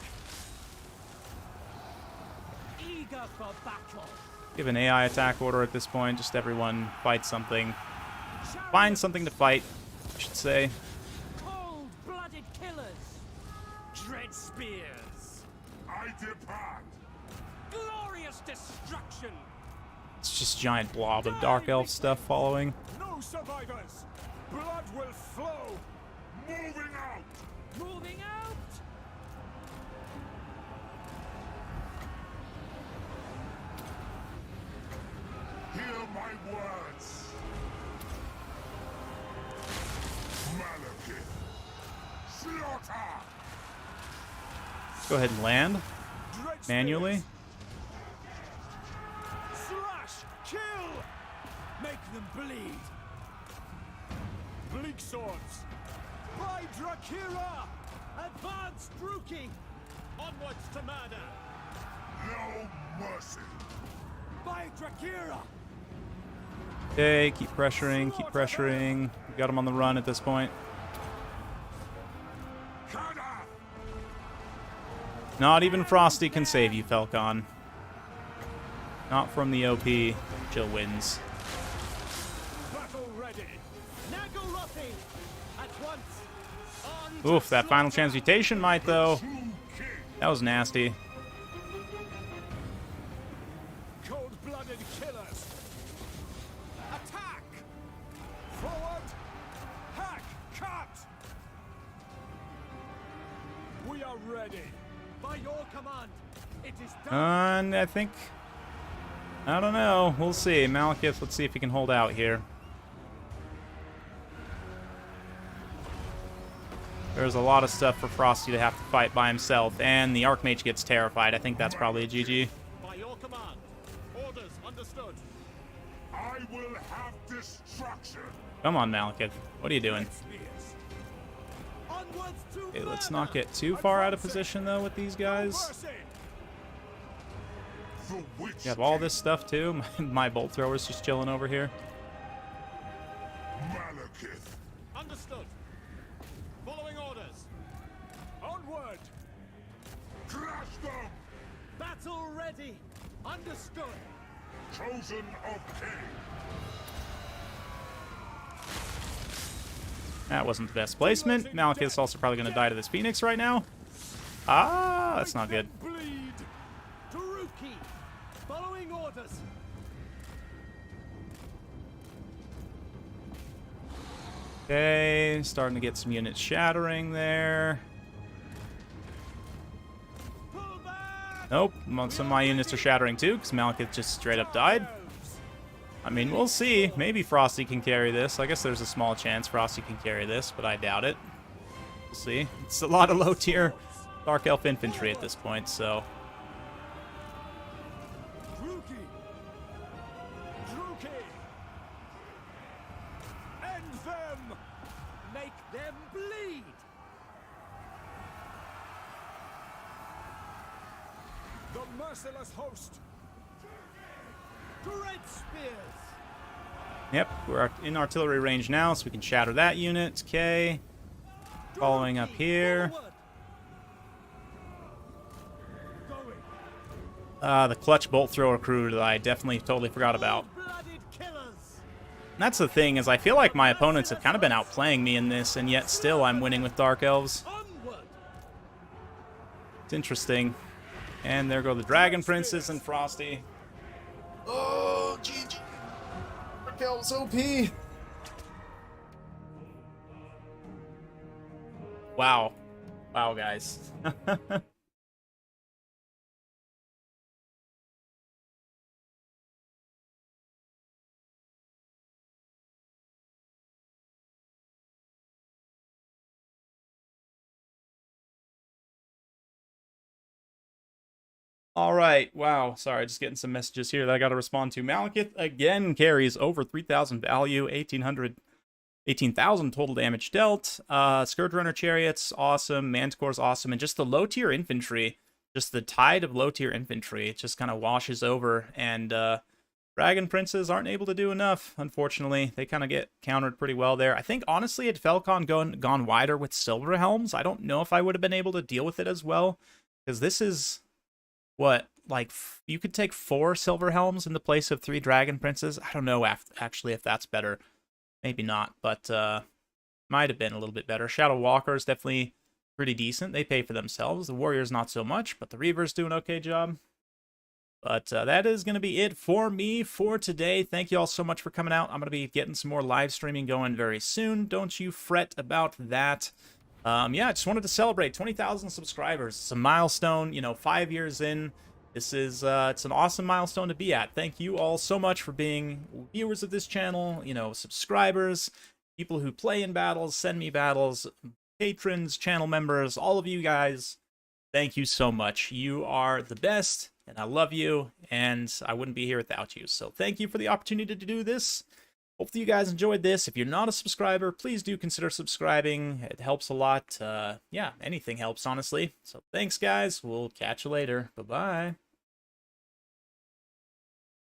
Eager for battle!
Give an AI attack order at this point. Just everyone fight something. Find
Chariots!
something to fight, I should say.
Cold-blooded killers! Dread spears!
I depart.
Glorious destruction!
It's just giant blob of Dark Elf stuff following.
No survivors! Blood will flow!
Moving out.
Moving out!
Hear my words. Malekith. Slaughter.
Go ahead and land
Dread
manually.
spears. Slash! Kill!
Make them bleed!
Bleak swords! By Drakira!
Advance, Druki!
Onwards to murder!
No mercy.
By Drakira!
Okay, keep pressuring, keep pressuring. We got him on the run at this point.
KotH.
Not even Frosty can save you, Falcon. Not from the OP. Jill wins.
Battle ready!
Nagarothi! At once!
On
Oof, that final transmutation might, though. That was nasty.
Cold-blooded killers. Attack! Forward! Hack! Cut! We are ready.
By your command, it is done.
And I think... I don't know. We'll see. Malekith, let's see if he can hold out here. There's a lot of stuff for Frosty to have to fight by himself, and the Archmage gets terrified. I think that's probably a GG.
By your command. Orders understood.
I will have destruction.
Come on, Malekith. What are you doing?
Spears.
Onwards to
Okay, let's
murder.
not get too far out of position, though, with these guys.
Mercy.
The witch
You have all this stuff, too. My bolt thrower's just chilling over here.
Malekith.
Understood. Following orders. Onward.
Crush them.
Battle ready. Understood.
Chosen of King.
That wasn't the best placement. Malekith's also probably going to die to this Phoenix right now. Ah, that's not good.
Bleed.
Taruki. Following orders.
Okay, starting to get some units shattering there.
Pull back.
Nope, some of my units are shattering too, because Malekith just straight up died. I mean, we'll see. Maybe Frosty can carry this. I guess there's a small chance Frosty can carry this, but I doubt it. We'll see. It's a lot of low-tier Dark Elf infantry at this point, so...
Druki. Druki. End them.
Make them bleed.
The merciless host.
Great spears.
Yep, we're in artillery range now, so we can shatter that unit. Okay. Following up here.
Forward.
Going.
The clutch bolt thrower crew that I definitely totally forgot about.
Blooded killers.
And that's the thing, is I feel like my opponents have kind of been outplaying me in this, and yet still I'm winning with Dark Elves.
Onward.
It's interesting. And there go the Dragon Princes and Frosty. Oh, GG. Dark Elves OP. Wow. Wow, guys. All right. Wow. Sorry, just getting some messages here that I got to respond to. Malekith again carries over 3,000 value, 18,000 total damage dealt. Scourge Runner Chariots, awesome. Manticore's awesome. And just the low tier infantry, just the tide of low tier infantry, it just kind of washes over. And Dragon Princes aren't able to do enough, unfortunately. They kind of get countered pretty well there. I think, honestly, had Falcon gone wider with Silver Helms, I don't know if I would have been able to deal with it as well. Because this is... what, like, you could take 4 Silver Helms in the place of 3 Dragon Princes? I don't know actually if that's better. Maybe not, but might have been a little bit better. Shadow Walker is definitely pretty decent. They pay for themselves. The Warriors not so much, but the Reavers do an okay job. But that is going to be it for me for today. Thank you all so much for coming out. I'm going to be getting some more live streaming going very soon. Don't you fret about that. Yeah, I just wanted to celebrate 20,000 subscribers. It's a milestone, 5 years in. This is, it's an awesome milestone to be at. Thank you all so much for being viewers of this channel, subscribers, people who play in battles, send me battles, patrons, channel members, all of you guys. Thank you so much. You are the best, and I love you, and I wouldn't be here without you. So thank you for the opportunity to do this. Hopefully you guys enjoyed this. If you're not a subscriber, please do consider subscribing. It helps a lot. Yeah, anything helps, honestly. So thanks, guys. We'll catch you later. Bye-bye.